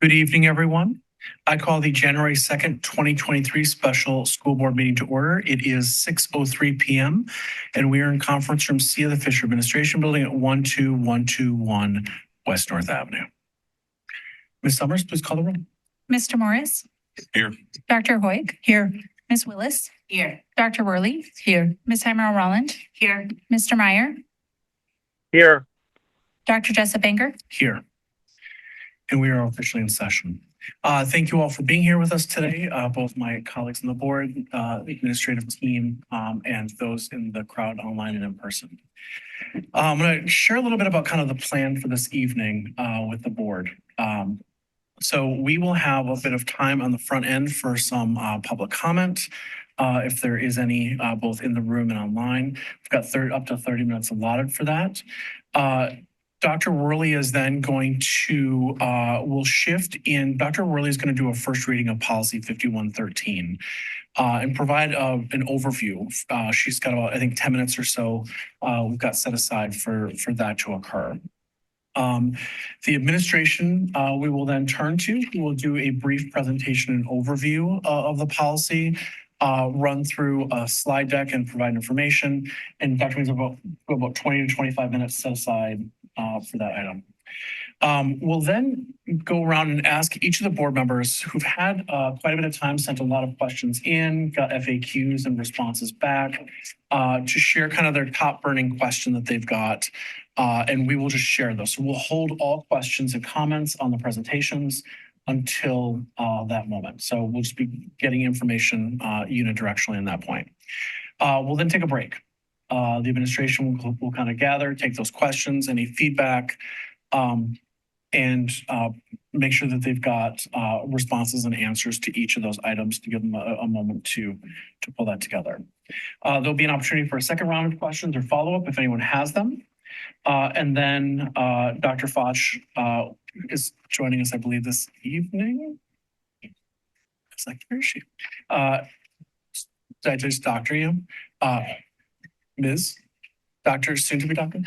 Good evening, everyone. I call the January 2nd, 2023 special school board meeting to order. It is 6:03 p.m. and we are in conference room C of the Fisher Administration Building at 12121 West North Avenue. Ms. Summers, please call the roll. Mr. Morris? Here. Dr. Hoyk? Here. Ms. Willis? Here. Dr. Worley? Here. Ms. Heimer-Rolland? Here. Mr. Meyer? Here. Dr. Jessup Banger? Here. And we are officially in session. Thank you all for being here with us today, both my colleagues on the board, the administrative team, and those in the crowd online and in person. I'm going to share a little bit about kind of the plan for this evening with the board. So we will have a bit of time on the front end for some public comment, if there is any, both in the room and online. We've got up to 30 minutes allotted for that. Dr. Worley is then going to, will shift in, Dr. Worley is going to do a first reading of policy 5113 and provide an overview. She's got about, I think, 10 minutes or so we've got set aside for that to occur. The administration we will then turn to, who will do a brief presentation and overview of the policy, run through a slide deck and provide information. And Dr. Means about 20 to 25 minutes set aside for that item. We'll then go around and ask each of the board members who've had quite a bit of time, sent a lot of questions in, got FAQs and responses back, to share kind of their top burning question that they've got. And we will just share those. So we'll hold all questions and comments on the presentations until that moment. So we'll just be getting information unidirectionally at that point. We'll then take a break. The administration will kind of gather, take those questions, any feedback, and make sure that they've got responses and answers to each of those items to give them a moment to pull that together. There'll be an opportunity for a second round of questions or follow-up if anyone has them. And then Dr. Foch is joining us, I believe, this evening. It's like, where is she? Did I just doctor you? Ms. Doctor, soon to be doctor?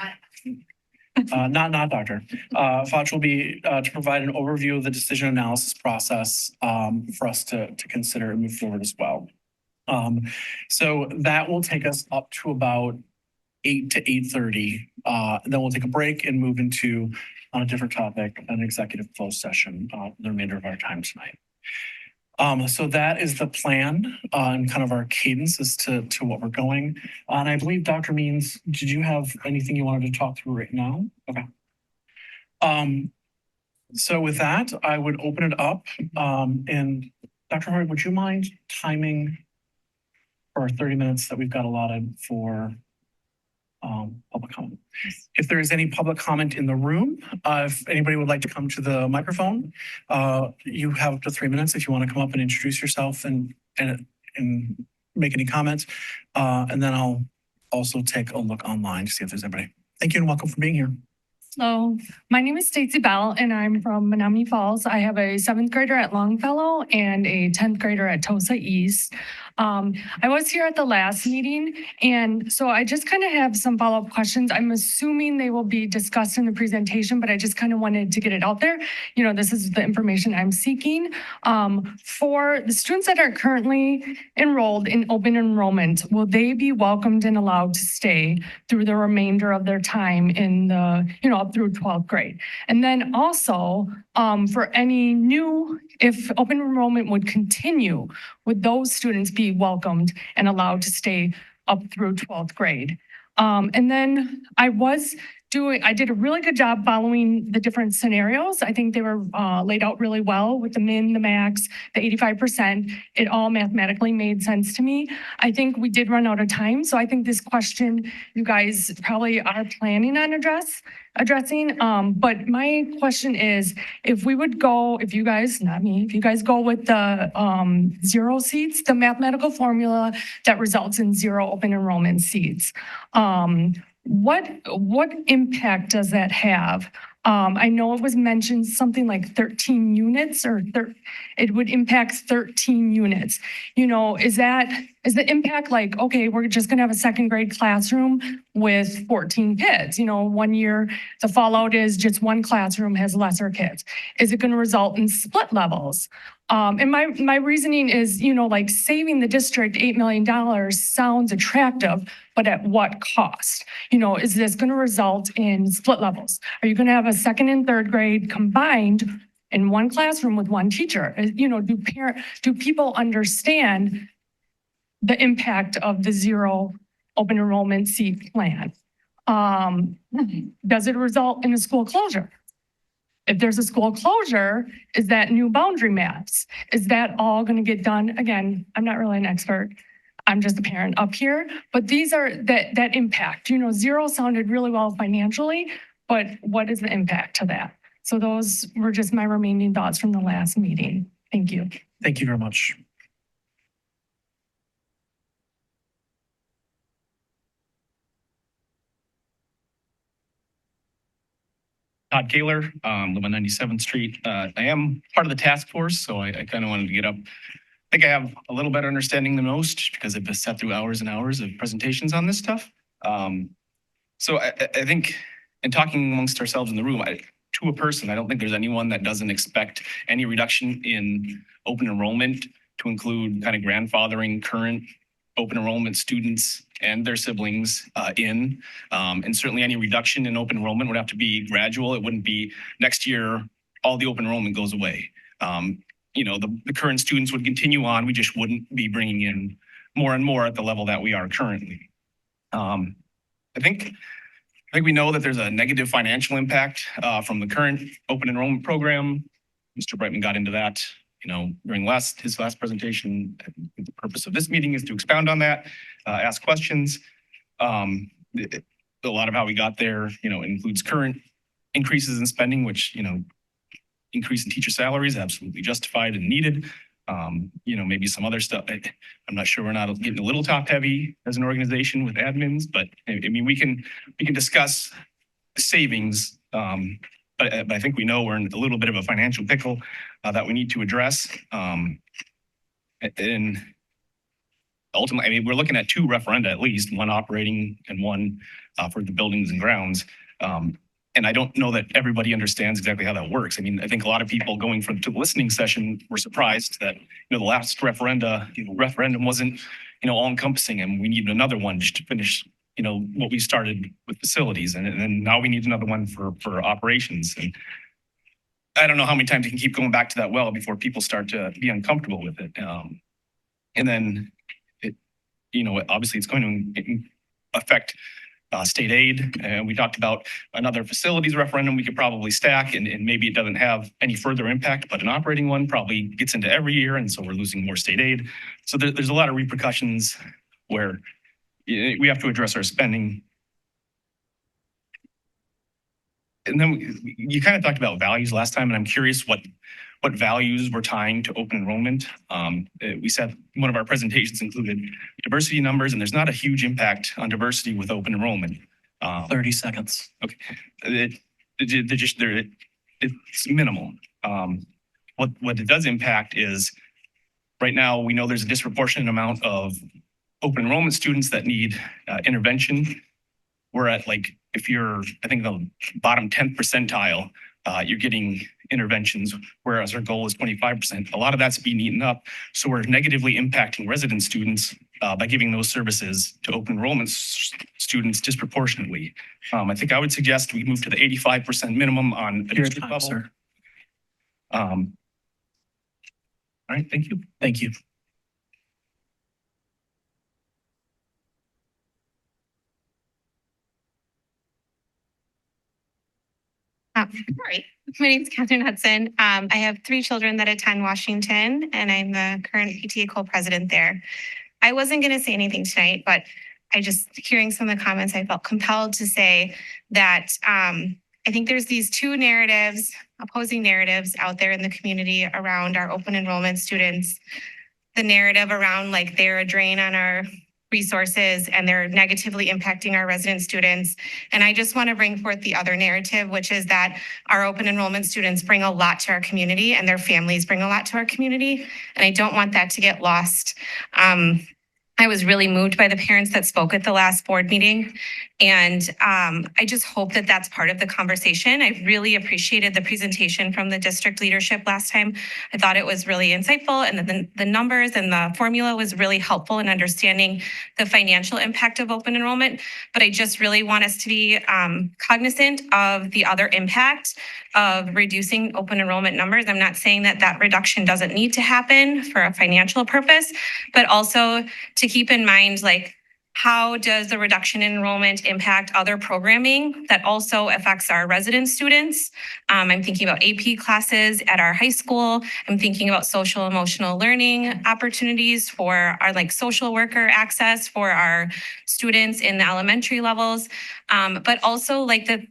Not doctor. Foch will be to provide an overview of the decision analysis process for us to consider and move forward as well. So that will take us up to about 8 to 8:30. Then we'll take a break and move into on a different topic, an executive closed session, the remainder of our time tonight. So that is the plan and kind of our cadence as to what we're going. And I believe Dr. Means, did you have anything you wanted to talk through right now? Okay. So with that, I would open it up. And Dr. Hart, would you mind timing for our 30 minutes that we've got allotted for public comment? If there is any public comment in the room, if anybody would like to come to the microphone, you have up to 3 minutes if you want to come up and introduce yourself and make any comments. And then I'll also take a look online to see if there's anybody. Thank you and welcome for being here. Hello, my name is Stacey Bell and I'm from Menominee Falls. I have a 7th grader at Longfellow and a 10th grader at Tosa East. I was here at the last meeting, and so I just kind of have some follow-up questions. I'm assuming they will be discussed in the presentation, but I just kind of wanted to get it out there. You know, this is the information I'm seeking. For the students that are currently enrolled in open enrollment, will they be welcomed and allowed to stay through the remainder of their time in the, up through 12th grade? And then also, for any new, if open enrollment would continue, would those students be welcomed and allowed to stay up through 12th grade? And then I did a really good job following the different scenarios. I think they were laid out really well with the min, the max, the 85%. It all mathematically made sense to me. I think we did run out of time. So I think this question you guys probably are planning on addressing. But my question is, if you guys, not me, if you guys go with the 0 seats, the mathematical formula that results in 0 open enrollment seats, what impact does that have? I know it was mentioned something like 13 units it would impact 13 units. You know, is the impact like, okay, we're just gonna have a second grade classroom with 14 kids? You know, one year the fallout is just one classroom has lesser kids. Is it gonna result in split levels? And my reasoning is, you know, like saving the district $8 million sounds attractive, but at what cost? You know, is this going to result in split levels? Are you going to have a second and third grade combined in one classroom with one teacher? You know, do people understand the impact of the zero open enrollment seat plan? Does it result in a school closure? If there's a school closure, is that new boundary maps? Is that all going to get done? Again, I'm not really an expert. I'm just a parent up here, but these are that impact. You know, zero sounded really well financially, but what is the impact to that? So those were just my remaining thoughts from the last meeting. Thank you. Thank you very much. Todd Kaler, live on 97th Street. I am part of the task force, so I kind of wanted to get up. I think I have a little better understanding than most because I've sat through hours and hours of presentations on this stuff. So I think in talking amongst ourselves in the room, to a person, I don't think there's anyone that doesn't expect any reduction in open enrollment to include kind of grandfathering current open enrollment students and their siblings in. And certainly any reduction in open enrollment would have to be gradual. It wouldn't be next year, all the open enrollment goes away. You know, the current students would continue on. We just wouldn't be bringing in more and more at the level that we are currently. I think we know that there's a negative financial impact from the current open enrollment program. Mr. Brightman got into that, you know, during his last presentation. The purpose of this meeting is to expound on that, ask questions. A lot of how we got there, you know, includes current increases in spending, which, you know, increase in teacher salaries, absolutely justified and needed. You know, maybe some other stuff. I'm not sure, we're not getting a little top heavy as an organization with admins, but I mean, we can discuss savings. But I think we know we're in a little bit of a financial pickle that we need to address. And ultimately, I mean, we're looking at two referenda at least, one operating and one for the buildings and grounds. And I don't know that everybody understands exactly how that works. I mean, I think a lot of people going to the listening session were surprised that, you know, the last referendum wasn't, you know, all encompassing, and we need another one just to finish, you know, what we started with facilities. And now we need another one for operations. And I don't know how many times you can keep going back to that well before people start to be uncomfortable with it. And then you know, obviously it's going to affect state aid. And we talked about another facilities referendum we could probably stack, and maybe it doesn't have any further impact, but an operating one probably gets into every year. And so we're losing more state aid. So there's a lot of repercussions where we have to address our spending. And then you kind of talked about values last time, and I'm curious what values we're tying to open enrollment. We said one of our presentations included diversity numbers, and there's not a huge impact on diversity with open enrollment. 30 seconds. Okay, it's minimal. What it does impact is right now we know there's a disproportionate amount of open enrollment students that need intervention. We're at, like, if you're, I think, the bottom 10th percentile, you're getting interventions, whereas our goal is 25%. A lot of that's being eaten up. So we're negatively impacting resident students by giving those services to open enrollment students disproportionately. I think I would suggest we move to the 85% minimum on a Your district time, level. sir. All right, thank you. Thank you. All right. My name is Catherine Hudson. I have 3 children that attend Washington, and I'm the current PTA co-president there. I wasn't going to say anything tonight, but I just, hearing some of the comments, I felt compelled to say that I think there's these 2 narratives, opposing narratives out there in the community around our open enrollment students. The narrative around, like, they're a drain on our resources and they're negatively impacting our resident students. And I just want to bring forth the other narrative, which is that our open enrollment students bring a lot to our community and their families bring a lot to our community. And I don't want that to get lost. I was really moved by the parents that spoke at the last board meeting. And I just hope that that's part of the conversation. I really appreciated the presentation from the district leadership last time. I thought it was really insightful, and then the numbers and the formula was really helpful in understanding the financial impact of open enrollment. But I just really want us to be cognizant of the other impact of reducing open enrollment numbers. I'm not saying that that reduction doesn't need to happen for a financial purpose, but also to keep in mind, like, how does the reduction in enrollment impact other programming that also affects our resident students? I'm thinking about AP classes at our high school. I'm thinking about social emotional learning opportunities for our like social worker access for our students in the elementary levels. But also like the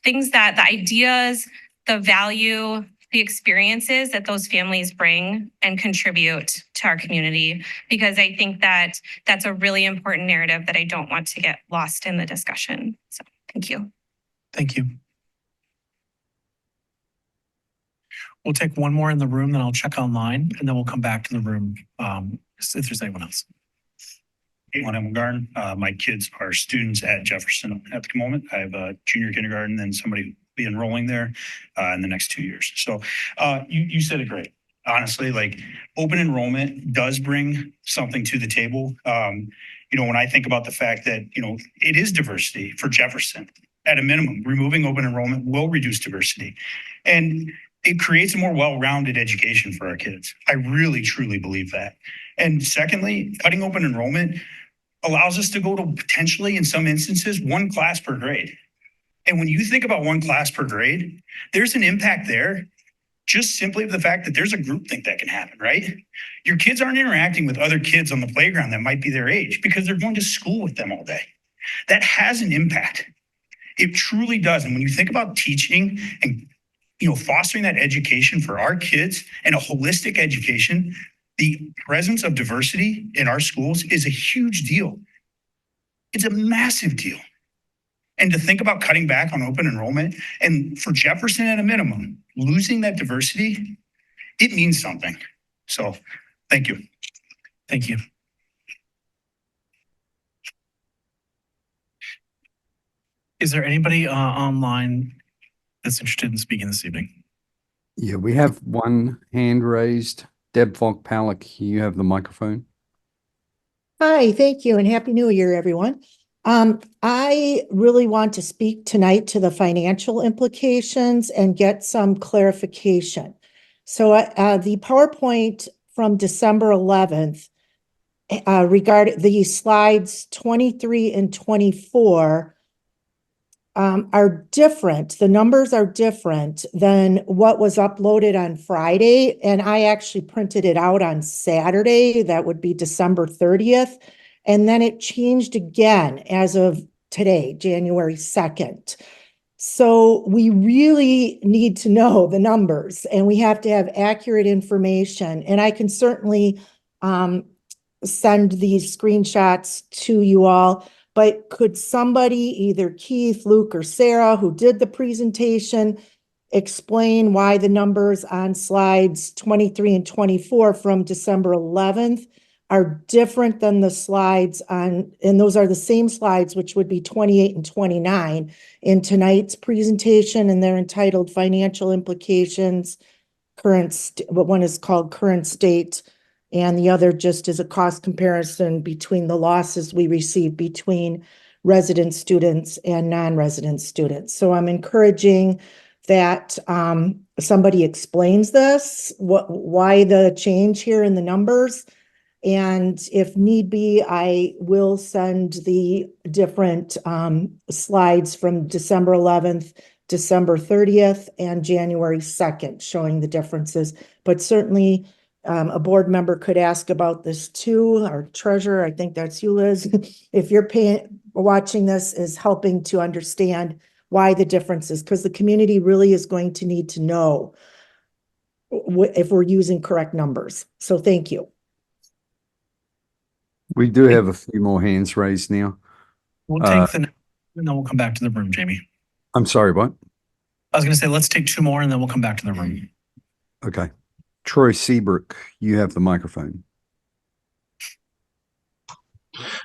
things that the ideas, the value, the experiences that those families bring and contribute to our community, because I think that that's a really important narrative that I don't want to get lost in the discussion. So thank you. Thank you. We'll take one more in the room, then I'll check online, and then we'll come back to the room if there's anyone else. I'm Garn. My kids are students at Jefferson at the moment. I have a junior kindergarten and somebody be enrolling there in the next 2 years. So you said it great. Honestly, like open enrollment does bring something to the table. When I think about the fact that, it is diversity for Jefferson at a minimum, removing open enrollment will reduce diversity. And it creates a more well-rounded education for our kids. I really, truly believe that. And secondly, cutting open enrollment allows us to go to potentially, in some instances, one class per grade. And when you think about one class per grade, there's an impact there just simply of the fact that there's a groupthink that can happen, right? Your kids aren't interacting with other kids on the playground that might be their age because they're going to school with them all day. That has an impact. It truly does. And when you think about teaching and fostering that education for our kids and a holistic education, the presence of diversity in our schools is a huge deal. It's a massive deal. And to think about cutting back on open enrollment and for Jefferson at a minimum, losing that diversity, it means something. So thank you. Thank you. Is there anybody online that's interested in speaking this evening? Yeah, we have one hand raised. Deb Falk-Palak, you have the microphone. Hi, thank you, and Happy New Year, everyone. I really want to speak tonight to the financial implications and get some clarification. So the PowerPoint from December 11th regarding the slides 23 and 24 are different. The numbers are different than what was uploaded on Friday. And I actually printed it out on Saturday. That would be December 30th. And then it changed again as of today, January 2nd. So we really need to know the numbers and we have to have accurate information. And I can certainly send these screenshots to you all. But could somebody, either Keith, Luke, or Sarah, who did the presentation, explain why the numbers on slides 23 and 24 from December 11th are different than the slides and those are the same slides, which would be 28 and 29 in tonight's presentation, and they're entitled Financial Implications, one is called Current State, and the other just is a cost comparison between the losses we receive between resident students and non-resident students. So I'm encouraging that somebody explains this, why the change here in the numbers. And if need be, I will send the different slides from December 11th, December 30th, and January 2nd, showing the differences. But certainly a board member could ask about this too. Our treasurer, I think that's you, Liz, if you're watching this, is helping to understand why the differences, because the community really is going to need to know if we're using correct numbers. So thank you. We do have a few more hands raised now. We'll Uh, take the, and then we'll come back to the room, Jamie. I'm sorry, what? I was going to say, let's take two more and then we'll come back to the room. Okay. Troy Seabrook, you have the microphone.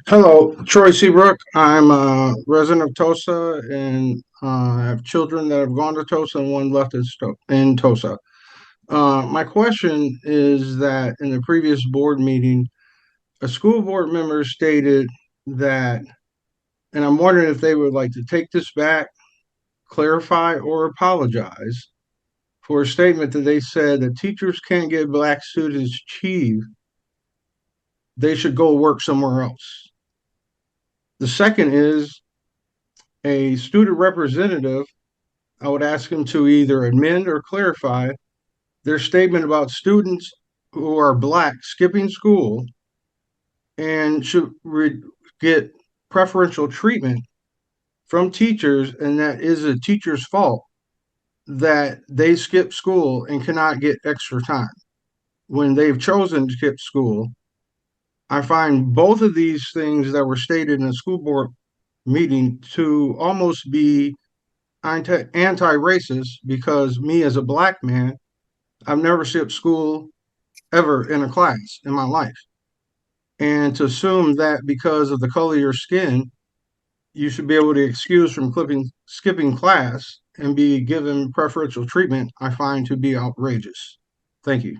Hello, Troy Seabrook. I'm a resident of Tosa and I have children that have gone to Tosa and one left in Tosa. My question is that in the previous board meeting, a school board member stated that, and I'm wondering if they would like to take this back, clarify, or apologize for a statement that they said that teachers can't get Black students achieve. They should go work somewhere else. The second is a student representative. I would ask them to either amend or clarify their statement about students who are Black skipping school and should get preferential treatment from teachers, and that is a teacher's fault that they skip school and cannot get extra time when they've chosen to skip school. I find both of these things that were stated in a school board meeting to almost be anti-racist, because me as a Black man, I've never skipped school ever in a class in my life. And to assume that because of the color of your skin, you should be able to excuse from skipping class and be given preferential treatment, I find to be outrageous. Thank you.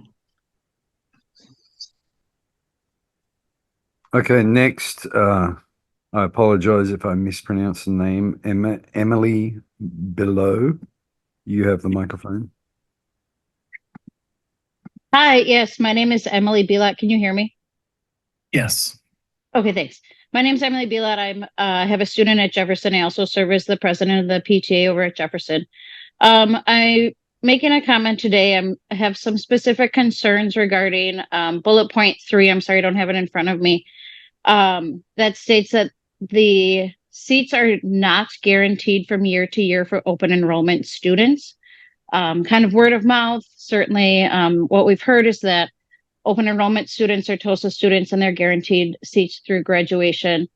Okay, next, I apologize if I mispronounced the name. Emily Below, you have the microphone. Hi, yes, my name is Emily Bilat. Can you hear me? Yes. Okay, thanks. My name is Emily Bilat. I have a student at Jefferson. I also serve as the president of the PTA over at Jefferson. I making a comment today. I have some specific concerns regarding bullet point 3. I'm sorry, I don't have it in front of me. That states that the seats are not guaranteed from year to year for open enrollment students. Kind of word of mouth, certainly what we've heard is that open enrollment students are TOSA students and they're guaranteed seats through graduation.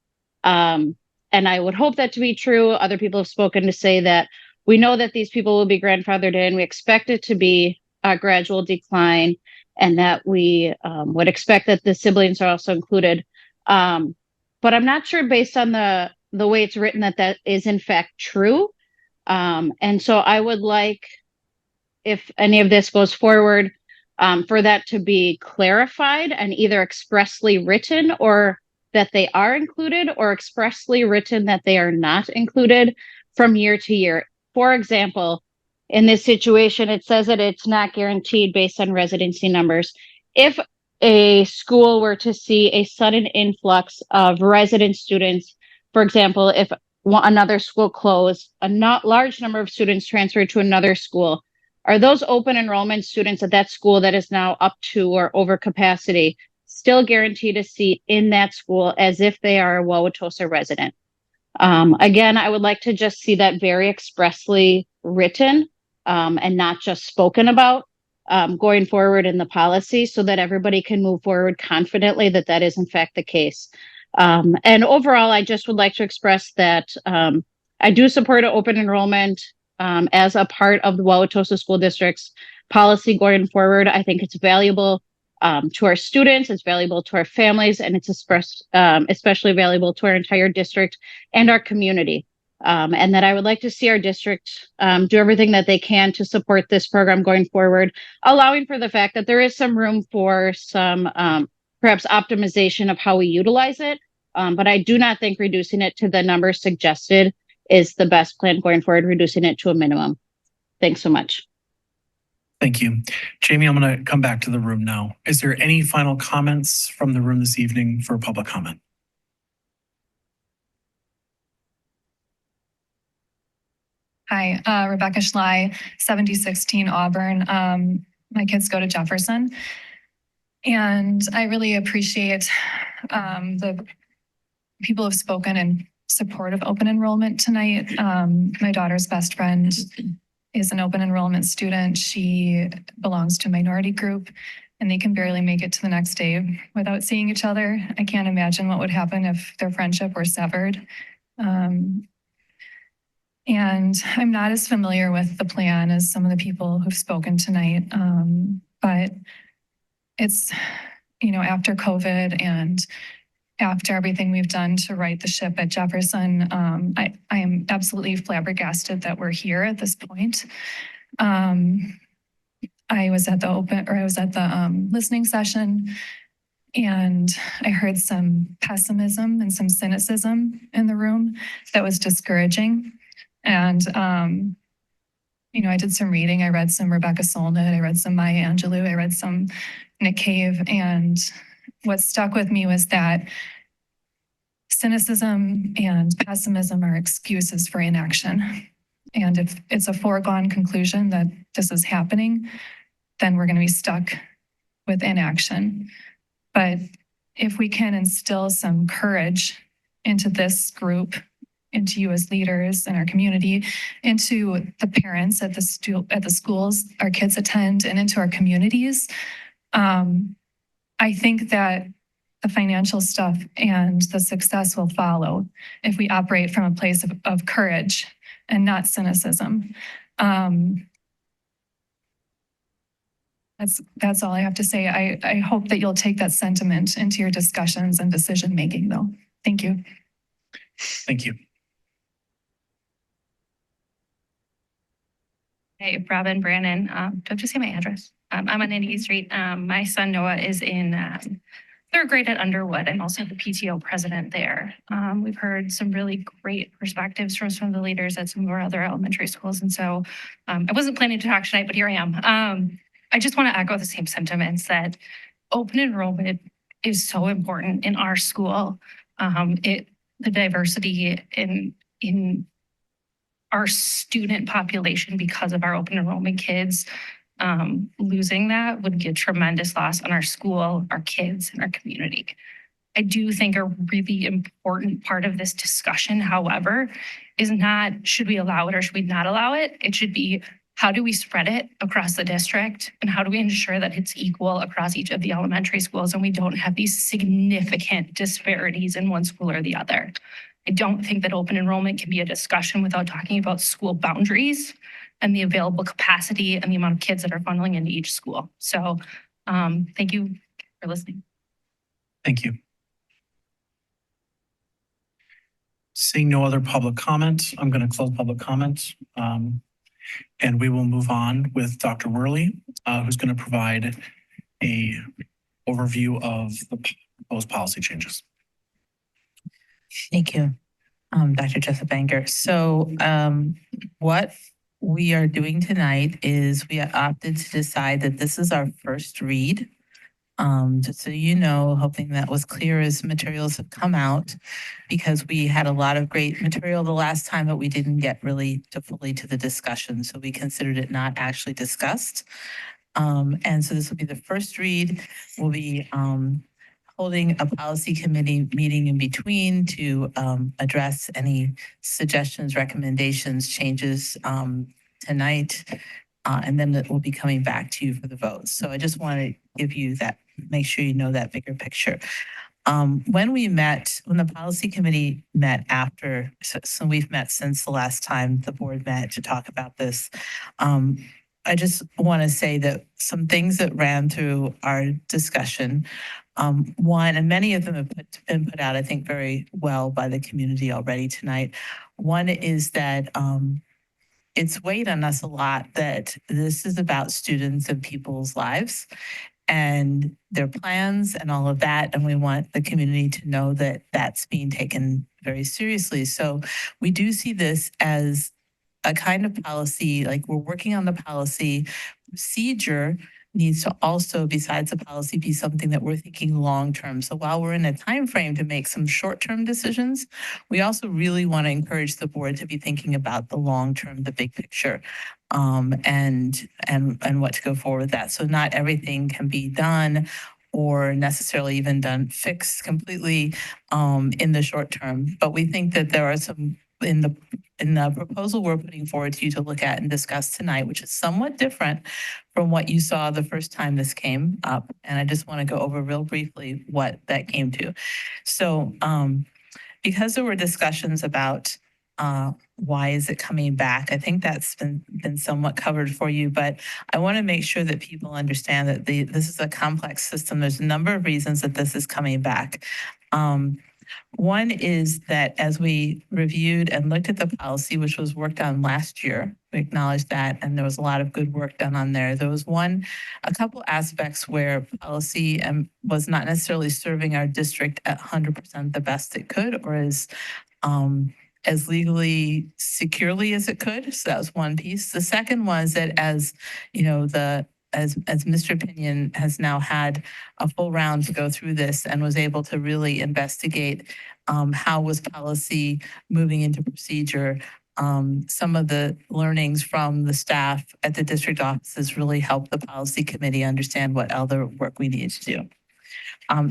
And I would hope that to be true. Other people have spoken to say that we know that these people will be grandfathered in. We expect it to be a gradual decline, and that we would expect that the siblings are also included. But I'm not sure based on the way it's written that is in fact true. And so I would like, if any of this goes forward, for that to be clarified and either expressly written or that they are included, or expressly written that they are not included from year to year. For example, in this situation, it says that it's not guaranteed based on residency numbers. If a school were to see a sudden influx of resident students, for example, if another school closed, a not large number of students transferred to another school, are those open enrollment students at that school that is now up to or over capacity still guaranteed a seat in that school as if they are a Wauwatosa resident? Again, I would like to just see that very expressly written and not just spoken about going forward in the policy, so that everybody can move forward confidently that that is in fact the case. And overall, I just would like to express that I do support open enrollment as a part of the Wauwatosa School District's policy going forward. I think it's valuable to our students, it's valuable to our families, and it's especially valuable to our entire district and our community. And that I would like to see our district do everything that they can to support this program going forward, allowing for the fact that there is some room for some perhaps optimization of how we utilize it. But I do not think reducing it to the numbers suggested is the best plan going forward, reducing it to a minimum. Thanks so much. Thank you. Jamie, I'm going to come back to the room now. Is there any final comments from the room this evening for public comment? Hi, Rebecca Schley, 7016 Auburn. My kids go to Jefferson. And I really appreciate the people who have spoken in support of open enrollment tonight. My daughter's best friend is an open enrollment student. She belongs to a minority group. and they can barely make it to the next day without seeing each other. I can't imagine what would happen if their friendship were severed. And I'm not as familiar with the plan as some of the people who've spoken tonight. But it's, after COVID and after everything we've done to right the ship at Jefferson, I am absolutely flabbergasted that we're here at this point. I was at the listening session, and I heard some pessimism and some cynicism in the room that was discouraging. And, I did some reading. I read some Rebecca Solnit. I read some Maya Angelou. I read some Nick Cave. And what stuck with me was that cynicism and pessimism are excuses for inaction. And if it's a foregone conclusion that this is happening, then we're going to be stuck with inaction. But if we can instill some courage into this group, into you as leaders in our community, into the parents at the schools our kids attend, and into our communities, I think that the financial stuff and the success will follow if we operate from a place of courage and not cynicism. That's all I have to say. I hope that you'll take that sentiment into your discussions and decision making, though. Thank you. Thank you. Hey, Robin Brannon. Do I have to say my address? I'm on 98th Street. My son Noah is in third grade at Underwood. I'm also the PTO president there. We've heard some really great perspectives from some of the leaders at some of our other elementary schools. And so I wasn't planning to talk tonight, but here I am. I just want to echo the same sentiments that open enrollment is so important in our school. The diversity in our student population because of our open enrollment kids, losing that would be a tremendous loss on our school, our kids, and our community. I do think a really important part of this discussion, however, is not should we allow it or should we not allow it? It should be how do we spread it across the district and how do we ensure that it's equal across each of the elementary schools and we don't have these significant disparities in one school or the other. I don't think that open enrollment can be a discussion without talking about school boundaries and the available capacity and the amount of kids that are funneling into each school. So thank you for listening. Thank you. Seeing no other public comment, I'm going to close public comment. And we will move on with Dr. Worley, who's going to provide a overview of the proposed policy changes. Thank you, Dr. Jessica Banger. So what we are doing tonight is we opted to decide that this is our first read. Just so you know, hoping that was clear as materials have come out, because we had a lot of great material the last time, but we didn't get really fully to the discussion. So we considered it not actually discussed. And so this will be the first read. We'll be holding a policy committee meeting in between to address any suggestions, recommendations, changes tonight. And then it will be coming back to you for the vote. So I just want to give you that, make sure you know that bigger picture. When the policy committee met after, so we've met since the last time the board met to talk about this. I just want to say that some things that ran through our discussion, one, and many of them have been put out, I think, very well by the community already tonight. One is that it's weighed on us a lot that this is about students and people's lives and their plans and all of that. And we want the community to know that that's being taken very seriously. So we do see this as a kind of policy, like we're working on the policy. Procedure needs to also, besides the policy, be something that we're thinking long-term. So while we're in a time frame to make some short-term decisions, we also really want to encourage the board to be thinking about the long-term, the big picture, and what to go forward with that. So not everything can be done or necessarily even fixed completely in the short term. But we think that there are some in the in the proposal we're putting forward to you to look at and discuss tonight, which is somewhat different from what you saw the first time this came up. And I just want to go over real briefly what that came to. So because there were discussions about why is it coming back, I think that's been somewhat covered for you, but I want to make sure that people understand that this is a complex system. There's a number of reasons that this is coming back. One is that as we reviewed and looked at the policy, which was worked on last year, we acknowledged that, and there was a lot of good work done on there. There was a couple aspects where policy was not necessarily serving our district at 100% the best it could, or as legally securely as it could. So that was one piece. The second was that as you know, as Mr. Pinion has now had a full round to go through this and was able to really investigate how was policy moving into procedure. Some of the learnings from the staff at the district offices really helped the policy committee understand what other work we needed to do.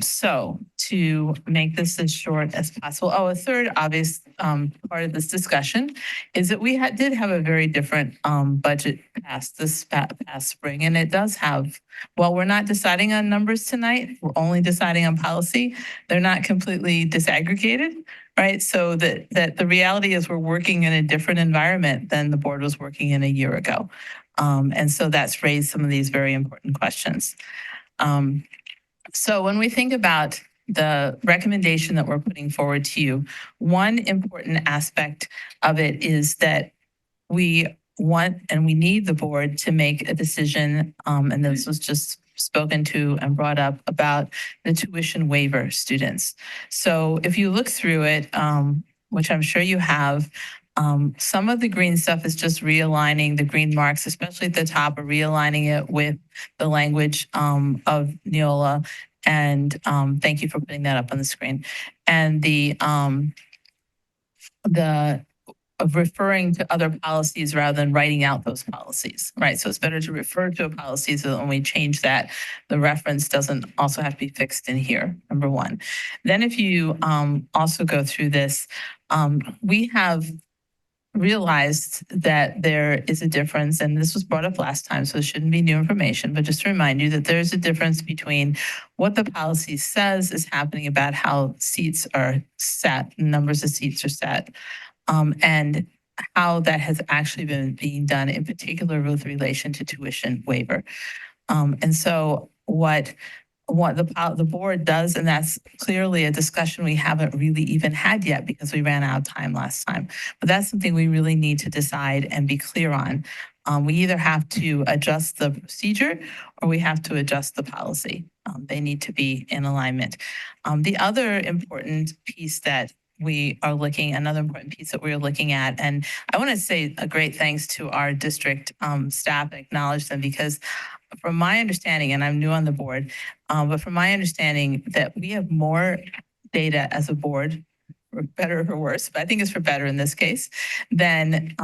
So to make this as short as possible. Oh, a third obvious part of this discussion is that we did have a very different budget past spring. And it does have, while we're not deciding on numbers tonight, we're only deciding on policy. They're not completely disaggregated, right? So that the reality is we're working in a different environment than the board was working in a year ago. And so that's raised some of these very important questions. So when we think about the recommendation that we're putting forward to you, one important aspect of it is that we want and we need the board to make a decision, and this was just spoken to and brought up about the tuition waiver students. So if you look through it, which I'm sure you have, some of the green stuff is just realigning the green marks, especially at the top, or realigning it with the language of Neola. And thank you for putting that up on the screen. And the of referring to other policies rather than writing out those policies, right? So it's better to refer to a policy so that when we change that, the reference doesn't also have to be fixed in here, number one. Then if you also go through this, we have realized that there is a difference, and this was brought up last time, so it shouldn't be new information, but just to remind you that there's a difference between what the policy says is happening about how seats are set, numbers of seats are set, and how that has actually been being done, in particular with relation to tuition waiver. And so what the board does, and that's clearly a discussion we haven't really even had yet because we ran out of time last time. But that's something we really need to decide and be clear on. We either have to adjust the procedure or we have to adjust the policy. They need to be in alignment. The other important piece that another important piece that we're looking at, and I want to say a great thanks to our district staff and acknowledge them, because from my understanding, and I'm new on the board, but from my understanding that we have more data as a board, for better or for worse, but I think it's for better in this case, than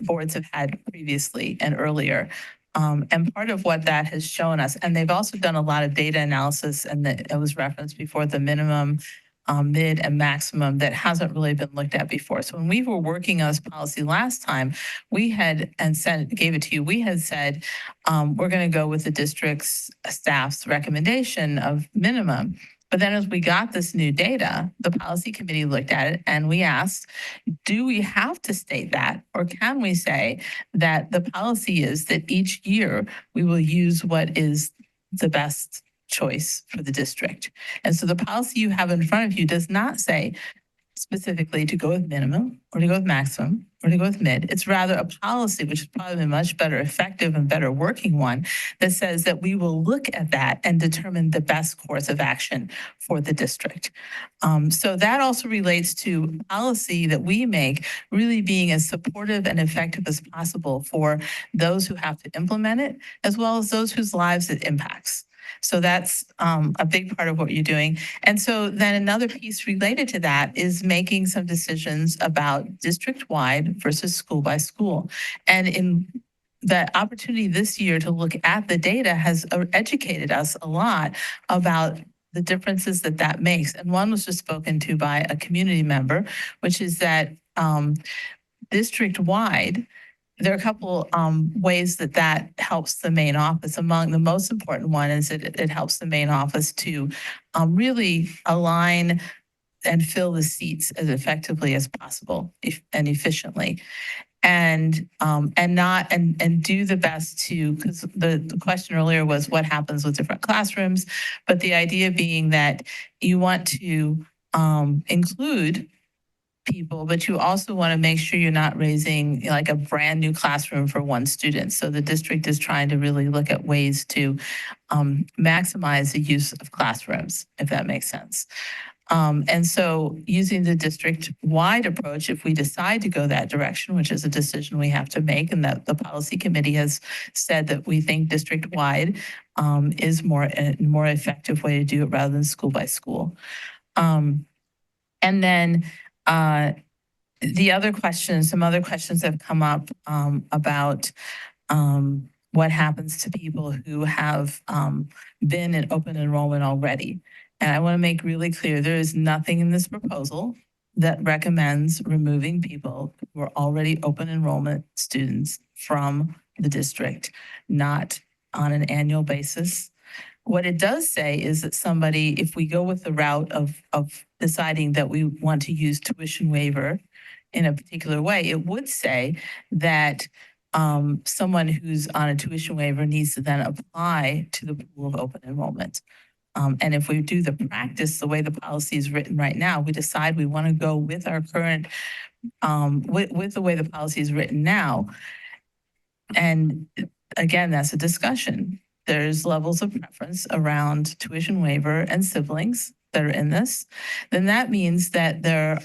boards have had previously and earlier. And part of what that has shown us, and they've also done a lot of data analysis, and that it was referenced before, the minimum, mid, and maximum that hasn't really been looked at before. So when we were working on this policy last time, we had gave it to you. We had said we're going to go with the district's staff's recommendation of minimum. But then as we got this new data, the policy committee looked at it and we asked, do we have to state that? Or can we say that the policy is that each year we will use what is the best choice for the district? And so the policy you have in front of you does not say specifically to go with minimum or to go with maximum or to go with mid. It's rather a policy, which is probably a much better effective and better working one, that says that we will look at that and determine the best course of action for the district. So that also relates to policy that we make really being as supportive and effective as possible for those who have to implement it, as well as those whose lives it impacts. So that's a big part of what you're doing. And so then another piece related to that is making some decisions about district-wide versus school by school. And in the opportunity this year to look at the data has educated us a lot about the differences that makes. And one was just spoken to by a community member, which is that district-wide, there are a couple ways that that helps the main office. Among the most important one is that it helps the main office to really align and fill the seats as effectively as possible and efficiently. And do the best to, because the question earlier was what happens with different classrooms, but the idea being that you want to include people, but you also want to make sure you're not raising like a brand new classroom for one student. So the district is trying to really look at ways to maximize the use of classrooms, if that makes sense. And so using the district-wide approach, if we decide to go that direction, which is a decision we have to make, and that the policy committee has said that we think district-wide is a more effective way to do it rather than school by school. And then the other questions, some other questions have come up about what happens to people who have been in open enrollment already. And I want to make really clear, there is nothing in this proposal that recommends removing people who are already open enrollment students from the district, not on an annual basis. What it does say is that somebody, if we go with the route of deciding that we want to use tuition waiver in a particular way, it would say that someone who's on a tuition waiver needs to then apply to the pool of open enrollment. And if we do the practice, the way the policy is written right now, we decide we want to go with our current, with the way the policy is written now. And again, that's a discussion. There's levels of preference around tuition waiver and siblings that are in this. Then that means that the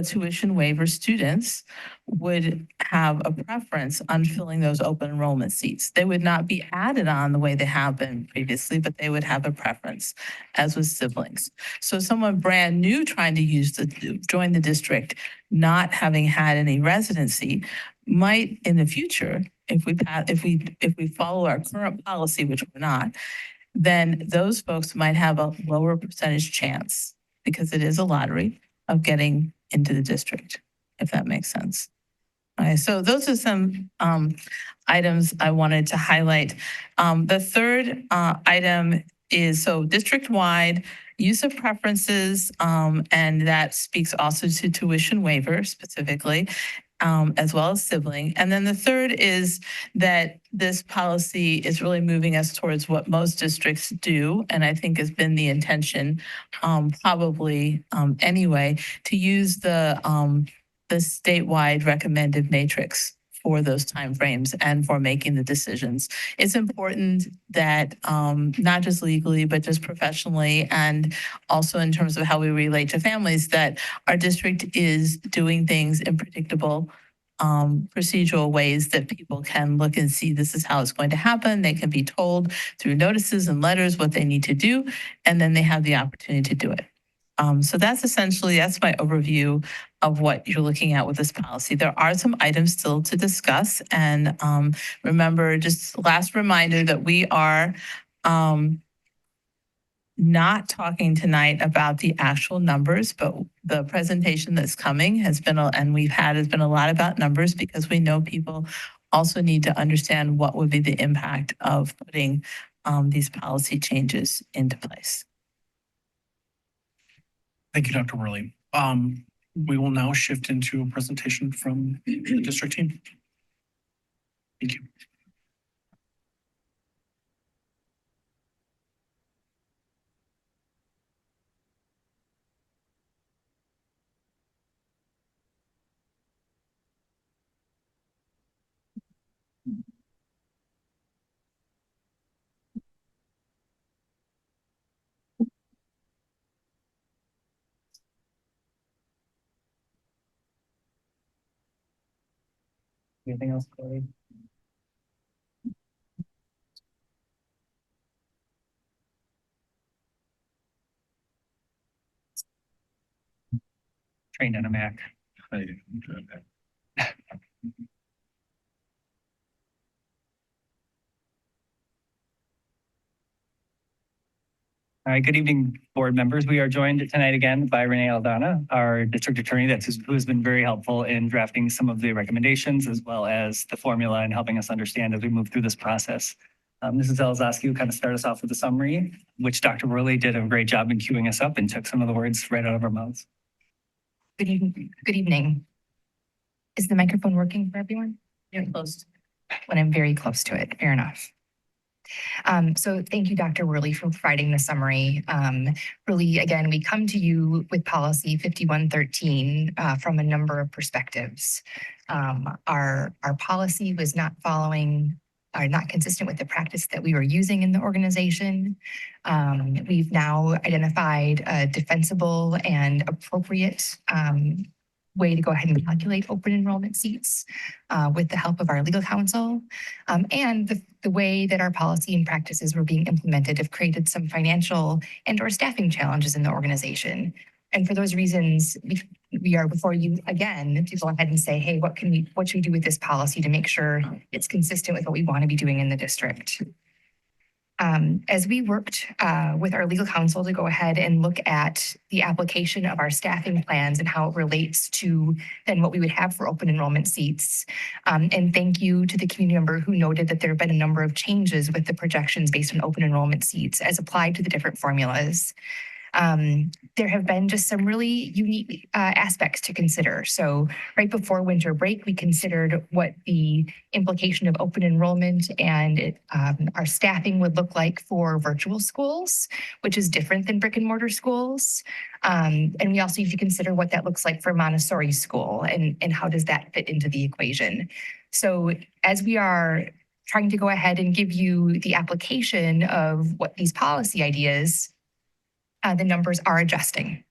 tuition waiver students would have a preference on filling those open enrollment seats. They would not be added on the way they have been previously, but they would have a preference, as with siblings. So someone brand new trying to join the district, not having had any residency, might in the future, if we follow our current policy, which we're not, then those folks might have a lower percentage chance, because it is a lottery, of getting into the district, if that makes sense. All right, so those are some items I wanted to highlight. The third item is so district-wide use of preferences, and that speaks also to tuition waiver specifically, as well as sibling. And then the third is that this policy is really moving us towards what most districts do, and I think has been the intention, probably anyway, to use the statewide recommended matrix for those timeframes and for making the decisions. It's important that not just legally, but just professionally and also in terms of how we relate to families, that our district is doing things in predictable procedural ways that people can look and see this is how it's going to happen. They can be told through notices and letters what they need to do, and then they have the opportunity to do it. So that's my overview of what you're looking at with this policy. There are some items still to discuss. And remember, just last reminder that we are not talking tonight about the actual numbers, but the presentation that's coming has been a lot about numbers, because we know people also need to understand what would be the impact of putting these policy changes into place. Thank you, Dr. Worley. We will now shift into a presentation from the district team. Thank you. Anything else, Chloe? Trained on a Mac. All right, good evening, board members. We are joined tonight again by Renee Aldana, our district attorney who has been very helpful in drafting some of the recommendations as well as the formula and helping us understand as we move through this process. Mrs. Elzowski will kind of start us off with a summary, which Dr. Worley did a great job in queuing us up and took some of the words right out of our mouths. Good evening. Good evening. Is the microphone working for everyone? You're close. When I'm very close to it, fair enough. So thank you, Dr. Worley, for providing the summary. Really, again, we come to you with policy 5113 from a number of perspectives. Our policy was not following are not consistent with the practice that we were using in the organization. We've now identified a defensible and appropriate way to go ahead and calculate open enrollment seats with the help of our legal counsel. And the way that our policy and practices were being implemented have created some financial and or staffing challenges in the organization. And for those reasons, we are before you again to go ahead and say, hey, what should we do with this policy to make sure it's consistent with what we want to be doing in the district? As we worked with our legal counsel to go ahead and look at the application of our staffing plans and how it relates to then what we would have for open enrollment seats. And thank you to the community member who noted that there have been a number of changes with the projections based on open enrollment seats as applied to the different formulas. There have been just some really unique aspects to consider. So right before winter break, we considered what the implication of open enrollment and our staffing would look like for virtual schools, which is different than brick and mortar schools. And we also need to consider what that looks like for Montessori school and how does that fit into the equation. So as we are trying to go ahead and give you the application of what these policy ideas, the numbers are adjusting.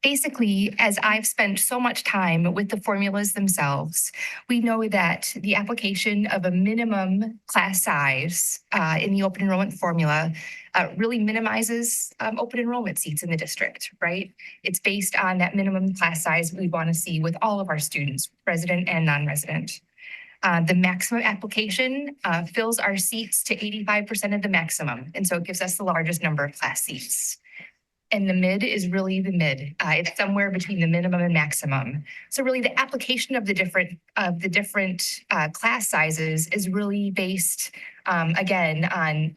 Basically, as I've spent so much time with the formulas themselves, we know that the application of a minimum class size in the open enrollment formula really minimizes open enrollment seats in the district, right? It's based on that minimum class size we want to see with all of our students, resident and non-resident. The maximum application fills our seats to 85% of the maximum. And so it gives us the largest number of class seats. And the mid is really the mid. It's somewhere between the minimum and maximum. So really the application of the different class sizes is really based, again,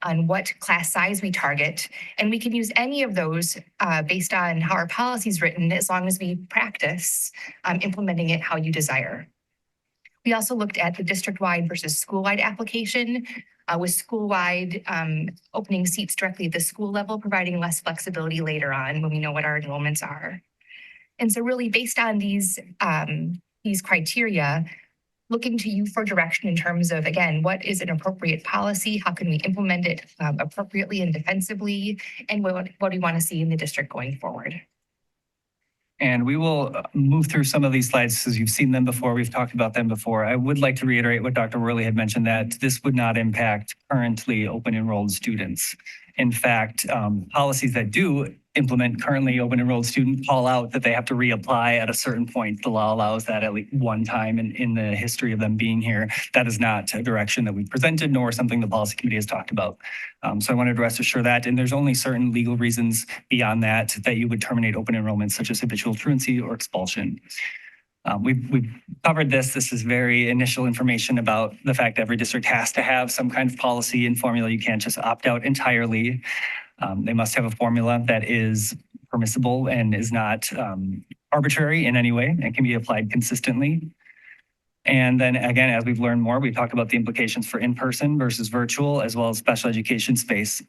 on what class size we target. And we can use any of those based on how our policy is written, as long as we practice implementing it how you desire. We also looked at the district-wide versus school-wide application, with school-wide opening seats directly at the school level, providing less flexibility later on when we know what our enrollments are. And so really based on these criteria, looking to you for direction in terms of, again, what is an appropriate policy? How can we implement it appropriately and defensively? And what do we want to see in the district going forward? And we will move through some of these slides as you've seen them before. We've talked about them before. I would like to reiterate what Dr. Worley had mentioned, that this would not impact currently open enrolled students. In fact, policies that do implement currently open enrolled students call out that they have to reapply at a certain point. The law allows that at least one time in the history of them being here. That is not a direction that we've presented, nor something the policy committee has talked about. So I wanted to rest assure that, and there's only certain legal reasons beyond that you would terminate open enrollment, such as habitual truancy or expulsion. We've covered this. This is very initial information about the fact that every district has to have some kind of policy and formula. You can't just opt out entirely. They must have a formula that is permissible and is not arbitrary in any way and can be applied consistently. And then again, as we've learned more, we've talked about the implications for in-person versus virtual, as well as special education space.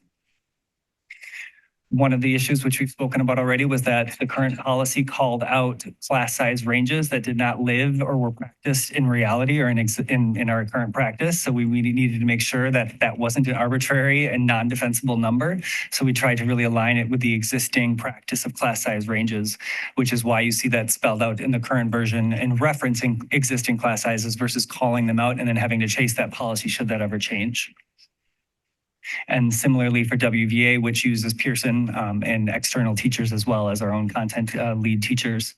One of the issues which we've spoken about already was that the current policy called out class size ranges that did not live or were practiced in reality or in our current practice. So we needed to make sure that that wasn't an arbitrary and non-defensible number. So we tried to really align it with the existing practice of class size ranges, which is why you see that spelled out in the current version and referencing existing class sizes versus calling them out and then having to chase that policy should that ever change. And similarly for WVA, which uses Pearson and external teachers as well as our own content lead teachers.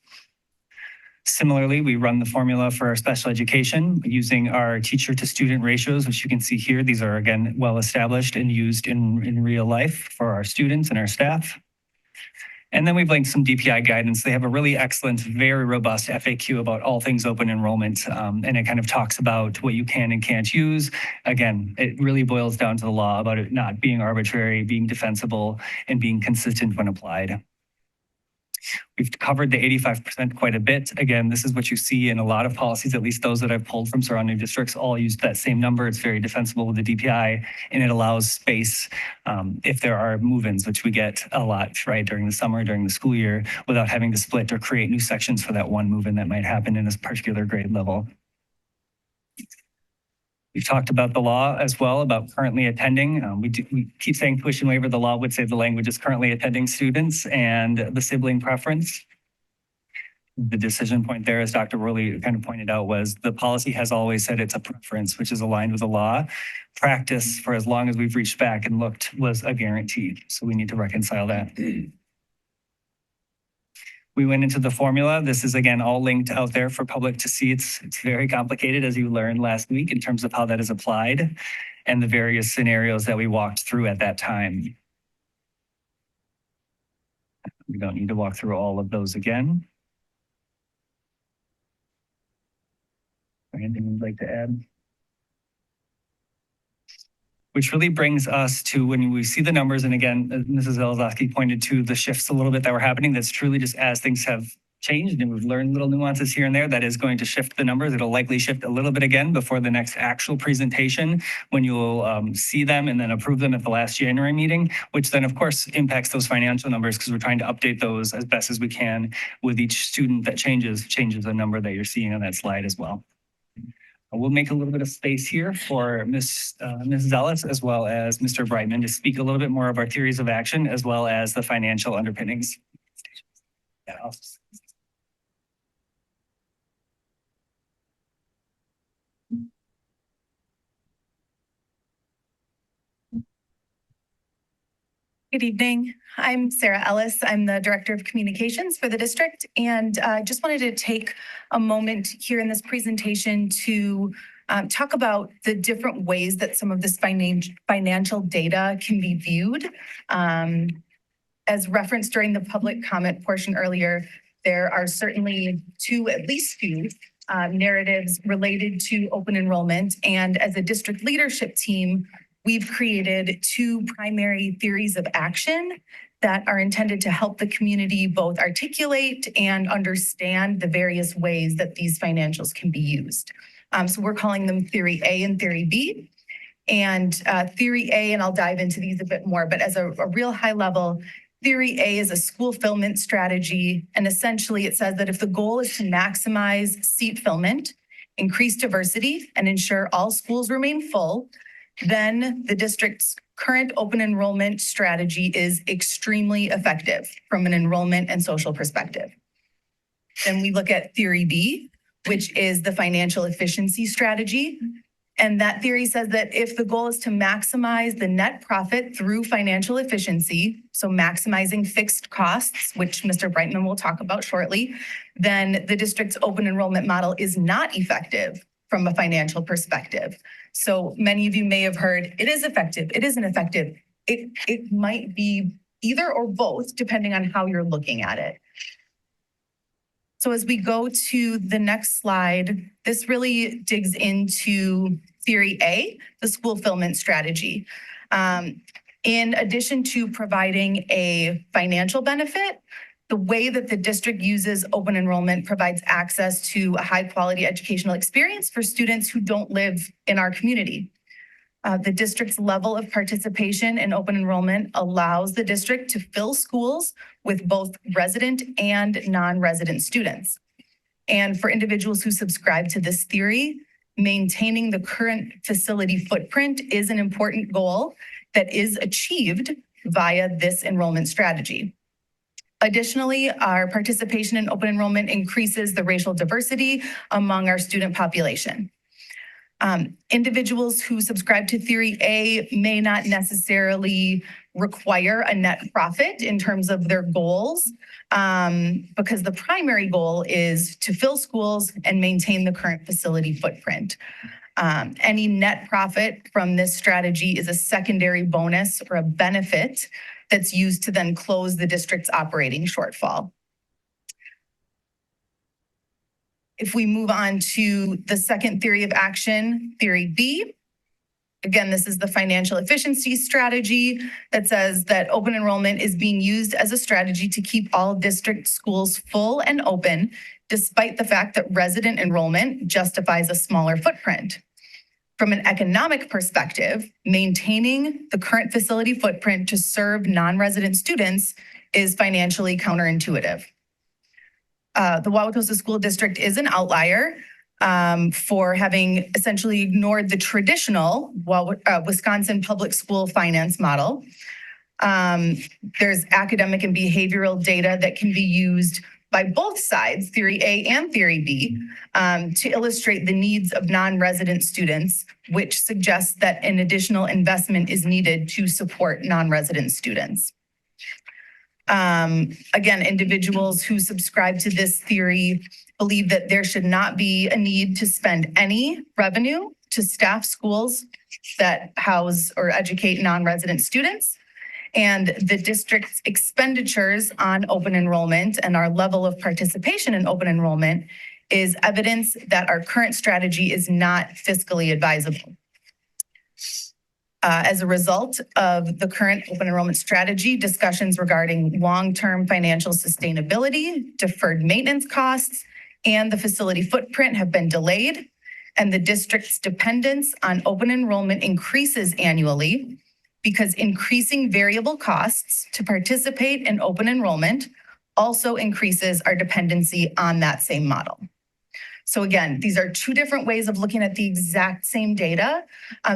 Similarly, we run the formula for our special education using our teacher to student ratios, which you can see here. These are, again, well established and used in real life for our students and our staff. And then we've linked some DPI guidance. They have a really excellent, very robust FAQ about all things open enrollment. And it kind of talks about what you can and can't use. Again, it really boils down to the law about it not being arbitrary, being defensible, and being consistent when applied. We've covered the 85% quite a bit. Again, this is what you see in a lot of policies, at least those that I've pulled from surrounding districts, all use that same number. It's very defensible with the DPI, and it allows space if there are move-ins, which we get a lot, right, during the summer, during the school year, without having to split or create new sections for that one move-in that might happen in a particular grade level. We've talked about the law as well, about currently attending. We keep saying tuition waiver. The law would say the language is currently attending students and the sibling preference. The decision point there, as Dr. Worley kind of pointed out, was the policy has always said it's a preference, which is aligned with the law. Practice, for as long as we've reached back and looked, was a guarantee. So we need to reconcile that. We went into the formula. This is, again, all linked out there for public to see. It's very complicated, as you learned last week, in terms of how that is applied and the various scenarios that we walked through at that time. We don't need to walk through all of those again. Anything you'd like to add? Which really brings us to when we see the numbers, and again, Mrs. Zelazowski pointed to the shifts a little bit that were happening. That's truly just as things have changed and we've learned little nuances here and there, that is going to shift the numbers. It'll likely shift a little bit again before the next actual presentation, when you'll see them and then approve them at the last January meeting, which then of course impacts those financial numbers, because we're trying to update those as best as we can with each student that changes the number that you're seeing on that slide as well. We'll make a little bit of space here for Ms. Zealous as well as Mr. Brightman to speak a little bit more of our theories of action as well as the financial underpinnings. Yeah, Good evening. I'm Sarah Ellis. I'm the Director of Communications for the district, and I just wanted to take a moment here in this presentation to talk about the different ways that some of this financial data can be viewed. As referenced during the public comment portion earlier, there are certainly at least two narratives related to open enrollment, and as a district leadership team, we've created two primary theories of action that are intended to help the community both articulate and understand the various ways that these financials can be used. So we're calling them Theory A and Theory B. And Theory A, and I'll dive into these a bit more, but as a real high level, Theory A is a school fillment strategy. And essentially it says that if the goal is to maximize seat fillment, increase diversity, and ensure all schools remain full, then the district's current open enrollment strategy is extremely effective from an enrollment and social perspective. Then we look at Theory B, which is the financial efficiency strategy. And that theory says that if the goal is to maximize the net profit through financial efficiency, so maximizing fixed costs, which Mr. Brightman will talk about shortly, then the district's open enrollment model is not effective from a financial perspective. So many of you may have heard, it is effective, it isn't effective. It might be either or both, depending on how you're looking at it. So as we go to the next slide, this really digs into Theory A, the school fillment strategy. In addition to providing a financial benefit, the way that the district uses open enrollment provides access to a high quality educational experience for students who don't live in our community. The district's level of participation in open enrollment allows the district to fill schools with both resident and non-resident students. And for individuals who subscribe to this theory, maintaining the current facility footprint is an important goal that is achieved via this enrollment strategy. Additionally, our participation in open enrollment increases the racial diversity among our student population. Individuals who subscribe to Theory A may not necessarily require a net profit in terms of their goals, because the primary goal is to fill schools and maintain the current facility footprint. Any net profit from this strategy is a secondary bonus or a benefit that's used to then close the district's operating shortfall. If we move on to the second theory of action, Theory B, again, this is the financial efficiency strategy that says that open enrollment is being used as a strategy to keep all district schools full and open, despite the fact that resident enrollment justifies a smaller footprint. From an economic perspective, maintaining the current facility footprint to serve non-resident students is financially counterintuitive. The Wauwatosa School District is an outlier for having essentially ignored the traditional Wisconsin public school finance model. There's academic and behavioral data that can be used by both sides, Theory A and Theory B, to illustrate the needs of non-resident students, which suggests that an additional investment is needed to support non-resident students. Again, individuals who subscribe to this theory believe that there should not be a need to spend any revenue to staff schools that house or educate non-resident students. And the district's expenditures on open enrollment and our level of participation in open enrollment is evidence that our current strategy is not fiscally advisable. As a result of the current open enrollment strategy, discussions regarding long-term financial sustainability, deferred maintenance costs, and the facility footprint have been delayed, and the district's dependence on open enrollment increases annually because increasing variable costs to participate in open enrollment also increases our dependency on that same model. So again, these are two different ways of looking at the exact same data.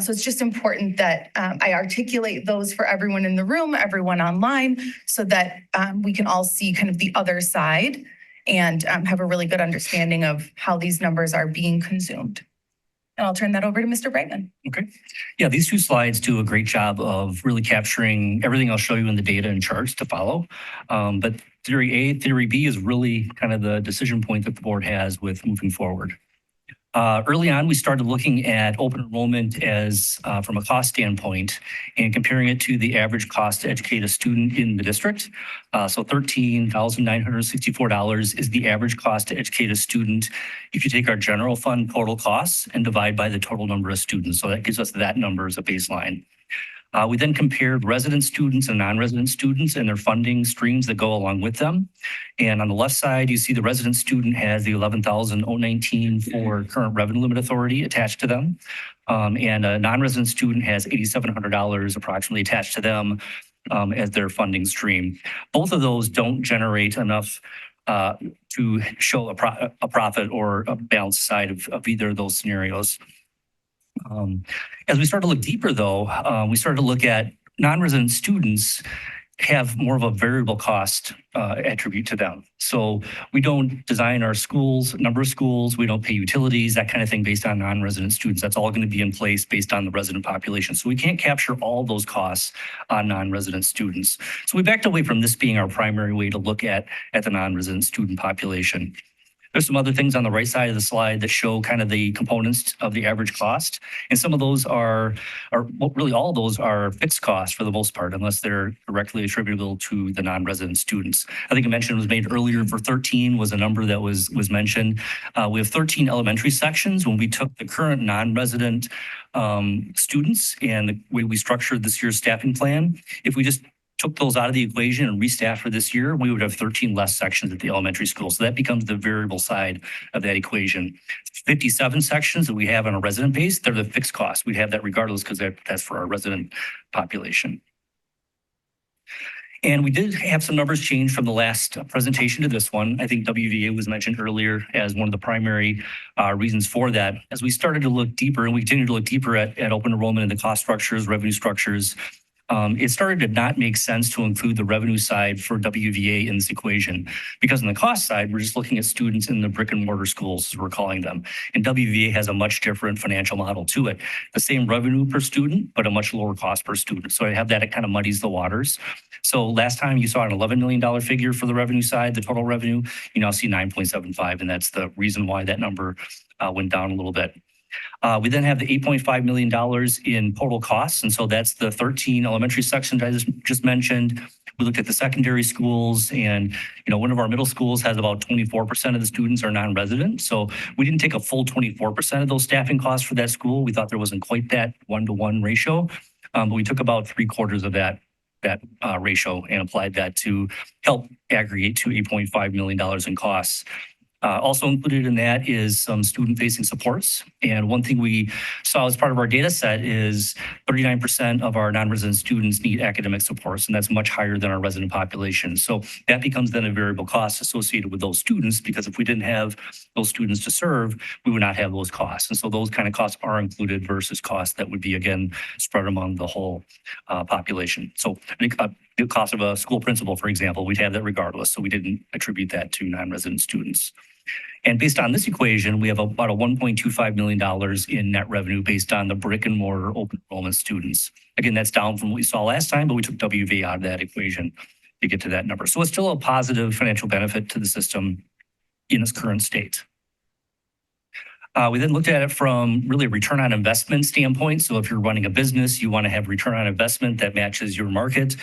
So it's just important that I articulate those for everyone in the room, everyone online, so that we can all see kind of the other side and have a really good understanding of how these numbers are being consumed. And I'll turn that over to Mr. Brightman. Okay. Yeah, these two slides do a great job of really capturing everything I'll show you in the data and charts to follow. But Theory A, Theory B is really kind of the decision point that the board has with moving forward. Early on, we started looking at open enrollment as from a cost standpoint and comparing it to the average cost to educate a student in the district. So $13,964 is the average cost to educate a student if you take our general fund total costs and divide by the total number of students. So that gives us that number as a baseline. We then compared resident students and non-resident students and their funding streams that go along with them. And on the left side, you see the resident student has the $11,019 for current revenue limit authority attached to them. And a non-resident student has $8,700 approximately attached to them as their funding stream. Both of those don't generate enough to show a profit or a balanced side of either of those scenarios. As we start to look deeper, though, we started to look at non-resident students have more of a variable cost attribute to them. So we don't design our schools, number of schools, we don't pay utilities, that kind of thing based on non-resident students. That's all going to be in place based on the resident population. So we can't capture all those costs on non-resident students. So we backed away from this being our primary way to look at the non-resident student population. There's some other things on the right side of the slide that show kind of the components of the average cost. And some of those well, really all of those are fixed costs for the most part, unless they're directly attributable to the non-resident students. I think a mention was made earlier for 13 was a number that was mentioned. We have 13 elementary sections. When we took the current non-resident students and the way we structured this year's staffing plan, if we just took those out of the equation and restaffed for this year, we would have 13 less sections at the elementary school. So that becomes the variable side of that equation. 57 sections that we have on a resident base, they're the fixed costs. We'd have that regardless because that's for our resident population. And we did have some numbers change from the last presentation to this one. I think WVA was mentioned earlier as one of the primary reasons for that. As we started to look deeper and we continue to look deeper at open enrollment and the cost structures, revenue structures, it started to not make sense to include the revenue side for WVA in this equation. Because on the cost side, we're just looking at students in the brick and mortar schools, as we're calling them. And WVA has a much different financial model to it. The same revenue per student, but a much lower cost per student. So I have that, it kind of muddies the waters. So last time you saw an $11 million figure for the revenue side, the total revenue, you now see 9.75. And that's the reason why that number went down a little bit. We then have the $8.5 million in total costs. And so that's the 13 elementary sections I just mentioned. We looked at the secondary schools, and one of our middle schools has about 24% of the students are non-resident. So we didn't take a full 24% of those staffing costs for that school. We thought there wasn't quite that 1-to-1 ratio, but we took about 3/4 of that ratio and applied that to help aggregate to $8.5 million in costs. Also included in that is some student-facing supports. And one thing we saw as part of our data set is 39% of our non-resident students need academic supports, and that's much higher than our resident population. So that becomes then a variable cost associated with those students, because if we didn't have those students to serve, we would not have those costs. And so those kind of costs are included versus costs that would be, again, spread among the whole population. So I think the cost of a school principal, for example, we'd have that regardless. So we didn't attribute that to non-resident students. And based on this equation, we have about a $1.25 million in net revenue based on the brick and mortar open enrollment students. Again, that's down from what we saw last time, but we took WV out of that equation to get to that number. So it's still a positive financial benefit to the system in its current state. We then looked at it from really a return on investment standpoint. So if you're running a business, you want to have return on investment that matches your market.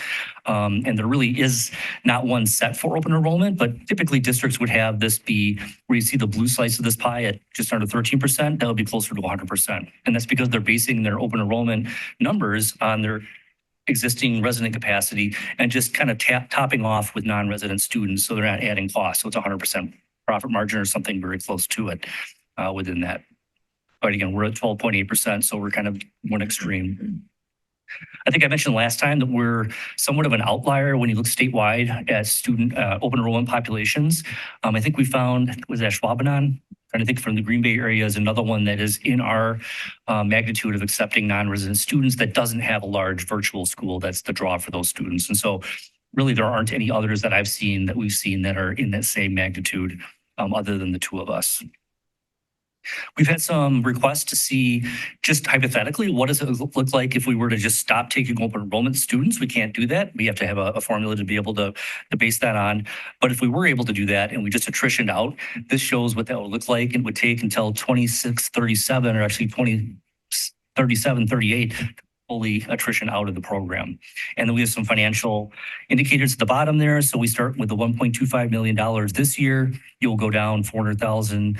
And there really is not one set for open enrollment, but typically districts would have this be where you see the blue slice of this pie at just under 13%, that would be closer to 100%. And that's because they're basing their open enrollment numbers on their existing resident capacity and just kind of topping off with non-resident students. So they're not adding costs. So it's 100% profit margin or something very close to it. Within that. But again, we're at 12.8%, so we're kind of one extreme. I think I mentioned last time that we're somewhat of an outlier when you look statewide at student open enrollment populations. I think we found, was that Schwabenon? And I think from the Green Bay area is another one that is in our magnitude of accepting non-resident students that doesn't have a large virtual school. That's the draw for those students. And so really there aren't any others that I've seen that we've seen that are in that same magnitude other than the two of us. We've had some requests to see, just hypothetically, what does it look like if we were to just stop taking open enrollment students? We can't do that. We have to have a formula to be able to base that on. But if we were able to do that and we just attritioned out, this shows what that would look like. It would take until 2637 or actually 2037, 38 fully attrition out of the program. And then we have some financial indicators at the bottom there. So we start with the $1.25 million this year. You'll go down 400,000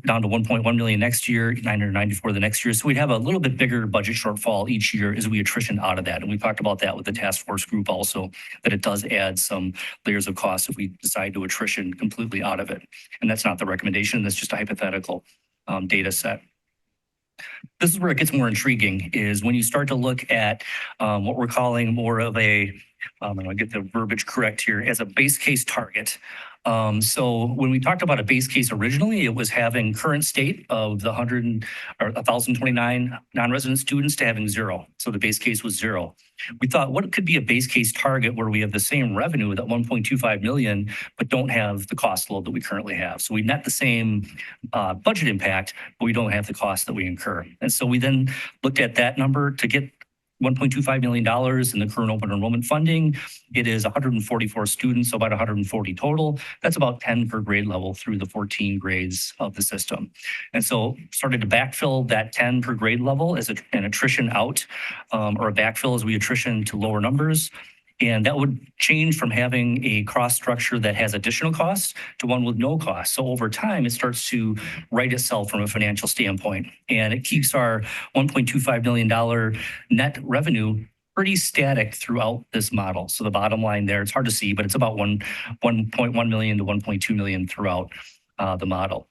down to 1.1 million next year, 994 the next year. So we'd have a little bit bigger budget shortfall each year as we attrition out of that. And we talked about that with the task force group also, that it does add some layers of cost if we decide to attrition completely out of it. And that's not the recommendation. That's just a hypothetical data set. This is where it gets more intriguing, is when you start to look at what we're calling more of a, and I'll get the verbiage correct here, as a base case target. So when we talked about a base case originally, it was having current state of the 1,029 non-resident students to having 0. So the base case was 0. We thought, what could be a base case target where we have the same revenue, that 1.25 million, but don't have the cost load that we currently have. So we net the same budget impact, but we don't have the cost that we incur. And so we then looked at that number to get $1.25 million in the current open enrollment funding. It is 144 students, so about 140 total. That's about 10 per grade level through the 14 grades of the system. And so started to backfill that 10 per grade level as an attrition out, or a backfill as we attrition to lower numbers. And that would change from having a cost structure that has additional costs to one with no cost. So over time, it starts to right itself from a financial standpoint. And it keeps our $1.25 million net revenue pretty static throughout this model. So the bottom line there, it's hard to see, but it's about 1.1 million to 1.2 million throughout the model.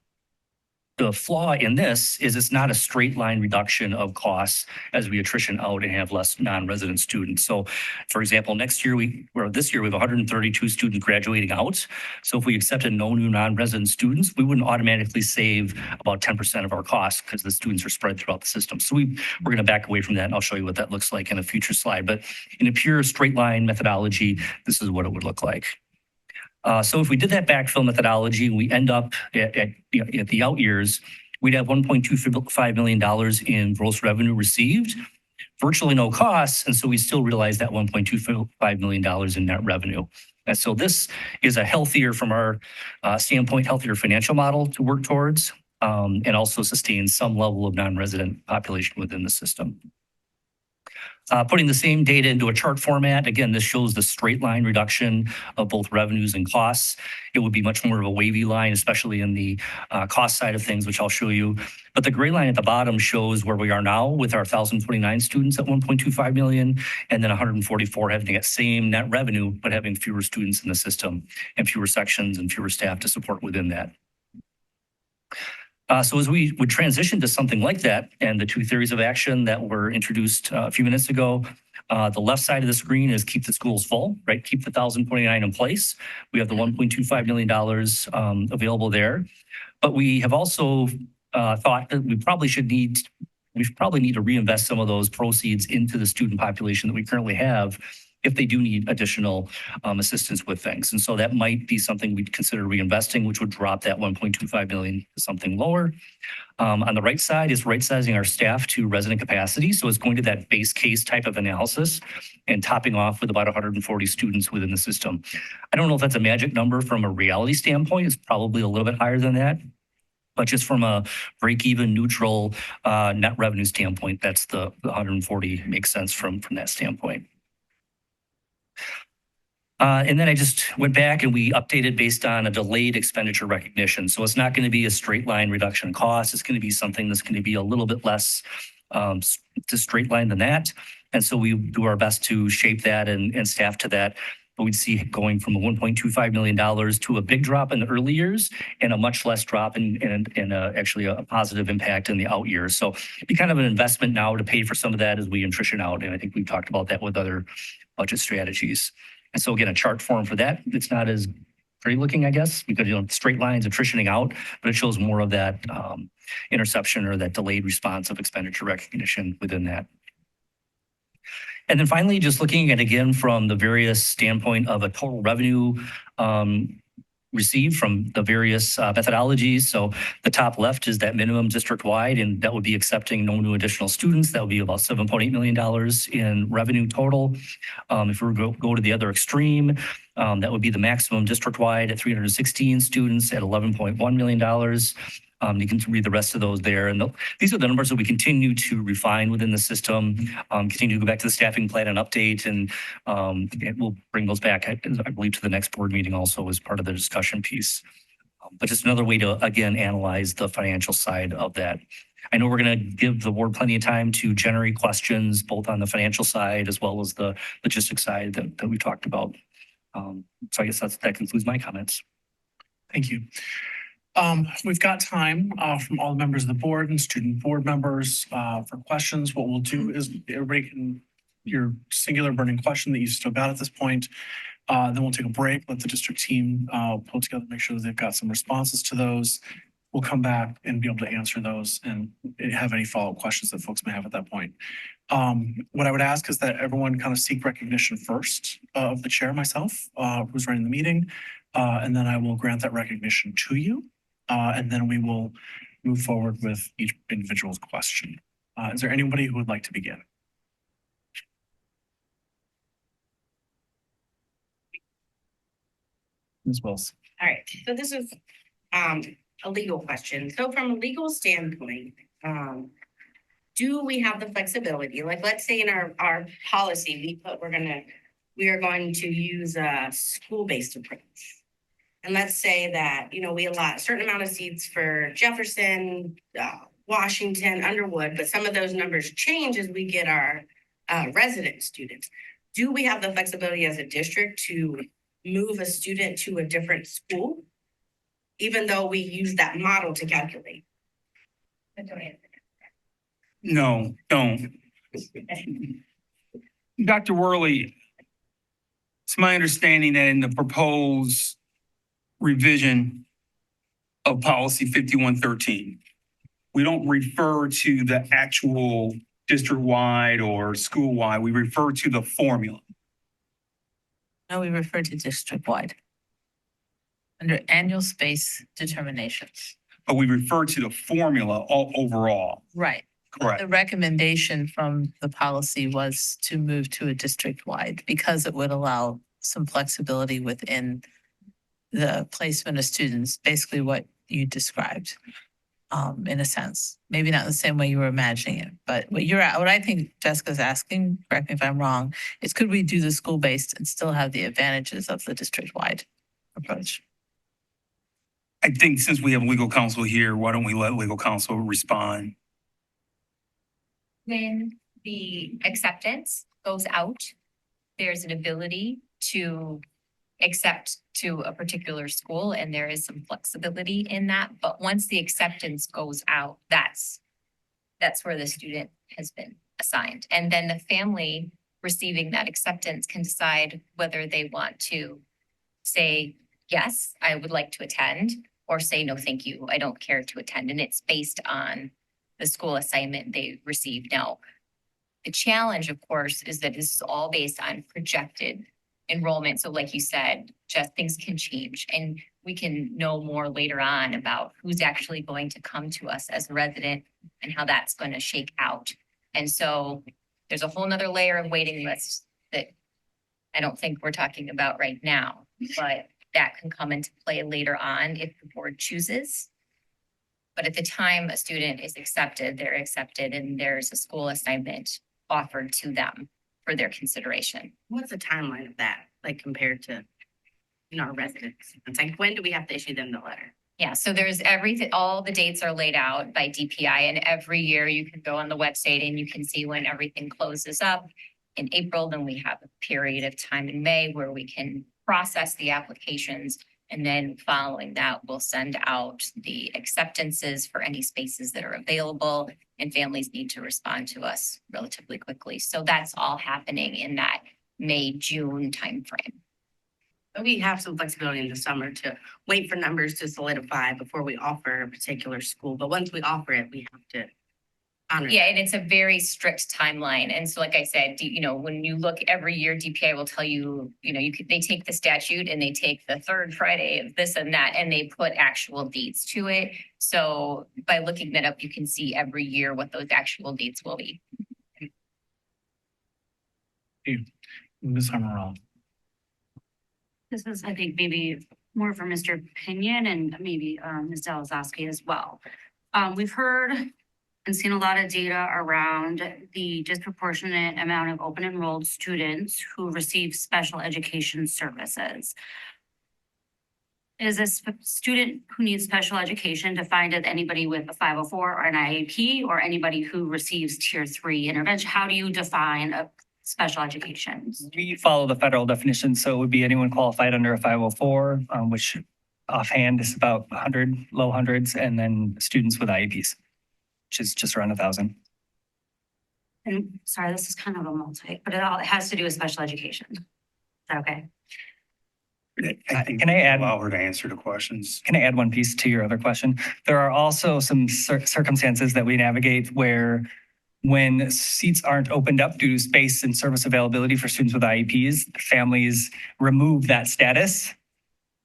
the flaw in this is it's not a straight line reduction of costs as we attrition out and have less non-resident students. So for example, this year we have 132 students graduating out. So if we accepted no new non-resident students, we wouldn't automatically save about 10% of our costs because the students are spread throughout the system. So we're going to back away from that, and I'll show you what that looks like in a future slide. But in a pure straight line methodology, this is what it would look like. So if we did that backfill methodology, we end up at the out years, we'd have $1.25 million in gross revenue received, virtually no costs, and so we still realize that $1.25 million in net revenue. And so this is a healthier, from our standpoint, healthier financial model to work towards, and also sustains some level of non-resident population within the system. Putting the same data into a chart format, again, this shows the straight line reduction of both revenues and costs. It would be much more of a wavy line, especially in the cost side of things, which I'll show you. But the gray line at the bottom shows where we are now with our 1,029 students at 1.25 million, and then 144 having that same net revenue, but having fewer students in the system and fewer sections and fewer staff to support within that. So as we would transition to something like that, and the two theories of action that were introduced a few minutes ago, the left side of the screen is keep the schools full, right? Keep the 1,029 in place. We have the $1.25 million available there. But we have also thought that we probably need to reinvest some of those proceeds into the student population that we currently have if they do need additional assistance with things. And so that might be something we'd consider reinvesting, which would drop that 1.25 million to something lower. On the right side is right-sizing our staff to resident capacity. So it's going to that base case type of analysis and topping off with about 140 students within the system. I don't know if that's a magic number from a reality standpoint. It's probably a little bit higher than that. But just from a break-even neutral net revenue standpoint, that's the 140 makes sense from that standpoint. And then I just went back and we updated based on a delayed expenditure recognition. So it's not going to be a straight line reduction in cost. It's going to be something that's going to be a little bit less to straight line than that. And so we do our best to shape that and staff to that. But we'd see going from a $1.25 million to a big drop in the early years and a much less drop and actually a positive impact in the out years. So it'd be kind of an investment now to pay for some of that as we attrition out. And I think we've talked about that with other budget strategies. And so again, a chart form for that, it's not as pretty looking, I guess, because straight lines attritioning out, but it shows more of that interception or that delayed response of expenditure recognition within that. And then finally, just looking at, again, from the various standpoint of a total revenue received from the various methodologies. So the top left is that minimum district-wide, and that would be accepting no new additional students. That would be about $7.8 million in revenue total. If we go to the other extreme, that would be the maximum district-wide at 316 students at $11.1 million. You can read the rest of those there. And these are the numbers that we continue to refine within the system, continue to go back to the staffing plan and update, and we'll bring those back, I believe, to the next board meeting also as part of the discussion piece. But just another way to, again, analyze the financial side of that. I know we're going to give the board plenty of time to generate questions, both on the financial side as well as the logistics side that we talked about. So I guess that concludes my comments. Thank you. We've got time from all the members of the board and student board members for questions. What we'll do is everybody can, your singular burning question that you've still got at this point, then we'll take a break, let the district team pull together, make sure that they've got some responses to those. We'll come back and be able to answer those and have any follow-up questions that folks may have at that point. What I would ask is that everyone kind of seek recognition first of the chair, myself, who's running the meeting, and then I will grant that recognition to you. And then we will move forward with each individual's question. Is there anybody who would like to begin? Ms. Wills. All right, so this is a legal question. So from a legal standpoint, do we have the flexibility? Like, let's say in our policy, we put we are going to use a school-based approach. And let's say that, we allot a certain amount of seats for Jefferson, Washington, Underwood, but some of those numbers change as we get our resident students. Do we have the flexibility as a district to move a student to a different school, even though we use that model to calculate? No, don't. Dr. Worley, it's my understanding that in the proposed revision of policy 5113, we don't refer to the actual district-wide or school-wide. We refer to the formula. No, we refer to district-wide. Under annual space determinations. But we refer to the formula all overall. Right. Correct. The recommendation from the policy was to move to a district-wide because it would allow some flexibility within the placement of students, basically what you described, in a sense. Maybe not the same way you were imagining it, but what I think Jessica's asking, correct me if I'm wrong, is could we do the school-based and still have the advantages of the district-wide approach? I think since we have legal counsel here, why don't we let legal counsel respond? When the acceptance goes out, there's an ability to accept to a particular school, and there is some flexibility in that. But once the acceptance goes out, that's where the student has been assigned. And then the family receiving that acceptance can decide whether they want to say, yes, I would like to attend, or say, no, thank you, I don't care to attend. And it's based on the school assignment they received. Now, the challenge, of course, is that this is all based on projected enrollment. So like you said, just things can change, and we can know more later on about who's actually going to come to us as a resident and how that's going to shake out. And so there's a whole nother layer of waiting lists that I don't think we're talking about right now, but that can come into play later on if the board chooses. But at the time a student is accepted, they're accepted, and there's a school assignment offered to them for their consideration. What's the timeline of that, like compared to, our residents? It's like, when do we have to issue them the letter? Yeah, so there's everything, all the dates are laid out by DPI, and every year you can go on the website and you can see when everything closes up. In April, then we have a period of time in May where we can process the applications. And then following that, we'll send out the acceptances for any spaces that are available, and families need to respond to us relatively quickly. So that's all happening in that May, June timeframe. We have some flexibility in the summer to wait for numbers to solidify before we offer a particular school. But once we offer it, we have to honor. Yeah, and it's a very strict timeline. And so, like I said, when you look every year, DPI will tell you, they take the statute and they take the third Friday of this and that, and they put actual dates to it. So by looking that up, you can see every year what those actual dates will be. Ms. Hammerall. This is, I think, maybe more for Mr. Pinion and maybe Ms. Delazowski as well. We've heard and seen a lot of data around the disproportionate amount of open enrolled students who receive special education services. Is a student who needs special education defined as anybody with a 504 or an IEP, or anybody who receives tier 3 intervention? How do you define a special education? We follow the federal definition, so it would be anyone qualified under a 504, which offhand is about 100, low hundreds, and then students with IEPs, which is just around 1,000. And sorry, this is kind of a multi, but it has to do with special education. Is that okay? I think Can I add- allow her to answer the questions. Can I add one piece to your other question? There are also some circumstances that we navigate where when seats aren't opened up due to space and service availability for students with IEPs, families remove that status,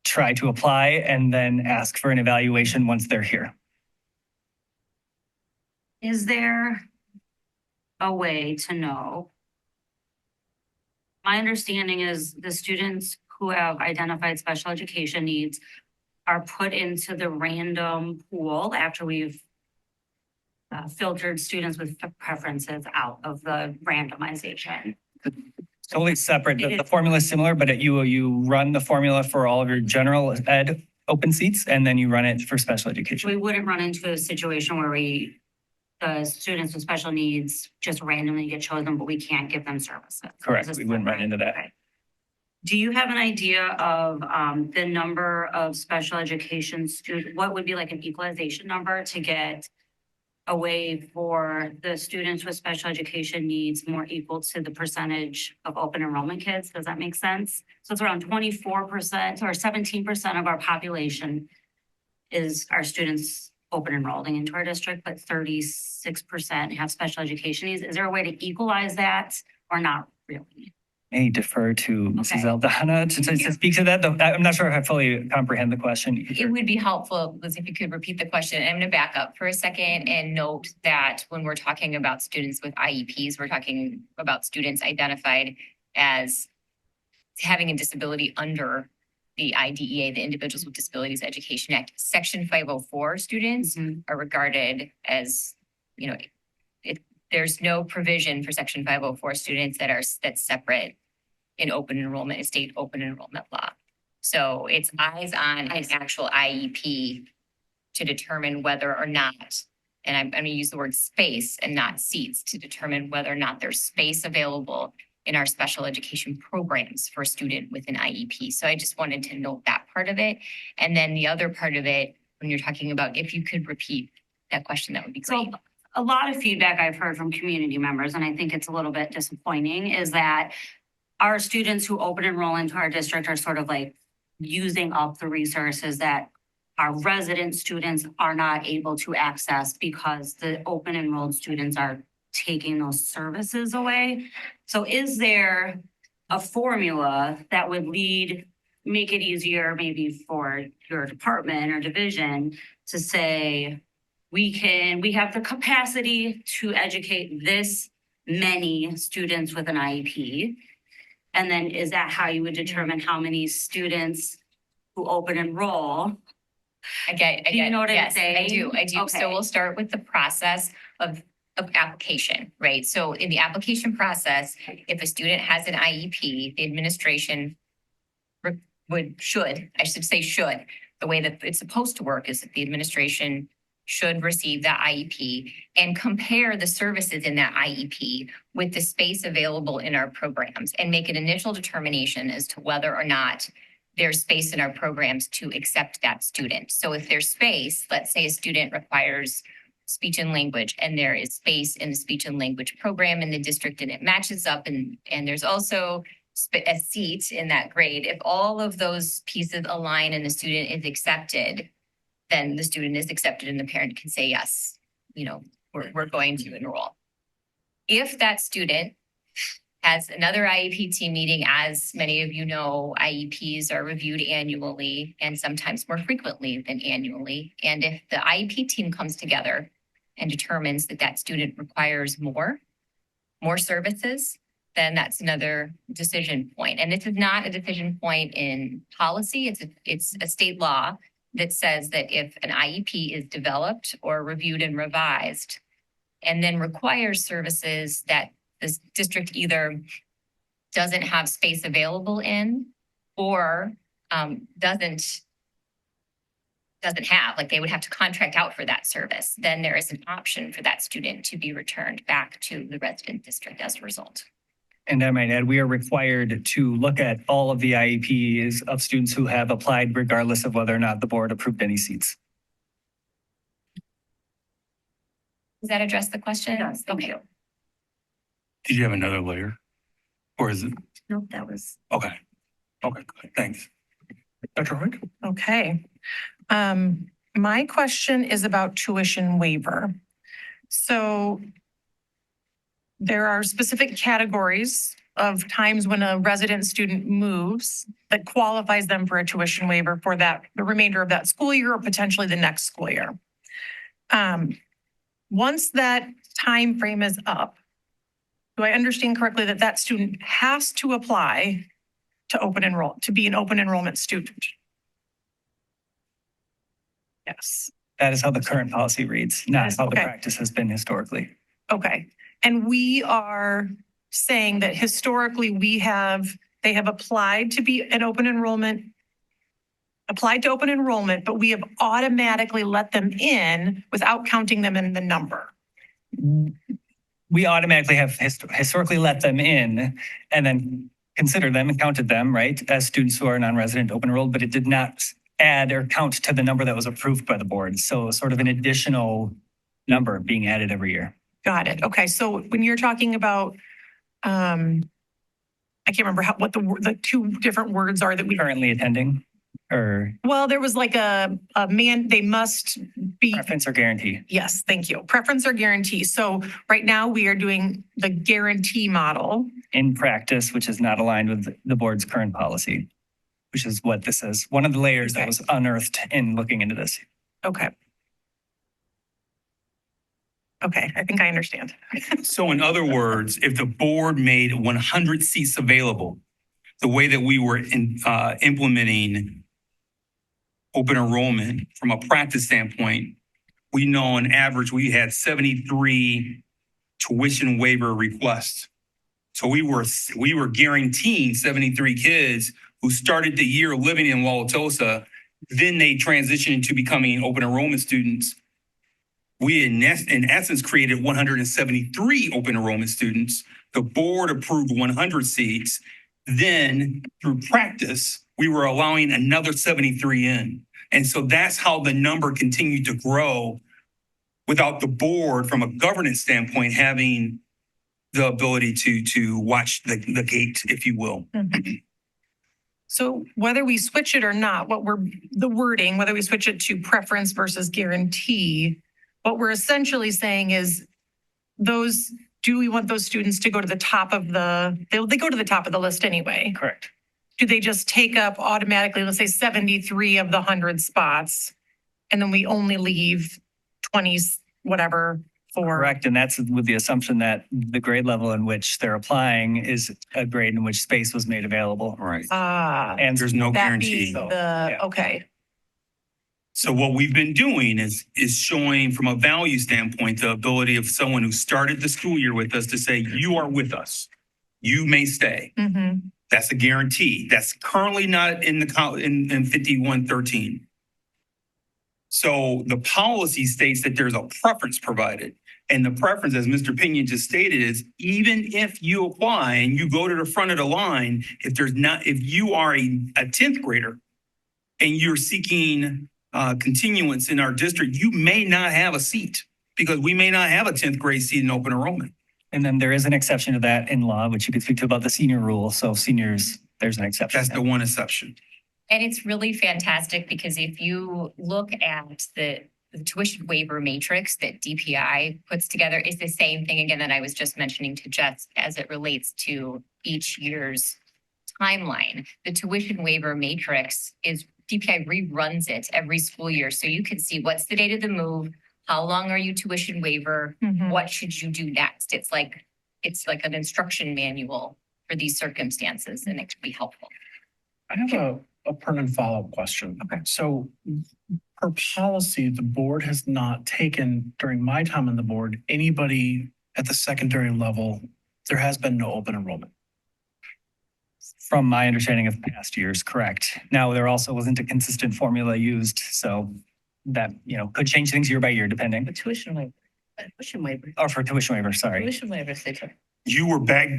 try to apply, and then ask for an evaluation once they're here. Is there a way to know? My understanding is the students who have identified special education needs are put into the random pool after we've filtered students with preferences out of the randomization. Totally separate. The formula is similar, but you run the formula for all of your general ed open seats, and then you run it for special education. We wouldn't run into a situation where the students with special needs just randomly get chosen, but we can't give them services. Correct. We wouldn't run into that. Okay. Do you have an idea of the number of special education students? What would be like an equalization number to get a way for the students with special education needs more equal to the percentage of open enrollment kids. Does that make sense? So it's around 24% or 17% of our population is our students open enrolling into our district, but 36% have special education needs. Is there a way to equalize that or not really? May defer to Mrs. Okay. Aldana to speak to that, though I'm not sure if I fully comprehend the question. It would be helpful, Liz, if you could repeat the question. I'm going to back up for a second and note that when we're talking about students with IEPs, we're talking about students identified as having a disability under the IDEA, the Individuals with Disabilities Education Act. Section 504 students are regarded as, there's no provision for Section 504 students that's separate in open enrollment, state open enrollment law. So it's eyes on an actual IEP to determine whether or not, and I'm going to use the word space and not seats, to determine whether or not there's space available in our special education programs for a student with an IEP. So I just wanted to note that part of it. And then the other part of it, when you're talking about, if you could repeat that question, that would be great. So a lot of feedback I've heard from community members, and I think it's a little bit disappointing, is that our students who open enroll into our district are sort of like using up the resources that our resident students are not able to access because the open enrolled students are taking those services away. So is there a formula that would make it easier maybe for your department or division to say, we have the capacity to educate this many students with an IEP? And then is that how you would determine how many students who open enroll? I get, Do you know what I'm yes, saying? I do. Okay. So we'll start with the process of application, right? So in the application process, if a student has an IEP, the administration should, the way that it's supposed to work is that the administration should receive that IEP and compare the services in that IEP with the space available in our programs and make an initial determination as to whether or not there's space in our programs to accept that student. So if there's space, let's say a student requires speech and language and there is space in the speech and language program in the district and it matches up and there's also a seat in that grade. If all of those pieces align and the student is accepted, then the student is accepted and the parent can say, yes, we're going to enroll. If that student has another IEP team meeting, as many of you know, IEPs are reviewed annually and sometimes more frequently than annually. And if the IEP team comes together and determines that that student requires more services, then that's another decision point. And this is not a decision point in policy. It's a state law that says that if an IEP is developed or reviewed and revised and then requires services that this district either doesn't have space available in or doesn't have, like they would have to contract out for that service, then there is an option for that student to be returned back to the resident district as a result. And I might add, we are required to look at all of the IEPs of students who have applied regardless of whether or not the board approved any seats. Does that address the question? Yes, thank Okay. you. Did you have another layer? Or is it? Nope, that was. Okay. Okay, good. Thanks. Dr. Hoyt? Okay. My question is about tuition waiver. So there are specific categories of times when a resident student moves that qualifies them for a tuition waiver for the remainder of that school year or potentially the next school year. Once that time frame is up, do I understand correctly that that student has to apply to be an open enrollment student? Yes. That is how the current policy reads, not how the Okay. practice has been historically. Okay. And we are saying that historically they have applied to be an open enrollment, but we have automatically let them in without counting them in the number. We automatically have historically let them in and then considered them and counted them, right, as students who are non-resident open enrolled, but it did not add or count to the number that was approved by the board. So sort of an additional number being added every year. Got it. Okay, so when you're talking about, I can't remember what the two different words are that we, Currently attending or well, there was like a man, they must be, preference or guarantee. yes, thank you. Preference or guarantee. So right now we are doing the guarantee model. In practice, which is not aligned with the board's current policy, which is what this is. One of the layers that was unearthed in looking into this. Okay. Okay, I think I understand. So in other words, if the board made 100 seats available, the way that we were implementing open enrollment from a practice standpoint, we know on average we had 73 tuition waiver requests. So we were guaranteeing 73 kids who started the year living in Wauwatosa, then they transitioned into becoming open enrollment students. We in essence created 173 open enrollment students. The board approved 100 seats. Then through practice, we were allowing another 73 in. And so that's how the number continued to grow without the board from a governance standpoint having the ability to watch the gate, if you will. So whether we switch it or not, the wording, whether we switch it to preference versus guarantee, what we're essentially saying is do we want those students to go to the top of they go to the top of the list anyway? Correct. Do they just take up automatically, let's say 73 of the 100 spots, and then we only leave 20, whatever, for? Correct. And that's with the assumption that the grade level in which they're applying is a grade in which space was made available. Right. And there's no That guarantee. being okay. So what we've been doing is showing from a value standpoint, the ability of someone who started the school year with us to say, you are with us. You may stay. Mm-hmm. That's a guarantee. That's currently not in the in 5113. So the policy states that there's a preference provided. And the preference, as Mr. Pinion just stated, is even if you apply and you go to the front of the line, if you are a 10th grader and you're seeking continuance in our district, you may not have a seat because we may not have a 10th grade seat in open enrollment. And then there is an exception to that in law, which you could speak to about the senior rule. So seniors, there's an exception. That's the one exception. And it's really fantastic because if you look at the tuition waiver matrix that DPI puts together, it's the same thing again that I was just mentioning to Jess as it relates to each year's timeline. The tuition waiver matrix is DPI reruns it every school year. So you can see what's the date of the move, how long are you tuition waiver, what should you do next? It's like an instruction manual for these circumstances, and it can be helpful. I have a pertinent follow-up question. Okay. So per policy, the board has not taken, during my time on the board, anybody at the secondary level. There has been no open enrollment. From my understanding of past years, correct. Now, there also wasn't a consistent formula used, so that, could change things year by year, depending. The tuition waiver. Tuition waiver. Or for tuition waiver, sorry. Tuition waivers, they took. You were back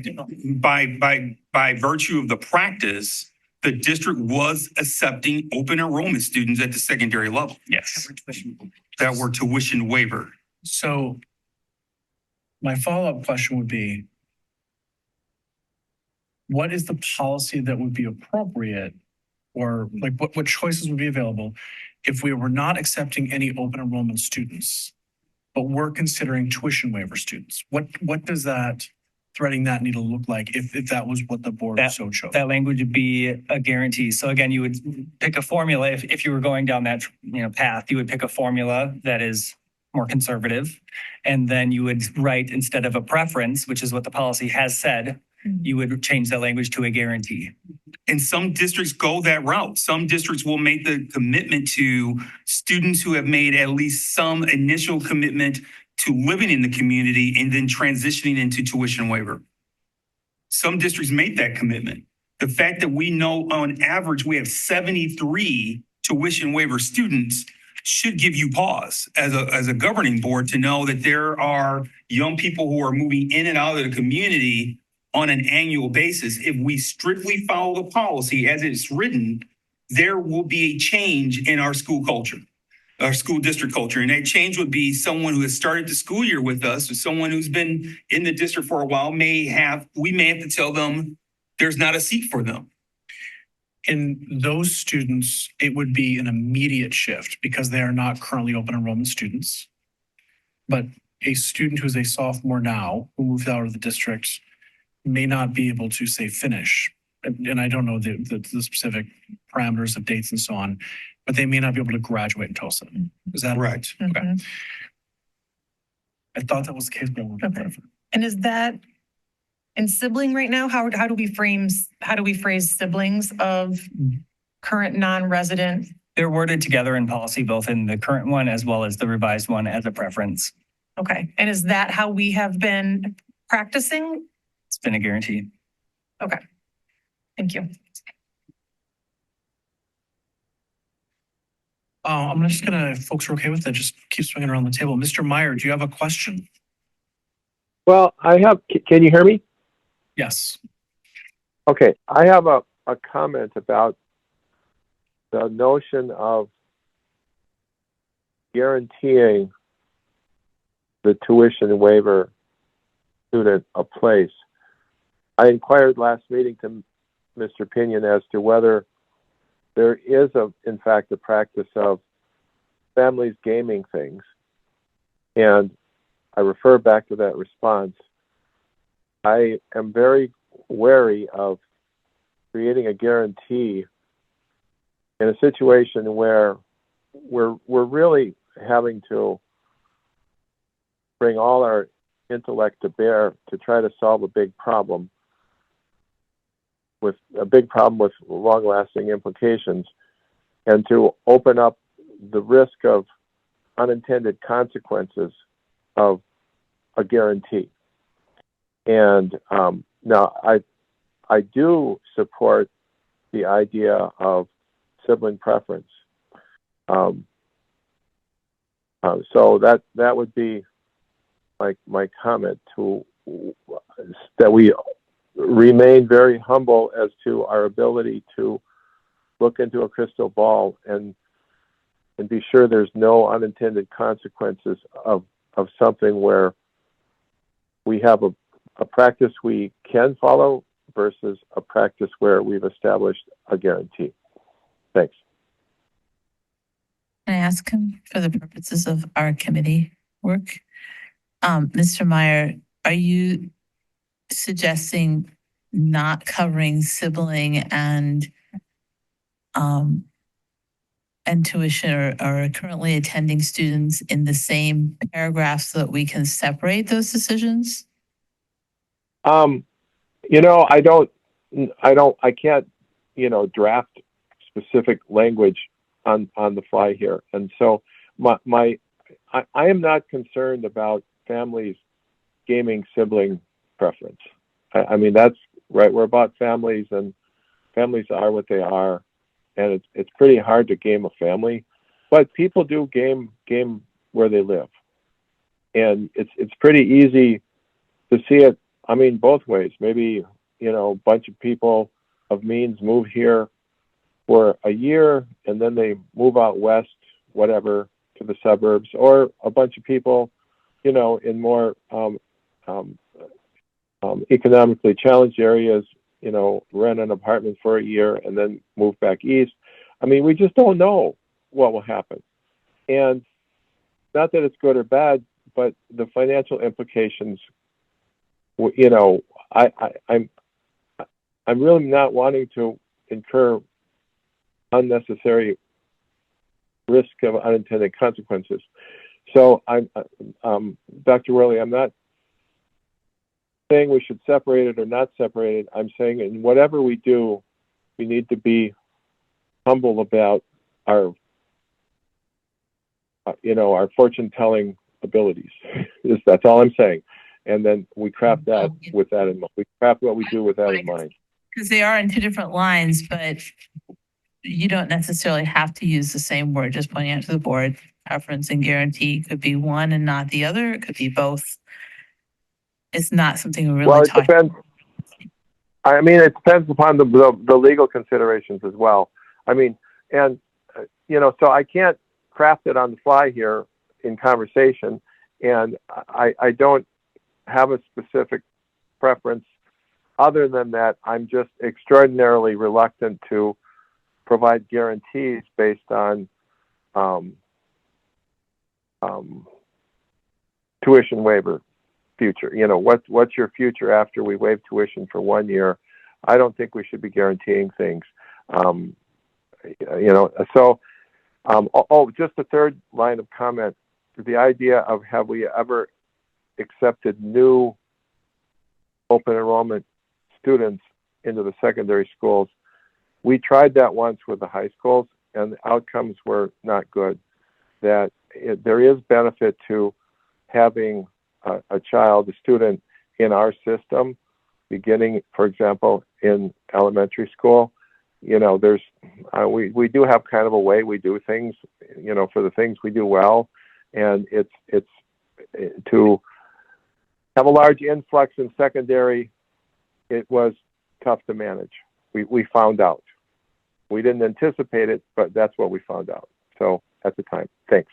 by virtue of the practice, the district was accepting open enrollment students at the secondary level. Yes. That were tuition waiver. So my follow-up question would be, what is the policy that would be appropriate, or like what choices would be available if we were not accepting any open enrollment students, but we're considering tuition waiver students? What does that threading that needle look like if that was what the board so chose? That language would be a guarantee. So again, you would pick a formula. If you were going down that path, you would pick a formula that is more conservative. And then you would write, instead of a preference, which is what the policy has said, you would change that language to a guarantee. And some districts go that route. Some districts will make the commitment to students who have made at least some initial commitment to living in the community and then transitioning into tuition waiver. Some districts make that commitment. The fact that we know on average we have 73 tuition waiver students should give you pause as a governing board to know that there are young people who are moving in and out of the community on an annual basis. If we strictly follow the policy as it's written, there will be a change in our school culture. our school district culture. And that change would be someone who has started the school year with us, or someone who's been in the district for a while we may have to tell them there's not a seat for them. In those students, it would be an immediate shift because they are not currently open enrollment students. But a student who's a sophomore now, who moved out of the district, may not be able to say finish. And I don't know the specific parameters of dates and so on, but they may not be able to graduate in Tulsa. Is that right? Okay. I thought that was the case, but I wanted to clarify. And is that in sibling right now? How do we phrase siblings of current non-resident? They're worded together in policy, both in the current one as well as the revised one as a preference. Okay. And is that how we have been practicing? It's been a guarantee. Okay. Thank you. I'm just gonna, if folks are okay with it, just keep swinging around the table. Mr. Meyer, do you have a question? Well, can you hear me? Yes. Okay, I have a comment about the notion of guaranteeing the tuition waiver student a place. I inquired last meeting to Mr. Pinion as to whether there is in fact a practice of families gaming things. And I refer back to that response. I am very wary of creating a guarantee in a situation where we're really having to bring all our intellect to bear to try to solve a big problem with long-lasting implications, and to open up the risk of unintended consequences of a guarantee. And now I do support the idea of sibling preference. So that would be my comment, to that we remain very humble as to our ability to look into a crystal ball and be sure there's no unintended consequences of something where we have a practice we can follow versus a practice where we've established a guarantee. Thanks. Can I ask him for the purposes of our committee work? Mr. Meyer, are you suggesting not covering sibling and tuition or currently attending students in the same paragraph so that we can separate those decisions? I can't, draft specific language on the fly here. And so I am not concerned about families gaming sibling preference. I mean, that's right. We're about families, and families are what they are. And it's pretty hard to game a family, but people do game where they live. And it's pretty easy to see it, both ways. Maybe, a bunch of people of means move here for a year and then they move out west, whatever, to the suburbs, or a bunch of people, in more economically challenged areas, rent an apartment for a year and then move back east. We just don't know what will happen. And not that it's good or bad, but the financial implications, I'm really not wanting to incur unnecessary risk of unintended consequences. So Dr. Worley, I'm not saying we should separate it or not separate it. I'm saying in whatever we do, we need to be humble about our fortune-telling abilities. That's all I'm saying. And then we craft that with that in mind. We craft what we do with that in mind. Because they are in two different lines, but you don't necessarily have to use the same word. Just pointing out to the board, preference and guarantee could be one and not the other. It could be both. It's not something we really talk about. It depends upon the legal considerations as well. So I can't crafted on the fly here in conversation, and I don't have a specific preference other than that I'm just extraordinarily reluctant to provide guarantees based on tuition waiver future. You know, what's your future after we waive tuition for 1 year? I don't think we should be guaranteeing things. Just a third line of comment, the idea of have we ever accepted new open enrollment students into the secondary schools? We tried that once with the high schools and the outcomes were not good. There is benefit to having a student in our system, beginning, for example, in elementary school. You know, we do have kind of a way we do things, you know, for the things we do well. And it's to have a large influx in secondary, it was tough to manage. We found out. We didn't anticipate it, but that's what we found out. So at the time, thanks.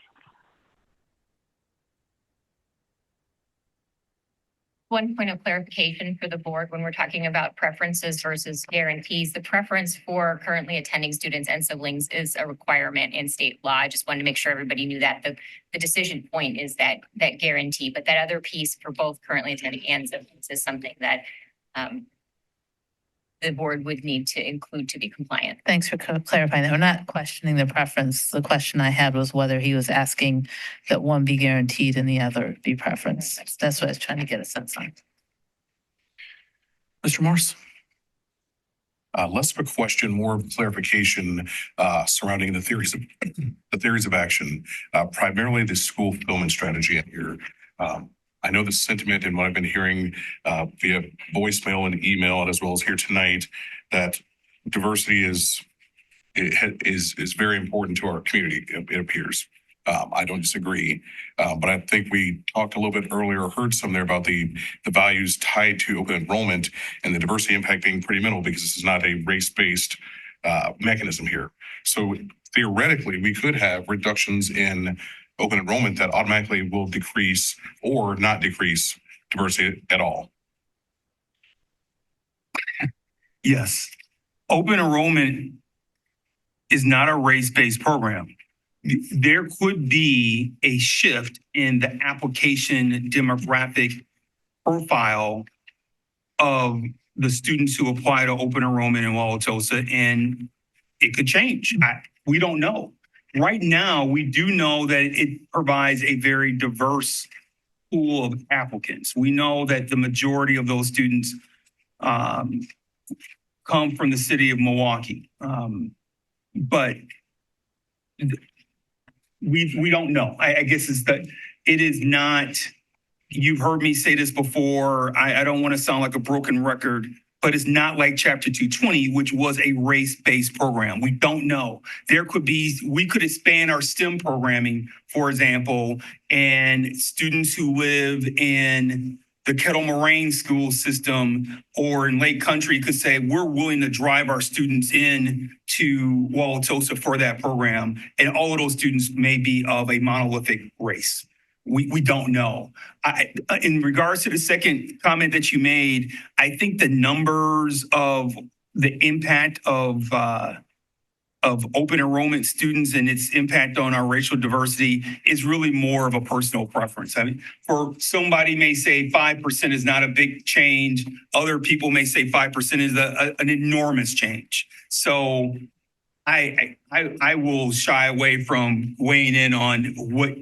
One point of clarification for the board when we're talking about preferences versus guarantees. The preference for currently attending students and siblings is a requirement in state law. I just wanted to make sure everybody knew that. The decision point is that guarantee, but that other piece for both currently attending and siblings is something that the board would need to include to be compliant. Thanks for clarifying that. We're not questioning the preference. The question I had was whether he was asking that one be guaranteed and the other be preference. That's what I was trying to get a sense on. Mr. Morse? Less of a question, more of clarification surrounding the theories of action, primarily the school fulfillment strategy here. I know the sentiment and what I've been hearing via voicemail and email, as well as here tonight, that diversity is very important to our community. It appears. I don't disagree, but I think we talked a little bit earlier, heard some there about the values tied to open enrollment and the diversity impact being pretty minimal because this is not a race-based mechanism here. So theoretically, we could have reductions in open enrollment that automatically will decrease or not decrease diversity at all. Yes. Open enrollment is not a race-based program. There could be a shift in the application demographic profile of the students who apply to open enrollment in Wauwatosa, and it could change. We don't know. Right now, we do know that it provides a very diverse pool of applicants. We know that the majority of those students come from the city of Milwaukee, but we don't know. I guess it's that it is not. You've heard me say this before. I don't want to sound like a broken record, but it's not like Chapter 220, which was a race-based program. We don't know. We could expand our STEM programming, for example, and students who live in the Kettle Moraine school system or in Lake Country could say, we're willing to drive our students in to Wauwatosa for that program. And all of those students may be of a monolithic race. We don't know. In regards to the second comment that you made, I think the numbers of the impact of open enrollment students and its impact on our racial diversity is really more of a personal preference. I mean, for somebody may say 5% is not a big change. Other people may say 5% is an enormous change. So I will shy away from weighing in on what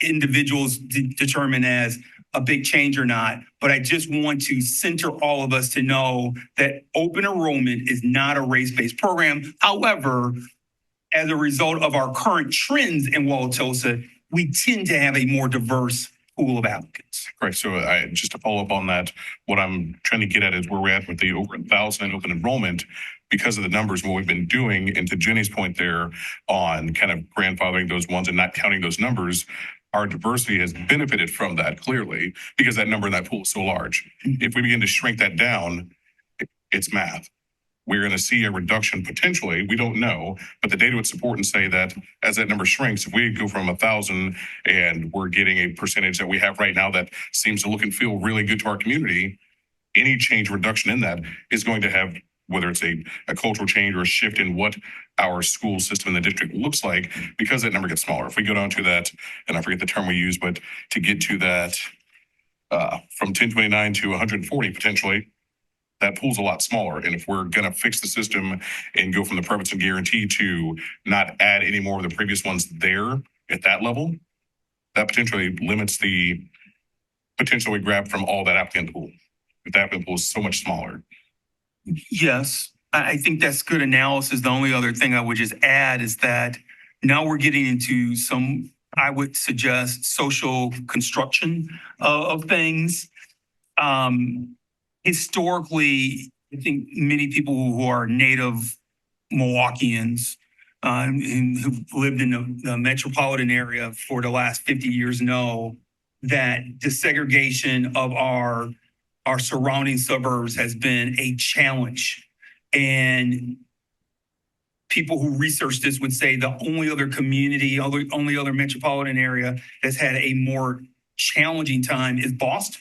individuals determine as a big change or not. But I just want to center all of us to know that open enrollment is not a race-based program. However, as a result of our current trends in Wauwatosa, we tend to have a more diverse pool of applicants. Right. So just to follow up on that, what I'm trying to get at is where we're at with the over 1,000 open enrollment because of the numbers, what we've been doing. And to Jenny's point there on kind of grandfathering those ones and not counting those numbers, our diversity has benefited from that clearly because that number in that pool is so large. If we begin to shrink that down, it's math. we're going to see a reduction potentially. We don't know, but the data would support and say that as that number shrinks, if we go from 1,000 and we're getting a percentage that we have right now that seems to look and feel really good to our community, any change reduction in that is going to have, whether it's a cultural change or a shift in what our school system in the district looks like, because that number gets smaller. If we go down to that, and I forget the term we use, but to get to that from 1029 to 140 potentially, that pool's a lot smaller. And if we're going to fix the system and go from the preference and guarantee to not add any more of the previous ones there at that level, that potentially limits the potential we grab from all that applicant pool. If the applicant pool is so much smaller. Yes, I think that's good analysis. The only other thing I would just add is that now we're getting into some, I would suggest, social construction of things. Historically, I think many people who are native Milwaukeeans and who've lived in the metropolitan area for the last 50 years know that desegregation of our surrounding suburbs has been a challenge. And people who research this would say the only other community, only other metropolitan area that's had a more challenging time is Boston.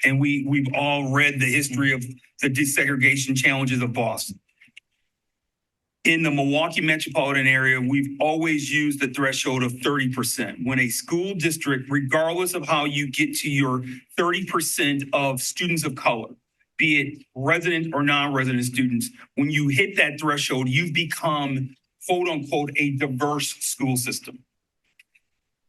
And we've all read the history of the desegregation challenges of Boston. In the Milwaukee metropolitan area, we've always used the threshold of 30%. When a school district, regardless of how you get to your 30% of students of color, be it resident or non-resident students, when you hit that threshold, you've become, quote unquote, a diverse school system.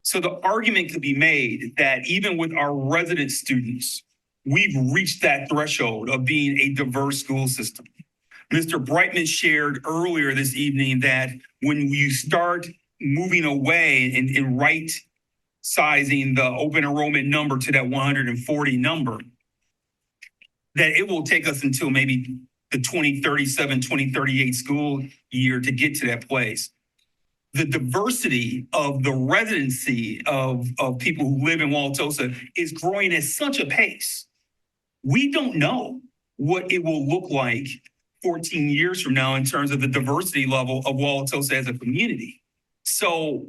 So the argument could be made that even with our resident students, we've reached that threshold of being a diverse school system. Mr. Brightman shared earlier this evening that when you start moving away and right sizing the open enrollment number to that 140 number, that it will take us until maybe the 2037, 2038 school year to get to that place. The diversity of the residency of people who live in Wauwatosa is growing at such a pace. We don't know what it will look like 14 years from now in terms of the diversity level of Wauwatosa as a community. So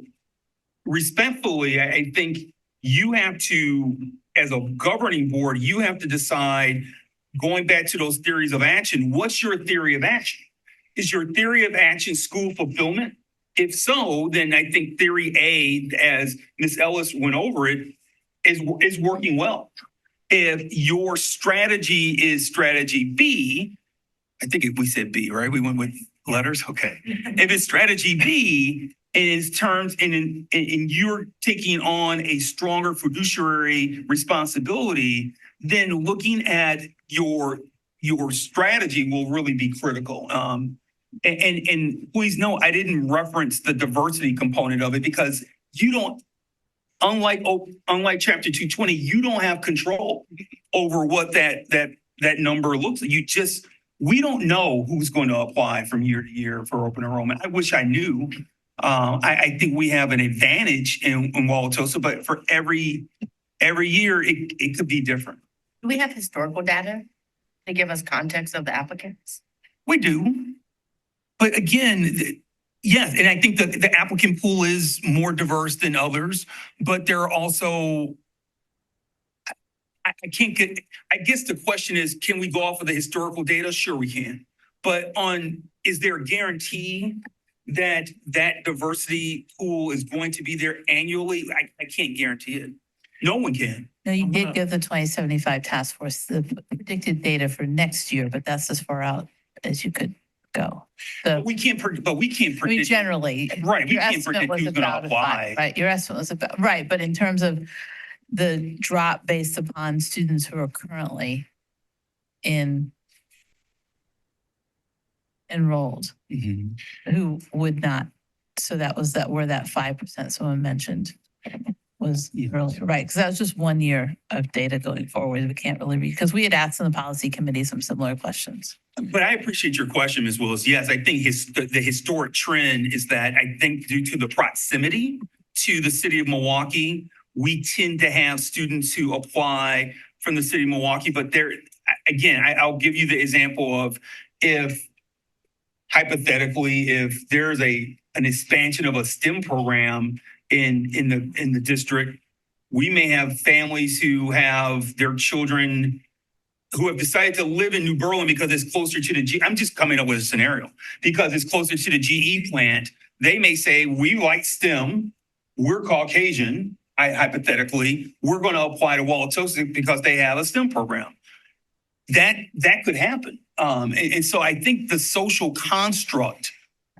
respectfully, I think you have to, as a governing board, you have to decide, going back to those theories of action, what's your theory of action? Is your theory of action school fulfillment? If so, then I think theory A, as Ms. Ellis went over it, is working well. If your strategy is strategy B, I think if we said B, right? We went with letters. Okay. If it's strategy B is terms and you're taking on a stronger fiduciary responsibility, then looking at your strategy will really be critical. And please note, I didn't reference the diversity component of it because you don't, unlike chapter 220, you don't have control over what that number looks like. We don't know who's going to apply from year to year for open enrollment. I wish I knew. I think we have an advantage in Wauwatosa, but for every year, it could be different. Do we have historical data to give us context of the applicants? We do. But again, yes, and I think that the applicant pool is more diverse than others, but there are also, I guess the question is, can we go off of the historical data? Sure we can. But is there a guarantee that diversity pool is going to be there annually? I can't guarantee it. No one can. No, you did give the 2075 task force the predicted data for next year, but that's as far out as you could go. But we can't predict. I mean, generally, right? We your can't estimate predict was who's going to about apply. right? Your estimate was about right, but in terms of the drop based upon students who are currently enrolled, who would not. So that was where that 5% someone mentioned was earlier, right? Because that was just 1 year of data going forward. We can't really read because we had asked in the policy committee some similar questions. But I appreciate your question, Ms. Willis. Yes, I think the historic trend is that I think due to the proximity to the city of Milwaukee, we tend to have students who apply from the city of Milwaukee. But there, again, I'll give you the example of if hypothetically, if there's an expansion of a STEM program in the district, we may have families who have their children who have decided to live in New Berlin because it's closer to I'm just coming up with a scenario, because it's closer to the GE plant. They may say, we like STEM, we're Caucasian, hypothetically, we're going to apply to Wauwatosa because they have a STEM program. That could happen. And so I think the social construct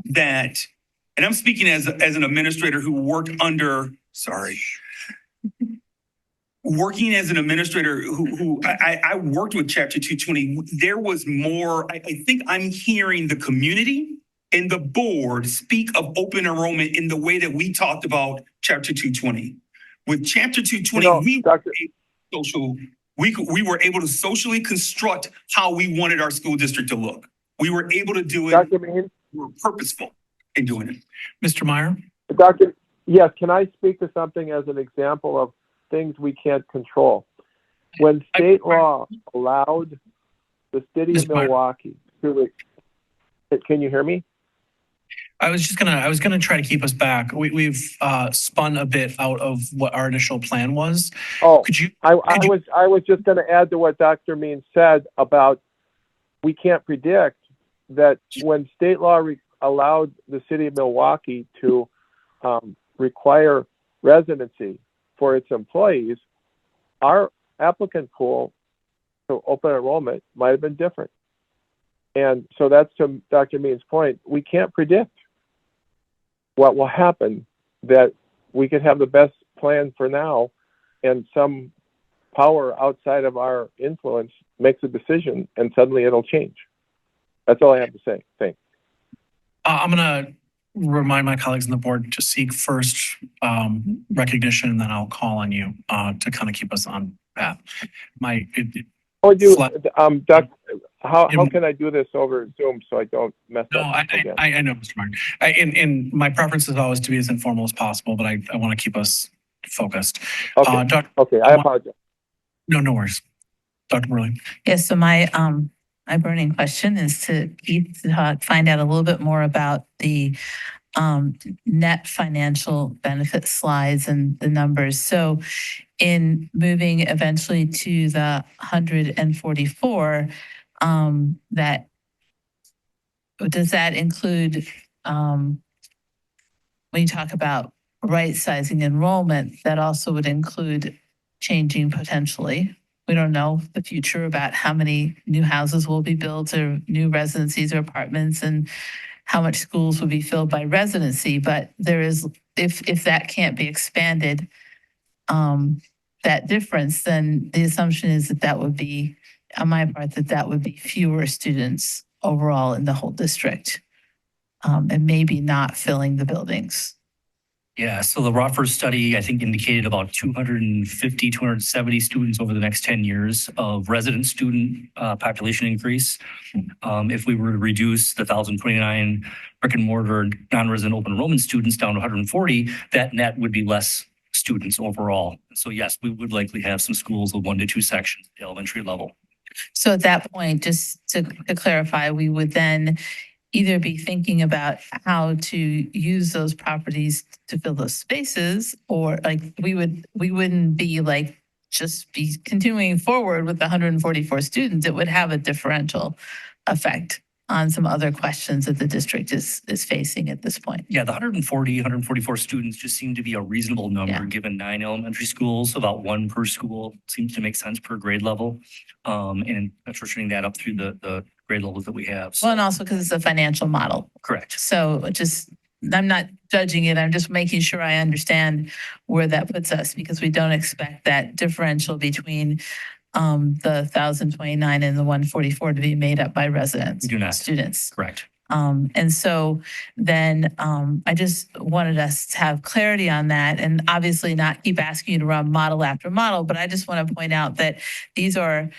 that, and I'm speaking as an administrator who worked under, working as an administrator who I worked with Chapter 220, there was more, I think I'm hearing the community and the board speak of open enrollment in the way that we talked about Chapter 220. With Chapter 220, we were able to socially construct how we wanted our school district to look. We were able to do it. Dr. Means? We were purposeful in doing it. Mr. Meyer? Yes, can I speak to something as an example of things we can't control? When state law allowed the city of Milwaukee to, can you hear me? I was gonna try to keep us back. We've spun a bit out of what our initial plan was. Oh, I was just gonna add to what Dr. Means said about we can't predict that when state law allowed the city of Milwaukee to require residency for its employees, our applicant pool to open enrollment might have been different. And so that's to Dr. Means' point. We can't predict what will happen, that we could have the best plan for now and some power outside of our influence makes a decision and suddenly it'll change. That's all I have to say. Thanks. I'm gonna remind my colleagues on the board to seek first recognition, and then I'll call on you to kind of keep us on path. Doc, how can I do this over Zoom so I don't mess up again? I know, Mr. Martin. And my preference is always to be as informal as possible, but I want to keep us focused. Okay, I apologize. No worries. Dr. Burley. Yes, so my burning question is to find out a little bit more about the net financial benefit slides and the numbers. So in moving eventually to the 144, that does that include when you talk about right sizing enrollment, that also would include changing potentially. We don't know the future about how many new houses will be built or new residencies or apartments and how much schools will be filled by residency. But there is, if that can't be expanded, that difference, then the assumption is that would be, on my part, that would be fewer students overall in the whole district, and maybe not filling the buildings. Yeah, so the Rockford study, I think, indicated about 250, 270 students over the next 10 years of resident student population increase. If we were to reduce the 1,029 brick and mortar non-resident open enrollment students down to 140, that net would be less students overall. So yes, we would likely have some schools with 1 to 2 sections at the elementary level. So at that point, just to clarify, we would then either be thinking about how to use those properties to fill those spaces, or like we wouldn't be like just be continuing forward with the 144 students. It would have a differential effect on some other questions that the district is facing at this point. Yeah, the 144 students just seem to be a reasonable number given 9 elementary schools. About 1 per school seems to make sense per grade level. And attributing that up through the grade levels that we have. Well, and also because it's a financial model. Correct. So I'm not judging it. I'm just making sure I understand where that puts us, because we don't expect that differential between the 1,029 and the 144 to be made up by residents. We do not. Students. Correct. And so then I just wanted us to have clarity on that, and obviously not keep asking you to run model after model, but I just want to point out that these are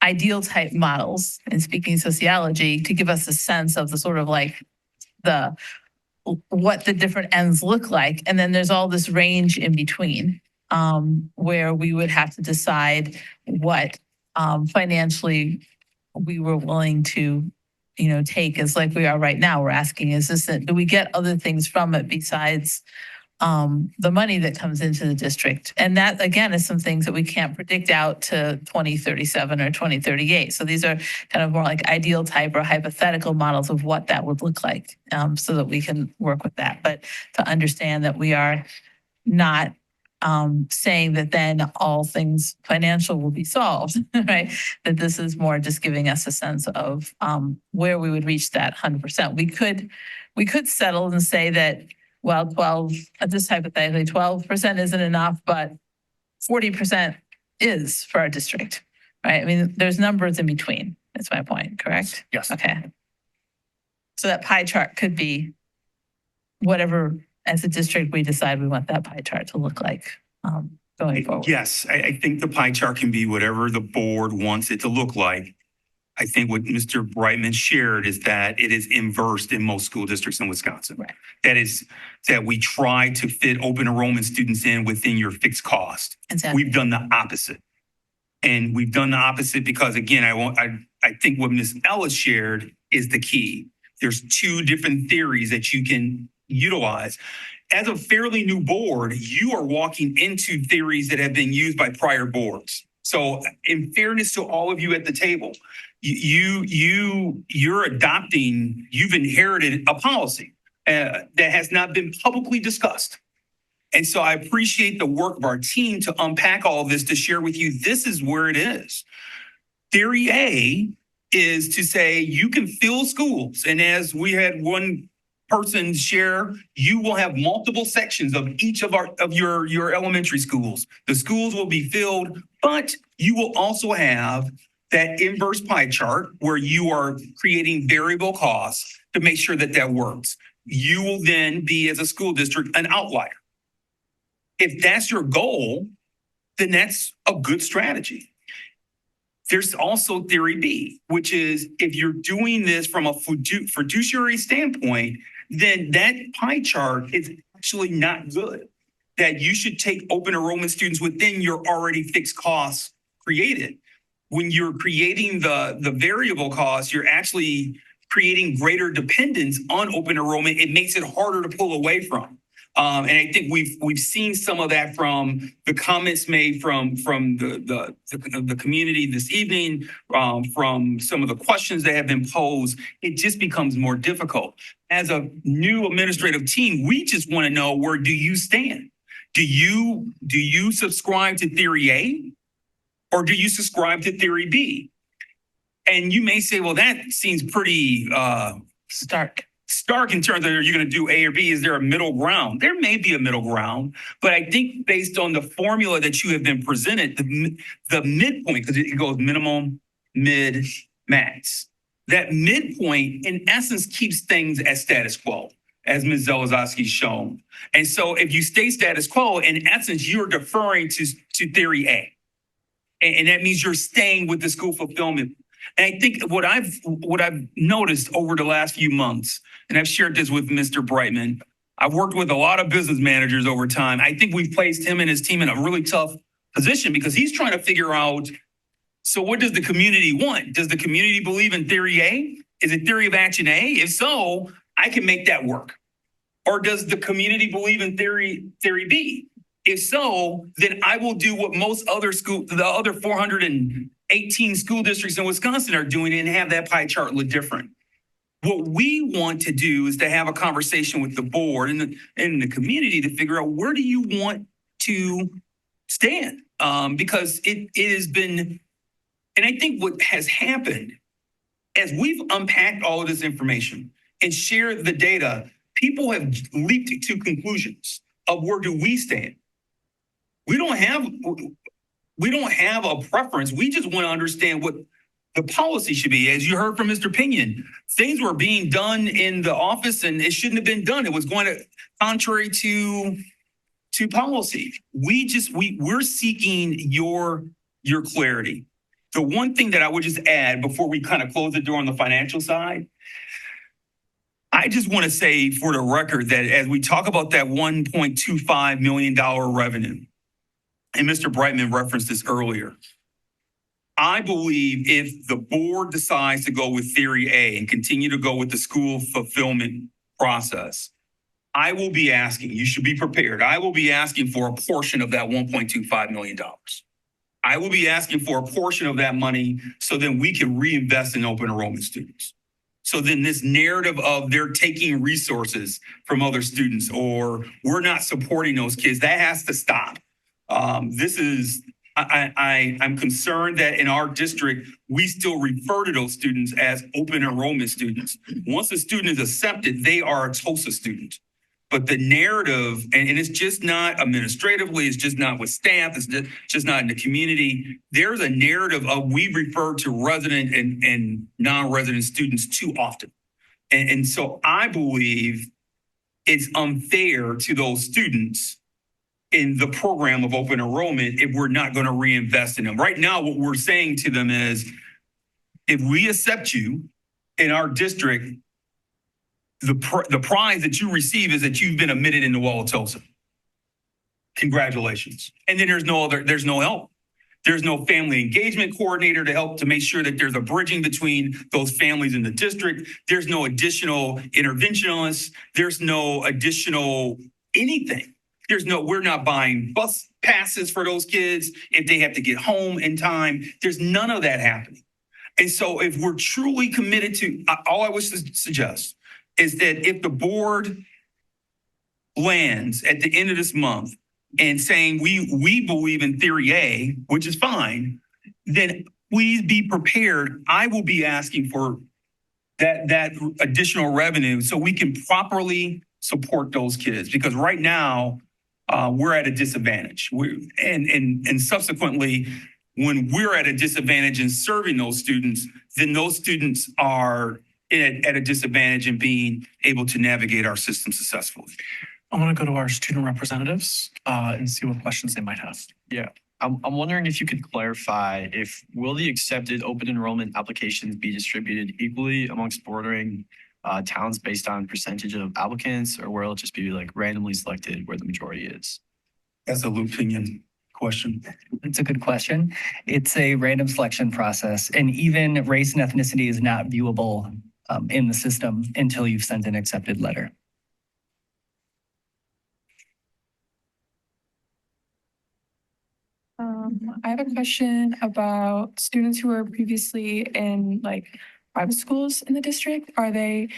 ideal type models, and speaking sociology, to give us a sense of the sort of like what the different ends look like. And then there's all this range in between, where we would have to decide what financially we were willing to take is like we are right now. We're asking, do we get other things from it besides the money that comes into the district? And that, again, is some things that we can't predict out to 2037 or 2038. So these are kind of more like ideal type or hypothetical models of what that would look like, so that we can work with that. But to understand that we are not saying that then all things financial will be solved, right? That this is more just giving us a sense of where we would reach that 100%. We could settle and say that, well, 12, just hypothetically, 12% isn't enough, but 40% is for our district, right? I mean, there's numbers in between. That's my point, correct? Yes. Okay. So that pie chart could be whatever, as a district, we decide we want that pie chart to look like going forward. Yes, I think the pie chart can be whatever the board wants it to look like. I think what Mr. Brightman shared is that it is inversed in most school districts in Wisconsin. Right. That is that we try to fit open enrollment students in within your fixed cost. Exactly. We've done the opposite. And we've done the opposite because, again, I think what Ms. Ellis shared is the key. There's two different theories that you can utilize. As a fairly new board, you are walking into theories that have been used by prior boards. So in fairness to all of you at the table, you're adopting, you've inherited a policy that has not been publicly discussed. And so I appreciate the work of our team to unpack all of this, to share with you, this is where it is. Theory A is to say you can fill schools. And as we had one person share, you will have multiple sections of each of your elementary schools. The schools will be filled, but you will also have that inverse pie chart where you are creating variable costs to make sure that that works. You will then be, as a school district, an outlier. If that's your goal, then that's a good strategy. There's also theory B, which is if you're doing this from a fiduciary standpoint, then that pie chart is actually not good. That you should take open enrollment students within your already fixed costs created. When you're creating the variable costs, you're actually creating greater dependence on open enrollment. It makes it harder to pull away from. And I think we've seen some of that from the comments made from the community this evening, from some of the questions that have been posed. It just becomes more difficult. As a new administrative team, we just want to know, where do you stand? Do you subscribe to theory A, or do you subscribe to theory B? And you may say, well, that seems pretty stark in terms of, are you going to do A or B? Is there a middle ground? There may be a middle ground, but I think based on the formula that you have been presented, the midpoint, because it goes minimum, mid, max. That midpoint, in essence, keeps things as status quo, as Ms. Zelazowski's shown. And so if you stay status quo, in essence, you're deferring to theory A. And that means you're staying with the school fulfillment. And I think what I've noticed over the last few months, and I've shared this with Mr. Brightman, I've worked with a lot of business managers over time. I think we've placed him and his team in a really tough position because he's trying to figure out, so what does the community want? Does the community believe in theory A? Is it theory of action A? If so, I can make that work. Or does the community believe in theory B? If so, then I will do what most other the other 418 school districts in Wisconsin are doing and have that pie chart look different. What we want to do is to have a conversation with the board and the community to figure out, where do you want to stand? Because it has been, and I think what has happened as we've unpacked all of this information and shared the data, people have leaped to conclusions of, where do we stand? We don't have a preference. We just want to understand what the policy should be. As you heard from Mr. Pinion, things were being done in the office and it shouldn't have been done. It was going contrary to policy. We're seeking your clarity. The one thing that I would just add before we kind of close the door on the financial side, I just want to say for the record that as we talk about that $1.25 million revenue, and Mr. Brightman referenced this earlier, I believe if the board decides to go with theory A and continue to go with the school fulfillment process, I will be asking, you should be prepared. I will be asking for a portion of that $1.25 million. I will be asking for a portion of that money so then we can reinvest in open enrollment students. So then this narrative of they're taking resources from other students or we're not supporting those kids, that has to stop. I'm concerned that in our district, we still refer to those students as open enrollment students. Once a student is accepted, they are a TOSA student. But the narrative, and it's just not administratively, it's just not with staff, it's just not in the community. There's a narrative of we refer to resident and non-resident students too often. And so I believe it's unfair to those students in the program of open enrollment if we're not going to reinvest in them. Right now, what we're saying to them is, if we accept you in our district, the prize that you receive is that you've been admitted into Wauwatosa. Congratulations. And then there's no help. There's no family engagement coordinator to help to make sure that there's a bridging between those families in the district. There's no additional interventionalists. There's no additional anything. We're not buying bus passes for those kids if they have to get home in time. There's none of that happening. And so if we're truly committed to, all I wish to suggest is that if the board lands at the end of this month and saying we believe in theory A, which is fine, then please be prepared. I will be asking for that additional revenue so we can properly support those kids. Because right now, we're at a disadvantage. And subsequently, when we're at a disadvantage in serving those students, then those students are at a disadvantage in being able to navigate our system successfully. I want to go to our student representatives and see what questions they might have. Yeah, I'm wondering if you could clarify will the accepted open enrollment applications be distributed equally amongst bordering towns based on percentage of applicants, or will it just be like randomly selected where the majority is? That's a Luke Pinion question. It's a good question. It's a random selection process, and even race and ethnicity is not viewable in the system until you've sent an accepted letter. I have a question about students who were previously in like private schools in the district. Are they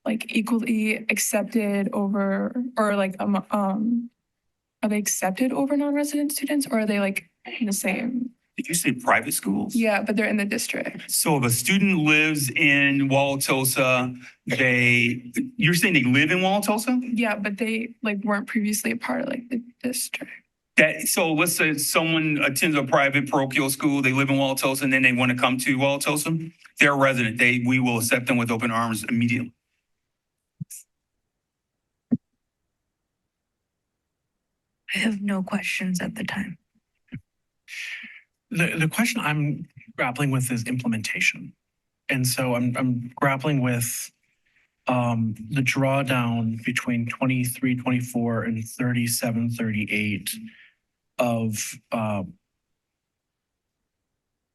like equally accepted over, or like are they accepted over non-resident students, or are they like the same? Did you say private schools? Yeah, but they're in the district. So if a student lives in Wauwatosa, you're saying they live in Wauwatosa? Yeah, but they like weren't previously a part of like the district. So let's say someone attends a private parochial school, they live in Wauwatosa, and then they want to come to Wauwatosa. They're a resident. We will accept them with open arms immediately. I have no questions at the time. The question I'm grappling with is implementation. And so I'm grappling with the drawdown between 23, 24 and 37, 38 of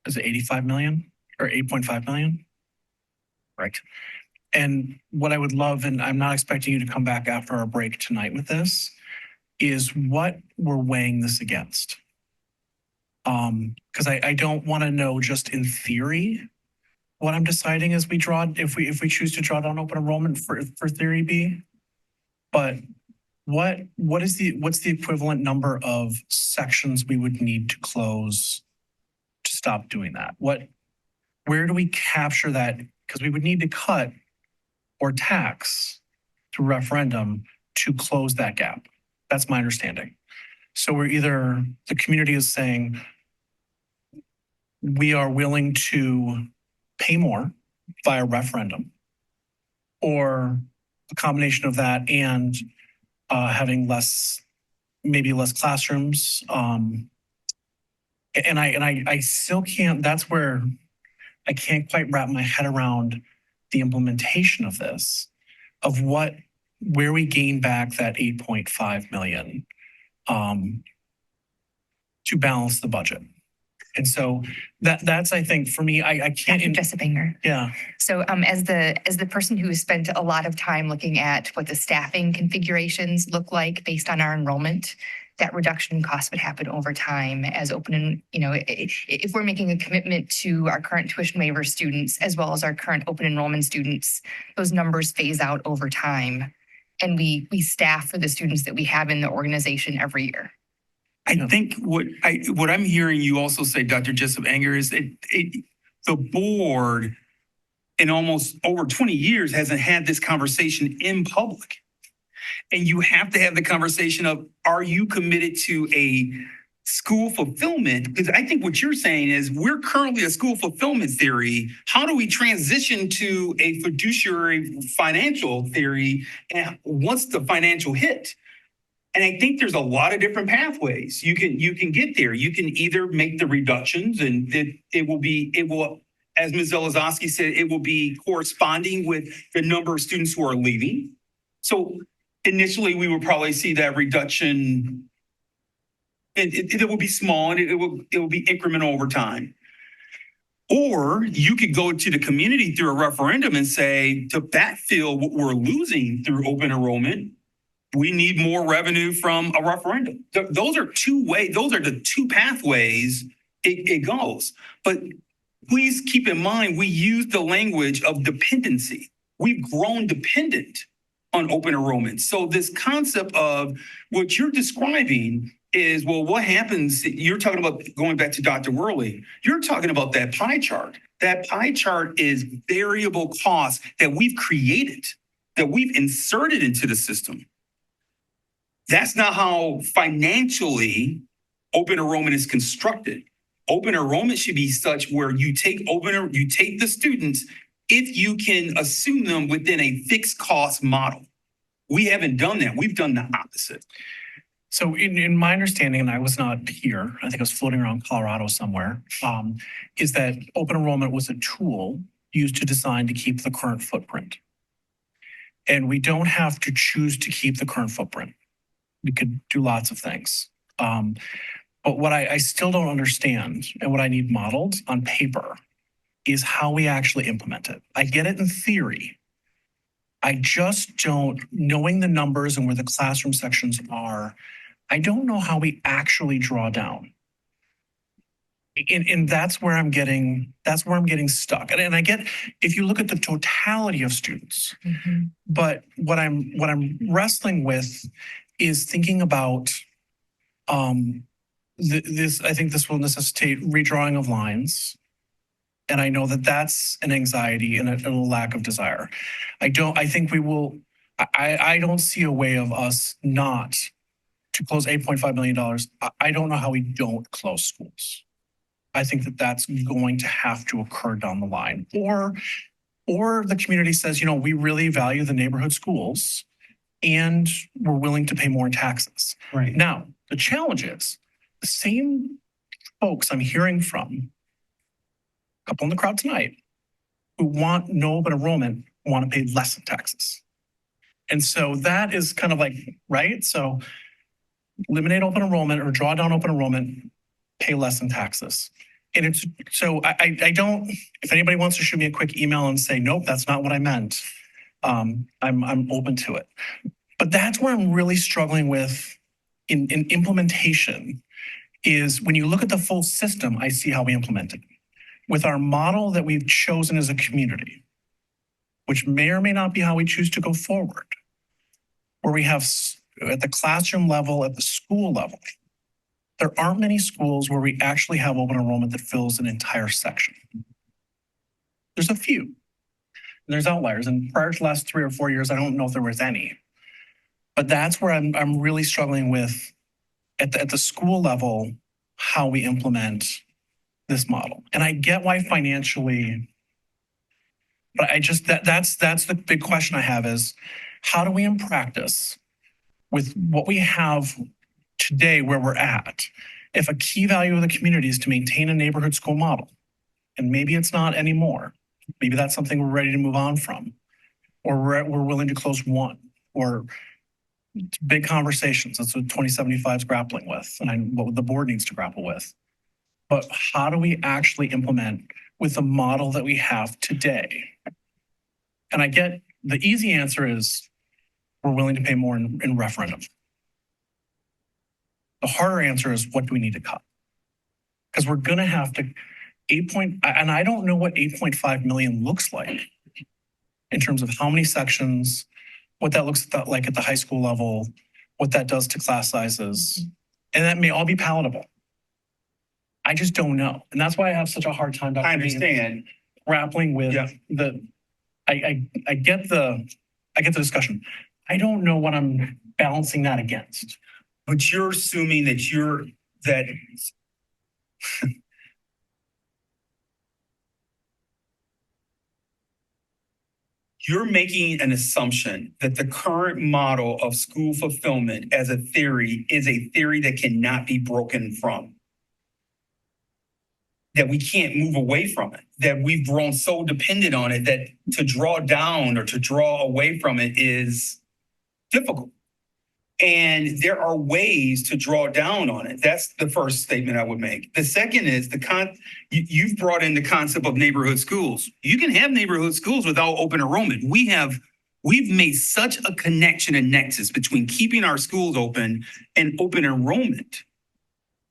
is it 85 million or 8.5 million? Right. And what I would love, and I'm not expecting you to come back after our break tonight with this, is what we're weighing this against. Because I don't want to know just in theory what I'm deciding as we draw, if we choose to draw down open enrollment for theory B, but what's the equivalent number of sections we would need to close to stop doing that? Where do we capture that? Because we would need to cut or tax through referendum to close that gap. That's my understanding. So the community is saying we are willing to pay more via referendum, or a combination of that and having maybe less classrooms. And I still can't, that's where I can't quite wrap my head around the implementation of this, of where we gain back that 8.5 million to balance the budget. And so that's, I think, for me, I can't. Dr. Jessup Banger. Yeah. So as the person who has spent a lot of time looking at what the staffing configurations look like based on our enrollment, that reduction in cost would happen over time as open and, if we're making a commitment to our current tuition waiver students as well as our current open enrollment students, those numbers phase out over time. And we staff for the students that we have in the organization every year. I think what I'm hearing you also say, Dr. Jessup Anger, is the board in almost over 20 years hasn't had this conversation in public. And you have to have the conversation of, are you committed to a school fulfillment? Because I think what you're saying is we're currently a school fulfillment theory. How do we transition to a fiduciary financial theory and once the financial hit? And I think there's a lot of different pathways. You can get there. You can either make the reductions and it will, as Ms. Zelazowski said, it will be corresponding with the number of students who are leaving. So initially we will probably see that reduction and it will be small and it will be incremental over time. Or you could go to the community through a referendum and say, to backfill what we're losing through open enrollment, we need more revenue from a referendum. Those are the two pathways it goes. But please keep in mind, we use the language of dependency. We've grown dependent on open enrollment. So this concept of what you're describing is, well, what happens? You're talking about, going back to Dr. Worley, you're talking about that pie chart. That pie chart is variable costs that we've created, that we've inserted into the system. That's not how financially open enrollment is constructed. Open enrollment should be such where you take the students if you can assume them within a fixed cost model. We haven't done that. We've done the opposite. So in my understanding, and I was not here, I think I was floating around Colorado somewhere, is that open enrollment was a tool used to design to keep the current footprint. And we don't have to choose to keep the current footprint. We could do lots of things. But what I still don't understand and what I need modeled on paper is how we actually implement it. I get it in theory. I just don't, knowing the numbers and where the classroom sections are, I don't know how we actually draw down. And that's where I'm getting stuck. And I get, if you look at the totality of students, but what I'm wrestling with is thinking about this. I think this will necessitate redrawing of lines. And I know that that's an anxiety and a lack of desire. I don't see a way of us not to close $8.5 million. I don't know how we don't close schools. I think that that's going to have to occur down the line. Or the community says, we really value the neighborhood schools and we're willing to pay more in taxes. Right. Now, the challenge is the same folks I'm hearing from, a couple in the crowd tonight, who want no open enrollment want to pay less in taxes. And so that is kind of like, right? So eliminate open enrollment or draw down open enrollment, pay less in taxes. And it's, so I don't, if anybody wants to shoot me a quick email and say, nope, that's not what I meant. I'm open to it. But that's where I'm really struggling with in implementation is when you look at the full system, I see how we implement it. With our model that we've chosen as a community, which may or may not be how we choose to go forward, where we have at the classroom level, at the school level, there aren't many schools where we actually have open enrollment that fills an entire section. There's a few. There's outliers. And prior to the last 3 or 4 years, I don't know if there was any. But that's where I'm really struggling with at the school level, how we implement this model. And I get why financially, but I just, that's the big question I have is how do we in practice with what we have today where we're at, if a key value of the community is to maintain a neighborhood school model, and maybe it's not anymore, maybe that's something we're ready to move on from, or we're willing to close one, or big conversations. That's what 2075 is grappling with, and what the board needs to grapple with. but how do we actually implement with the model that we have today? And I get the easy answer is we're willing to pay more in referendum. The harder answer is what do we need to cut? Because we're going to have to and I don't know what 8.5 million looks like in terms of how many sections, what that looks like at the high school level, what that does to class sizes. And that may all be palatable. I just don't know. And that's why I have such a hard time. I understand. Grappling with I get the discussion. I don't know what I'm balancing that against. But you're assuming that you're making an assumption that the current model of school fulfillment as a theory is a theory that cannot be broken from. That we can't move away from it, that we've grown so dependent on it that to draw down or to draw away from it is difficult. And there are ways to draw down on it. That's the first statement I would make. The second is you've brought in the concept of neighborhood schools. You can have neighborhood schools without open enrollment. We've made such a connection and nexus between keeping our schools open and open enrollment.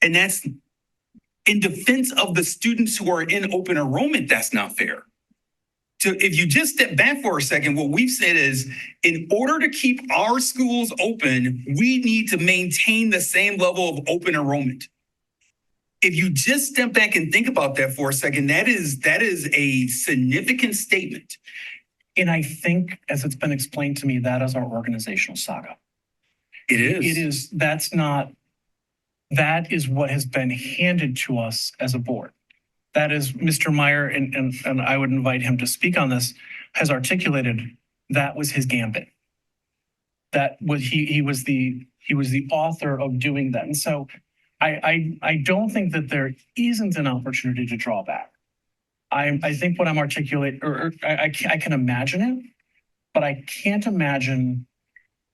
And that's in defense of the students who are in open enrollment, that's not fair. So if you just step back for a second, what we've said is in order to keep our schools open, we need to maintain the same level of open enrollment. If you just step back and think about that for a second, that is a significant statement. And I think, as it's been explained to me, that is our organizational saga. It is. It is. That is what has been handed to us as a board. That is Mr. Meyer, and I would invite him to speak on this, has articulated that was his gambit. That was he was the author of doing that. And so I don't think that there isn't an opportunity to draw back. I think what I'm articulating, I can imagine it, but I can't imagine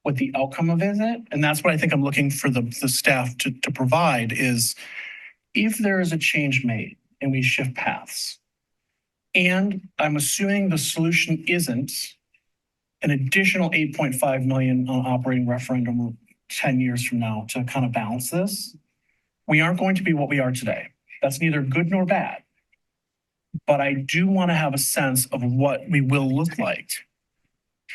what the outcome of it is. And that's what I think I'm looking for the staff to provide is if there is a change made and we shift paths. And I'm assuming the solution isn't an additional 8.5 million on operating referendum 10 years from now to kind of balance this. We aren't going to be what we are today. That's neither good nor bad. But I do want to have a sense of what we will look like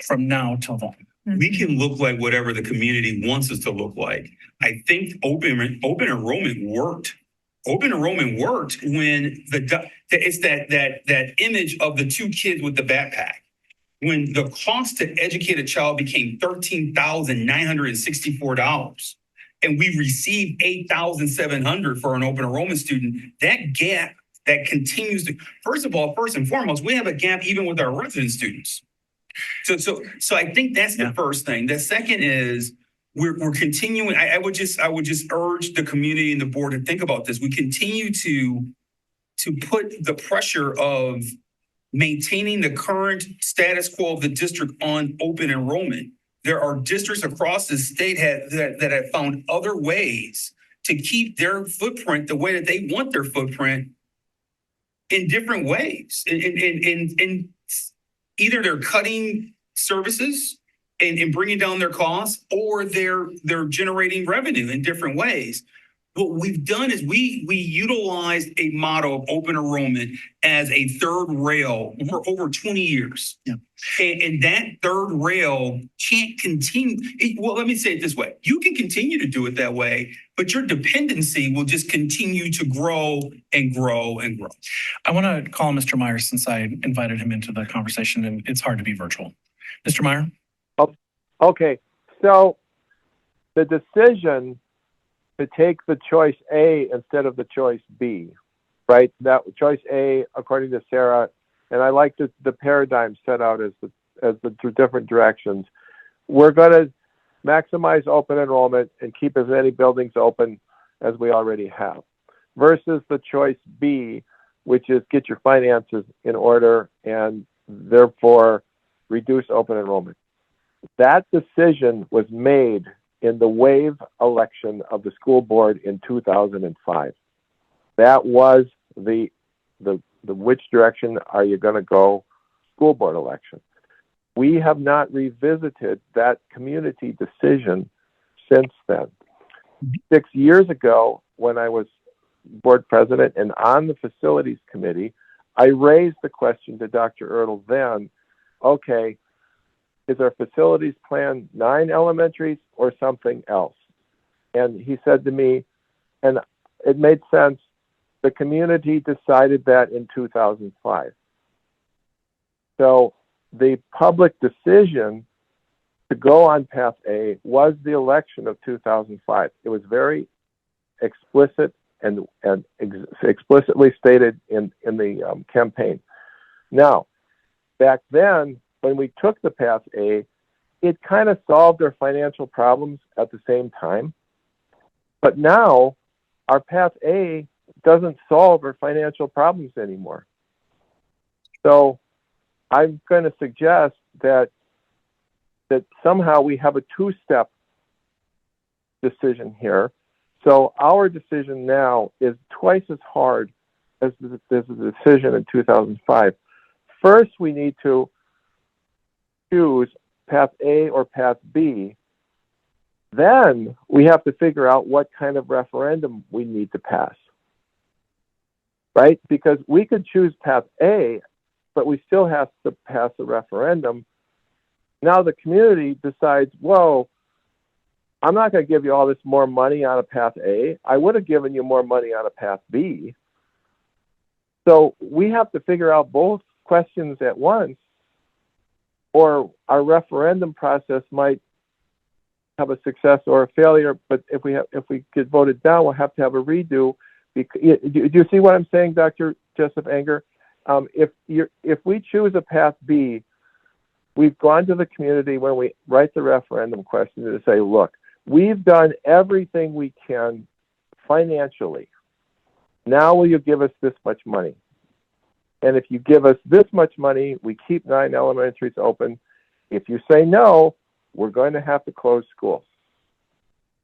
from now till then. We can look like whatever the community wants us to look like. I think open enrollment worked. Open enrollment worked when it's that image of the two kids with the backpack. When the cost to educate a child became $13,964 and we received $8,700 for an open enrollment student, that gap that continues to, first and foremost, we have a gap even with our resident students. So I think that's the first thing. The second is we're continuing. I would just urge the community and the board to think about this. We continue to put the pressure of maintaining the current status quo of the district on open enrollment. There are districts across the state that have found other ways to keep their footprint the way that they want their footprint in different ways. In either they're cutting services and bringing down their costs, or they're generating revenue in different ways. What we've done is we utilized a model of open enrollment as a third rail for over 20 years. Yeah. And that third rail can't continue. Well, let me say it this way. You can continue to do it that way, but your dependency will just continue to grow and grow and grow. I want to call Mr. Meyer since I invited him into the conversation and it's hard to be virtual. Mr. Meyer? Okay, so the decision to take the choice A instead of the choice B, right? That choice A, according to Sarah, and I like the paradigm set out as the different directions. We're going to maximize open enrollment and keep as many buildings open as we already have, versus the choice B, which is get your finances in order and therefore reduce open enrollment. That decision was made in the wave election of the school board in 2005. That was the which direction are you going to go school board election. We have not revisited that community decision since then. 6 years ago, when I was board president and on the facilities committee, I raised the question to Dr. Ertl then, okay, is our facilities plan 9 elementaries or something else? And he said to me, and it made sense, the community decided that in 2005. So the public decision to go on Path A was the election of 2005. It was very explicit and explicitly stated in the campaign. Now, back then, when we took the Path A, it kind of solved our financial problems at the same time. But now, our Path A doesn't solve our financial problems anymore. So I'm going to suggest that somehow we have a 2-step decision here. So our decision now is twice as hard as the decision in 2005. First, we need to choose Path A or Path B. Then we have to figure out what kind of referendum we need to pass. Right? Because we could choose Path A, but we still have to pass a referendum. Now the community decides, whoa, I'm not going to give you all this more money on a Path A. I would have given you more money on a Path B. So we have to figure out both questions at once, or our referendum process might have a success or a failure. But if we get voted down, we'll have to have a redo. Do you see what I'm saying, Dr. Jessup Anger? If we choose a Path B, we've gone to the community when we write the referendum question to say, look, we've done everything we can financially. Now will you give us this much money? And if you give us this much money, we keep 9 elementaries open. If you say no, we're going to have to close schools.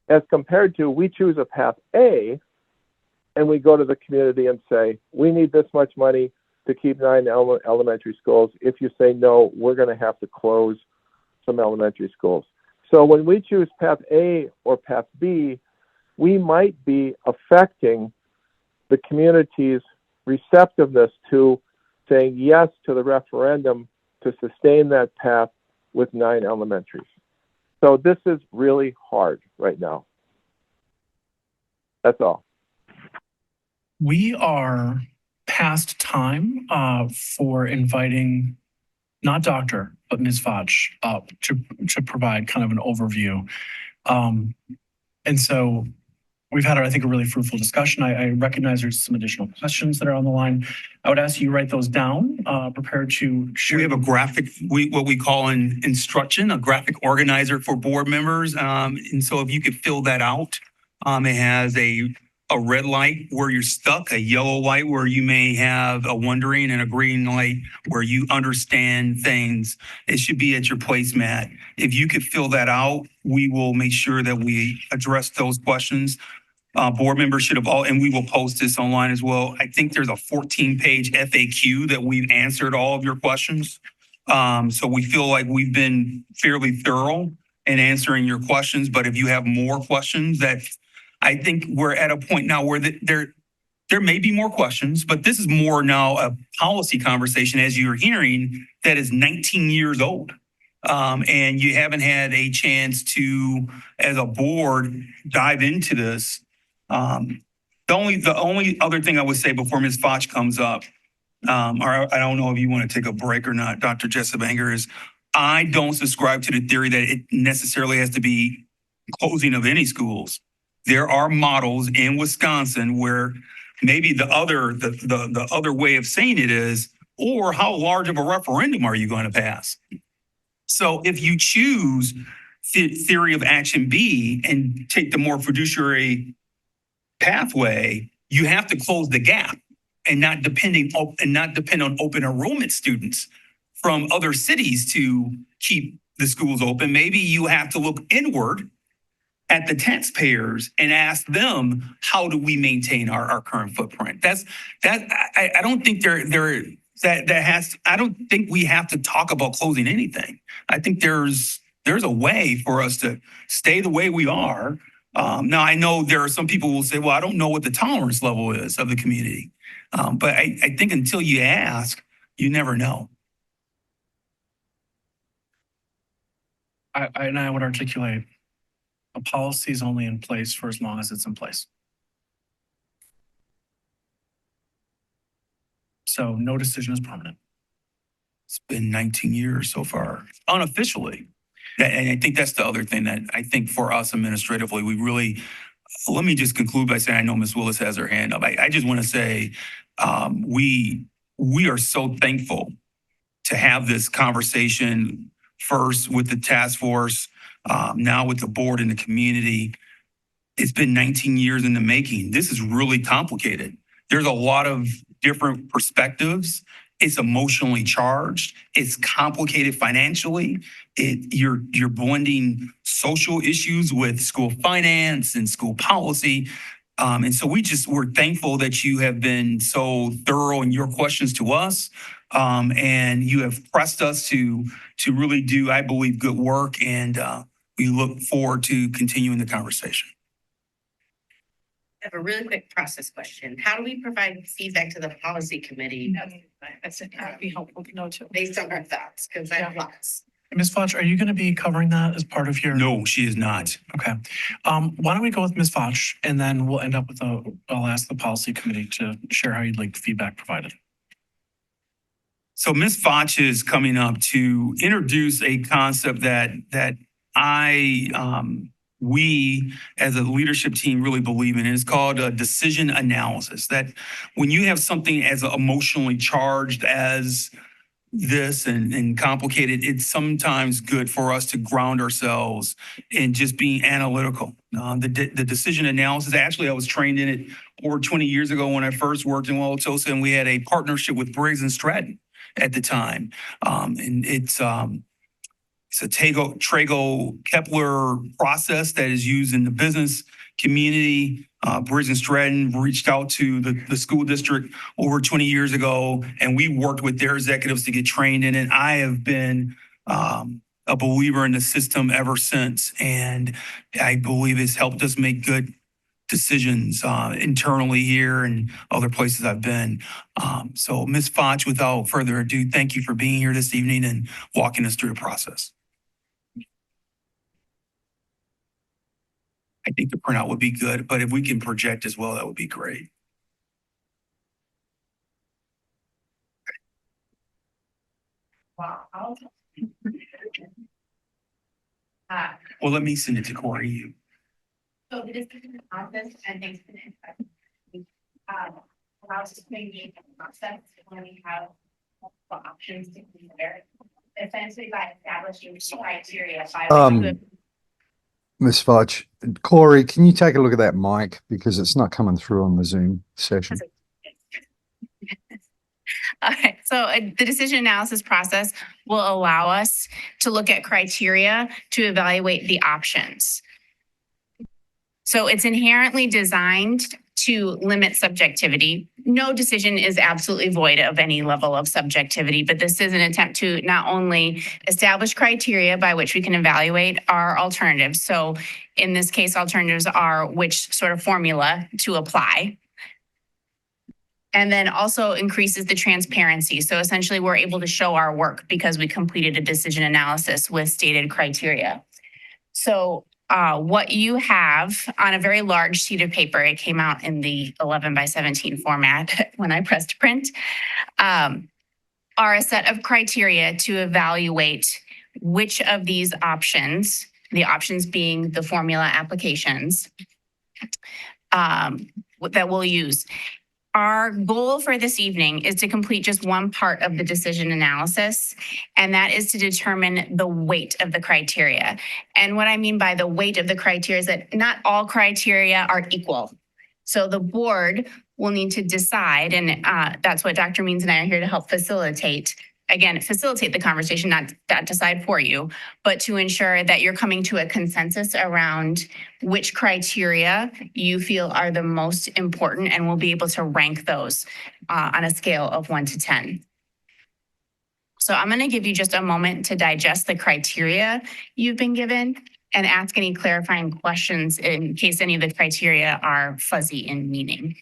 As compared to, we choose a Path A, and we go to the community and say, we need this much money to keep 9 elementary schools. If you say no, we're going to have to close some elementary schools. So when we choose Path A or Path B, we might be affecting the community's receptiveness to saying yes to the referendum to sustain that path with 9 elementaries. So this is really hard right now. That's all. We are past time for inviting not Dr., but Ms. Foch up to provide kind of an overview. And so we've had, I think, a really fruitful discussion. I recognize there's some additional questions that are on the line. I would ask you write those down, prepared to share. We have a graphic, what we call an instruction, a graphic organizer for board members. And so if you could fill that out, it has a red light where you're stuck, a yellow light where you may have a wondering, and a green light where you understand things. It should be at your placemat. If you could fill that out, we will make sure that we address those questions. Board members should have all, and we will post this online as well. I think there's a 14-page FAQ that we've answered all of your questions. So we feel like we've been fairly thorough in answering your questions. But if you have more questions, that I think we're at a point now where there may be more questions, but this is more now a policy conversation, as you're hearing, that is 19 years old. And you haven't had a chance to, as a board, dive into this. The only other thing I would say before Ms. Foch comes up, or I don't know if you want to take a break or not, Dr. Jessup Anger, is I don't subscribe to the theory that it necessarily has to be closing of any schools. There are models in Wisconsin where maybe the other way of saying it is, or how large of a referendum are you going to pass? So if you choose theory of action B and take the more fiduciary pathway, you have to close the gap and not depend on open enrollment students from other cities to keep the schools open. Maybe you have to look inward at the taxpayers and ask them, how do we maintain our current footprint? I don't think I don't think we have to talk about closing anything. I think there's a way for us to stay the way we are. Now I know there are some people who will say, well, I don't know what the tolerance level is of the community. But I think until you ask, you never know. I would articulate a policy is only in place for as long as it's in place. So no decision is permanent. It's been 19 years so far, unofficially. And I think that's the other thing that I think for us administratively, we really, let me just conclude by saying, I know Ms. Willis has her hand up. I just want to say, we are so thankful to have this conversation first with the task force, now with the board and the community. It's been 19 years in the making. This is really complicated. There's a lot of different perspectives. It's emotionally charged. It's complicated financially. You're blending social issues with school finance and school policy. And so we're thankful that you have been so thorough in your questions to us. And you have pressed us to really do, I believe, good work. And we look forward to continuing the conversation. I have a really quick process question. How do we provide feedback to the policy committee? That'd be helpful to know too. Based on our thoughts, because I have lots. Ms. Foch, are you going to be covering that as part of your? No, she is not. Okay. Why don't we go with Ms. Foch and then we'll end up with I'll ask the policy committee to share how you'd like the feedback provided. So Ms. Foch is coming up to introduce a concept that we as a leadership team really believe in. It's called a decision analysis. That when you have something as emotionally charged as this and complicated, it's sometimes good for us to ground ourselves in just being analytical. The decision analysis, actually, I was trained in it over 20 years ago when I first worked in Wauwatosa, and we had a partnership with Briggs and Stratton at the time. And it's a Trago Kepler process that is used in the business community. Briggs and Stratton reached out to the school district over 20 years ago, and we worked with their executives to get trained in it. I have been a believer in the system ever since, and I believe it's helped us make good decisions internally here and other places I've been. So Ms. Foch, without further ado, thank you for being here this evening and walking us through the process. I think the printout would be good, but if we can project as well, that would be great. Wow. Well, let me send it to Corey. So the decision process, and thanks for the insight, allows us to engage in the process when we have multiple options to consider. Essentially by establishing criteria by Ms. Foch, Corey, can you take a look at that mic because it's not coming through on the Zoom session? All right, so the decision analysis process will allow us to look at criteria to evaluate the options. So it's inherently designed to limit subjectivity. No decision is absolutely void of any level of subjectivity, but this is an attempt to not only establish criteria by which we can evaluate our alternatives. So in this case, alternatives are which sort of formula to apply. And then also increases the transparency. So essentially we're able to show our work because we completed a decision analysis with stated criteria. So what you have on a very large sheet of paper, it came out in the 11 by 17 format when I pressed print, are a set of criteria to evaluate which of these options, the options being the formula applications, that we'll use. Our goal for this evening is to complete just one part of the decision analysis, and that is to determine the weight of the criteria. And what I mean by the weight of the criteria is that not all criteria are equal. So the board will need to decide, and that's what Dr. Means and I are here to help facilitate, again, facilitate the conversation, not that decide for you, but to ensure that you're coming to a consensus around which criteria you feel are the most important, and we'll be able to rank those on a scale of 1 to 10. So I'm going to give you just a moment to digest the criteria you've been given and ask any clarifying questions in case any of the criteria are fuzzy in meaning.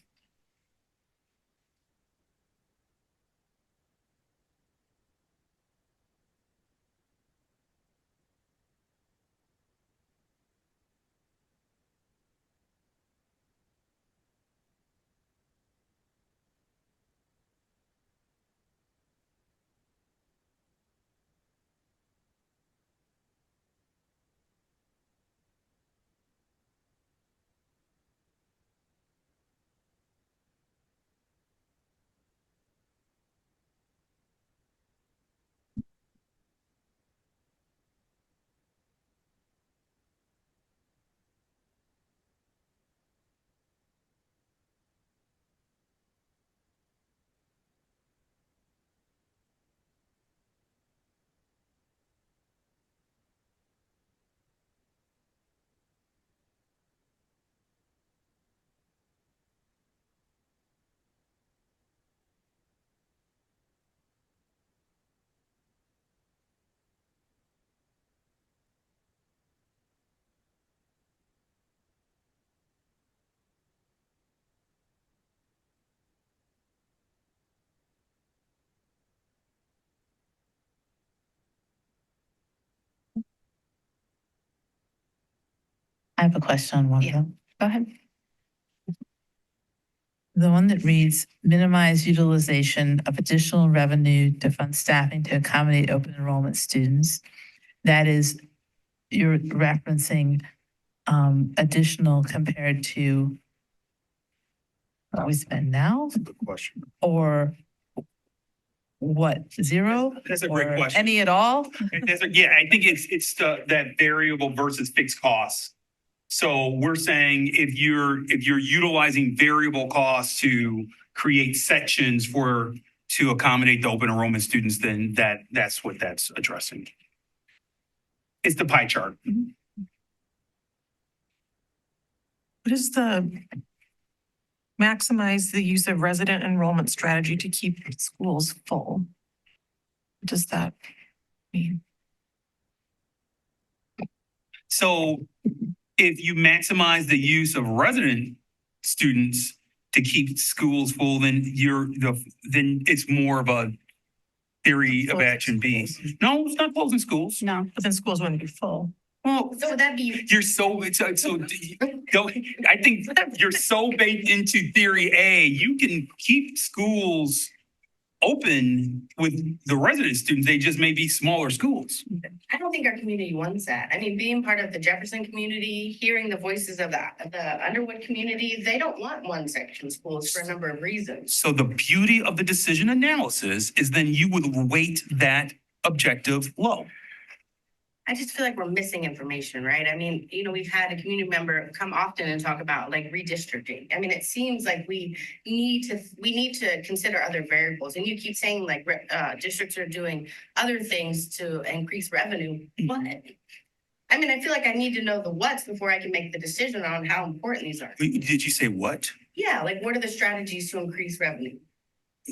I have a question on one of them. Go ahead. The one that reads, minimize utilization of additional revenue to fund staffing to accommodate open enrollment students. That is, you're referencing additional compared to what we spend now? Good question. Or what, zero? That's a great Or question. any at all? Yeah, I think it's that variable versus fixed costs. So we're saying if you're utilizing variable costs to create sections to accommodate the open enrollment students, then that's what that's addressing. It's the pie chart. What is the maximize the use of resident enrollment strategy to keep schools full? What does that mean? So if you maximize the use of resident students to keep schools full, then then it's more of a theory of action B. No, it's not closing schools. No. But then schools wouldn't be full. Well, So would that be? you're so I think you're so baked into theory A, you can keep schools open with the resident students. They just may be smaller schools. I don't think our community wants that. I mean, being part of the Jefferson community, hearing the voices of the Underwood community, they don't want one section schools for a number of reasons. So the beauty of the decision analysis is then you would weight that objective low. I just feel like we're missing information, right? I mean, we've had a community member come often and talk about like redistricting. I mean, it seems like we need to consider other variables. And you keep saying like districts are doing other things to increase revenue. What? I mean, I feel like I need to know the what's before I can make the decision on how important these are. Did you say what? Yeah, like what are the strategies to increase revenue?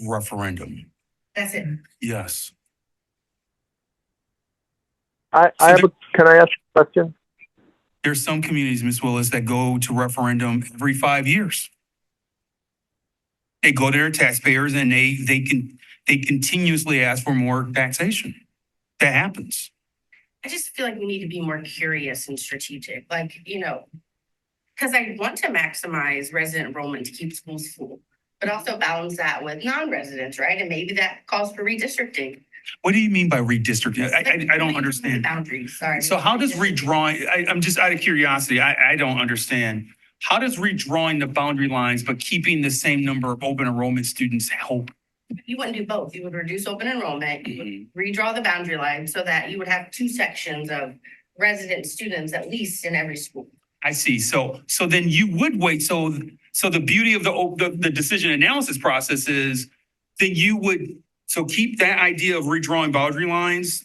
Referendum. That's it. Yes. Can I ask a question? There's some communities, Ms. Willis, that go to referendum every 5 years. They go to their taxpayers and they continuously ask for more taxation. That happens. I just feel like we need to be more curious and strategic, like, because I want to maximize resident enrollment to keep schools full, but also balance that with non-residents, right? And maybe that calls for redistricting. What do you mean by redistricting? I don't understand. Boundaries, sorry. So how does redrawing, I'm just out of curiosity, I don't understand. How does redrawing the boundary lines but keeping the same number of open enrollment students help? You wouldn't do both. You would reduce open enrollment, you would redraw the boundary line so that you would have two sections of resident students at least in every school. I see. So then you would wait. So the beauty of the decision analysis process is then you would So keep that idea of redrawing boundary lines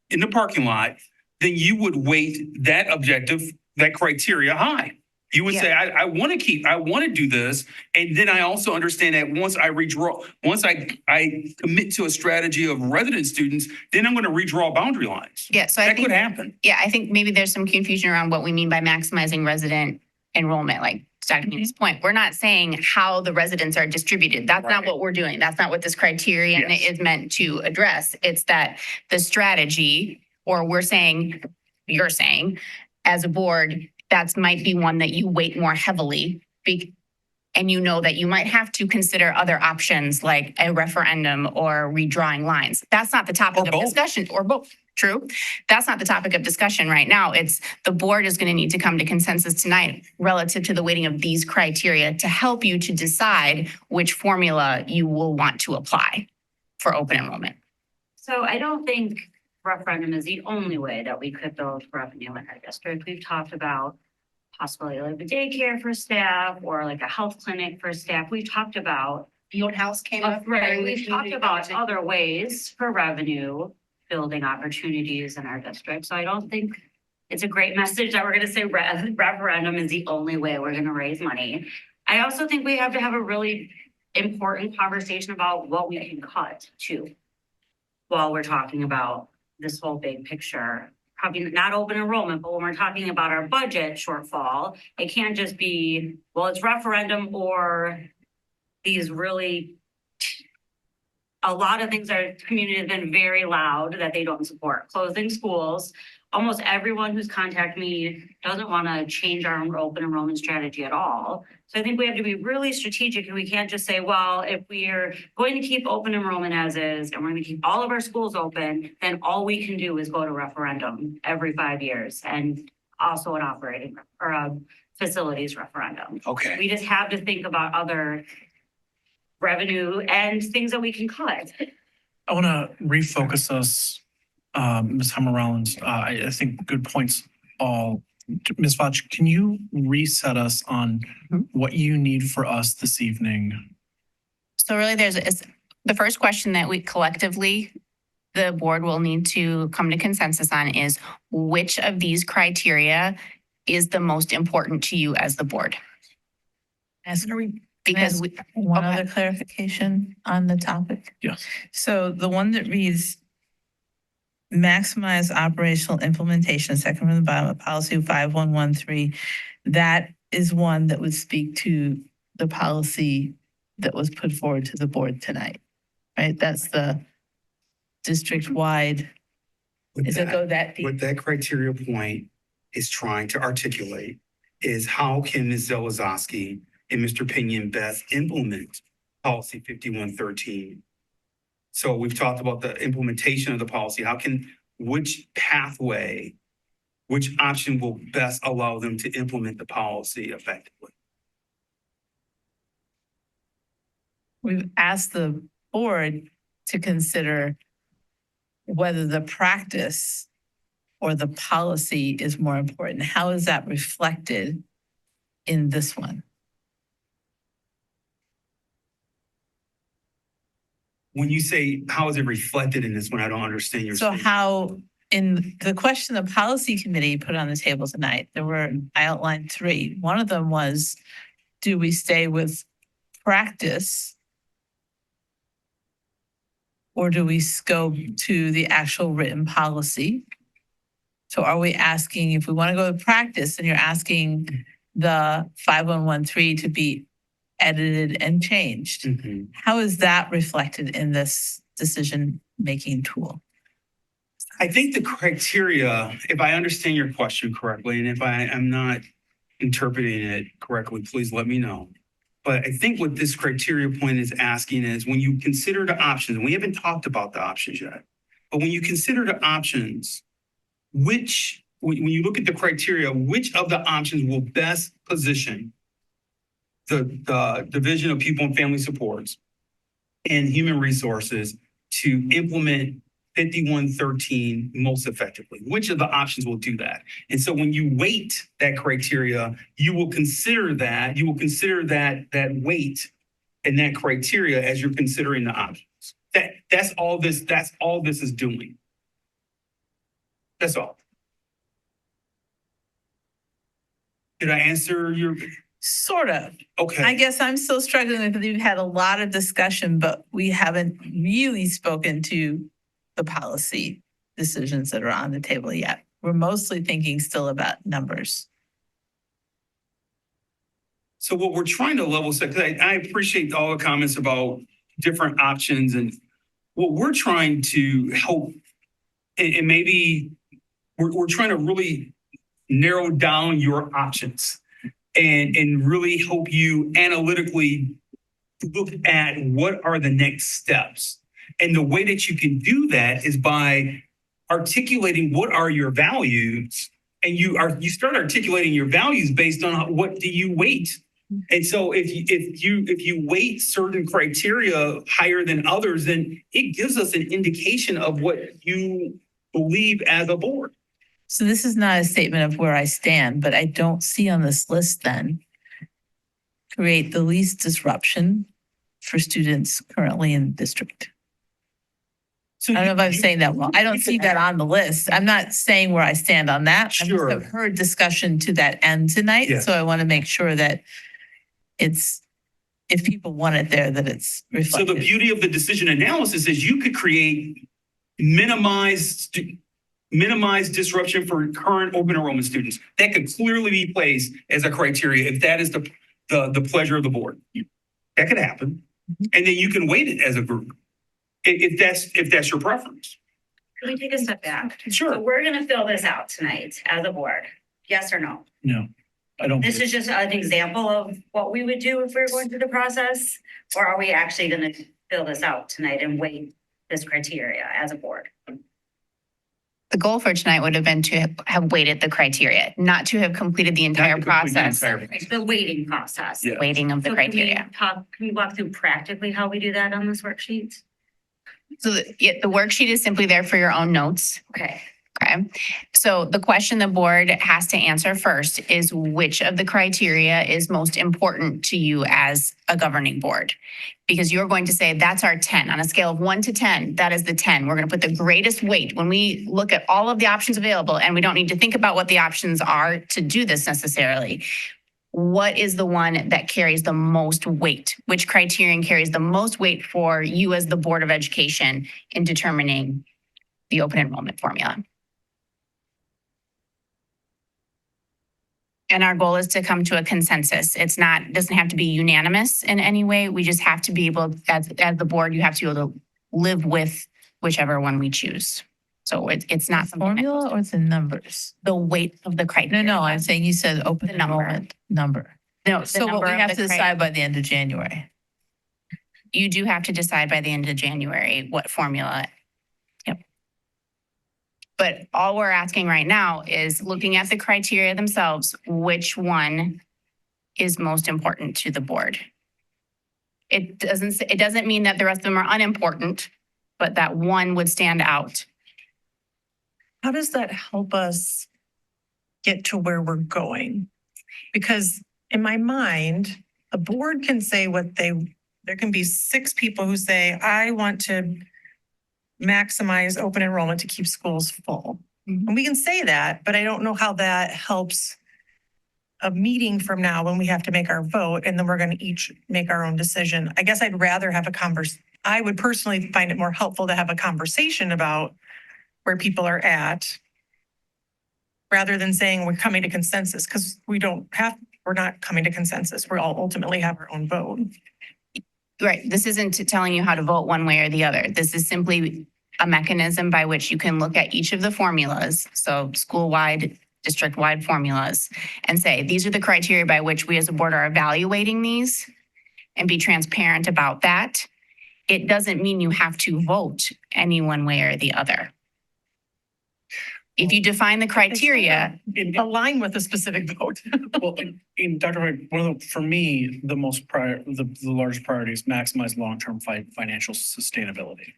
in the parking lot, then you would weight that objective, that criteria high. You would say, I want to do this. And then I also understand that once I commit to a strategy of resident students, then I'm going to redraw boundary lines. Yeah, so I That think, could happen. yeah, I think maybe there's some confusion around what we mean by maximizing resident enrollment, like Dr. Newton's point. We're not saying how the residents are distributed. That's not what we're doing. That's not what this criterion is meant to address. It's that the strategy, or you're saying, as a board, that might be one that you weight more heavily. And you know that you might have to consider other options like a referendum or redrawing lines. That's not the topic of discussion, or both. True. That's not the topic of discussion right now. It's the board is going to need to come to consensus tonight relative to the weighting of these criteria to help you to decide which formula you will want to apply for open enrollment. So I don't think referendum is the only way that we could build revenue in our district. We've talked about possibility like a daycare for staff or like a health clinic for staff. We've talked about field house came up. Right. We've talked about other ways for revenue building opportunities in our district. So I don't think it's a great message that we're going to say referendum is the only way we're going to raise money. I also think we have to have a really important conversation about what we can cut too, while we're talking about this whole big picture. Probably not open enrollment, but when we're talking about our budget shortfall, it can't just be, well, it's referendum or these really, a lot of things our community has been very loud that they don't support. Closing schools. Almost everyone who's contacted me doesn't want to change our open enrollment strategy at all. So I think we have to be really strategic, and we can't just say, well, if we are going to keep open enrollment as is, and we're going to keep all of our schools open, then all we can do is go to referendum every 5 years, and also an operating or a facilities referendum. Okay. We just have to think about other revenue and things that we can cut. I want to refocus us, Ms. Hammer-Rollins. I think good points all. Ms. Foch, can you reset us on what you need for us this evening? So really the first question that we collectively, the board will need to come to consensus on is which of these criteria is the most important to you as the board? Because one other clarification on the topic. Yes. So the one that reads maximize operational implementation, second from the bottom of policy 5113, that is one that would speak to the policy that was put forward to the board tonight, right? That's the district-wide. Does it go that deep? What that criteria point is trying to articulate is how can Ms. Zelazowski and Mr. Pinion best implement policy 5113. So we've talked about the implementation of the policy. Which pathway, which option will best allow them to implement the policy effectively? We've asked the board to consider whether the practice or the policy is more important. How is that reflected in this one? When you say, how is it reflected in this one? I don't understand your So statement. how, in the question the policy committee put on the table tonight, I outlined three. One of them was, do we stay with practice or do we go to the actual written policy? So are we asking, if we want to go to practice, and you're asking the 5113 to be edited and changed, how is that reflected in this decision-making tool? I think the criteria, if I understand your question correctly, and if I am not interpreting it correctly, please let me know. But I think what this criteria point is asking is when you consider the options, and we haven't talked about the options yet, but when you consider the options, when you look at the criteria, which of the options will best position the Division of People and Family Supports and Human Resources to implement 5113 most effectively? Which of the options will do that? And so when you weight that criteria, you will consider that weight and that criteria as you're considering the options. That's all this is doing. That's all. Did I answer your? Sort of. Okay. I guess I'm still struggling with, we've had a lot of discussion, but we haven't really spoken to the policy decisions that are on the table yet. We're mostly thinking still about numbers. So what we're trying to level set, 'cause I appreciate all the comments about different options, and what we're trying to help, and maybe we're trying to really narrow down your options and really help you analytically look at what are the next steps. And the way that you can do that is by articulating what are your values, and you start articulating your values based on what do you weight. And so if you weight certain criteria higher than others, then it gives us an indication of what you believe as a board. So this is not a statement of where I stand, but I don't see on this list then create the least disruption for students currently in the district. So I don't know if I'm saying that well. I don't see that on the list. I'm not saying where I stand on that. I Sure. just have heard discussion to that end tonight. Yes. So I want to make sure that it's, if people want it there, that it's So reflected. the beauty of the decision analysis is you could create minimize disruption for current open enrollment students. That could clearly be placed as a criteria if that is the pleasure of the board. That could happen. And then you can weight it as a group if that's your preference. Can we take a step back? Sure. So we're gonna fill this out tonight as a board. Yes or no? No, I don't. This is just an example of what we would do if we were going through the process? Or are we actually gonna fill this out tonight and weight this criteria as a board? The goal for tonight would have been to have weighted the criteria, not to have completed the entire process. The weighting process. Yeah. Weighting of the So can we criteria. Can we walk through practically how we do that on this worksheet? So the worksheet is simply there for your own notes. Okay. Okay. So the question the board has to answer first is which of the criteria is most important to you as a governing board? Because you're going to say that's our 10 on a scale of 1 to 10. That is the 10. We're going to put the greatest weight when we look at all of the options available, and we don't need to think about what the options are to do this necessarily. What is the one that carries the most weight? Which criterion carries the most weight for you as the Board of Education in determining the open enrollment formula? And our goal is to come to a consensus. It's not, doesn't have to be unanimous in any way. We just have to be able, as the board, you have to be able to live with whichever one we choose. So it's not something. Formula or the numbers? The weight of the criteria. No, I'm saying you said open The number. enrollment number. No, the So what number we of have the to decide by the end of January. You do have to decide by the end of January what formula. Yep. But all we're asking right now is looking at the criteria themselves, which one is most important to the board? It doesn't mean that the rest of them are unimportant, but that one would stand out. How does that help us get to where we're going? Because in my mind, the board can say there can be 6 people who say, I want to maximize open enrollment to keep schools full. And we can say that, but I don't know how that helps a meeting from now when we have to make our vote and then we're going to each make our own decision. I guess I'd rather have I would personally find it more helpful to have a conversation about where people are at rather than saying we're coming to consensus, because we're not coming to consensus. We'll all ultimately have our own vote. Right. This isn't telling you how to vote one way or the other. This is simply a mechanism by which you can look at each of the formulas, so school-wide, district-wide formulas, and say, these are the criteria by which we as a board are evaluating these, and be transparent about that. It doesn't mean you have to vote any one way or the other. If you define the criteria, align with a specific vote. Well, in Dr. White, for me, the largest priority is maximize long-term financial sustainability.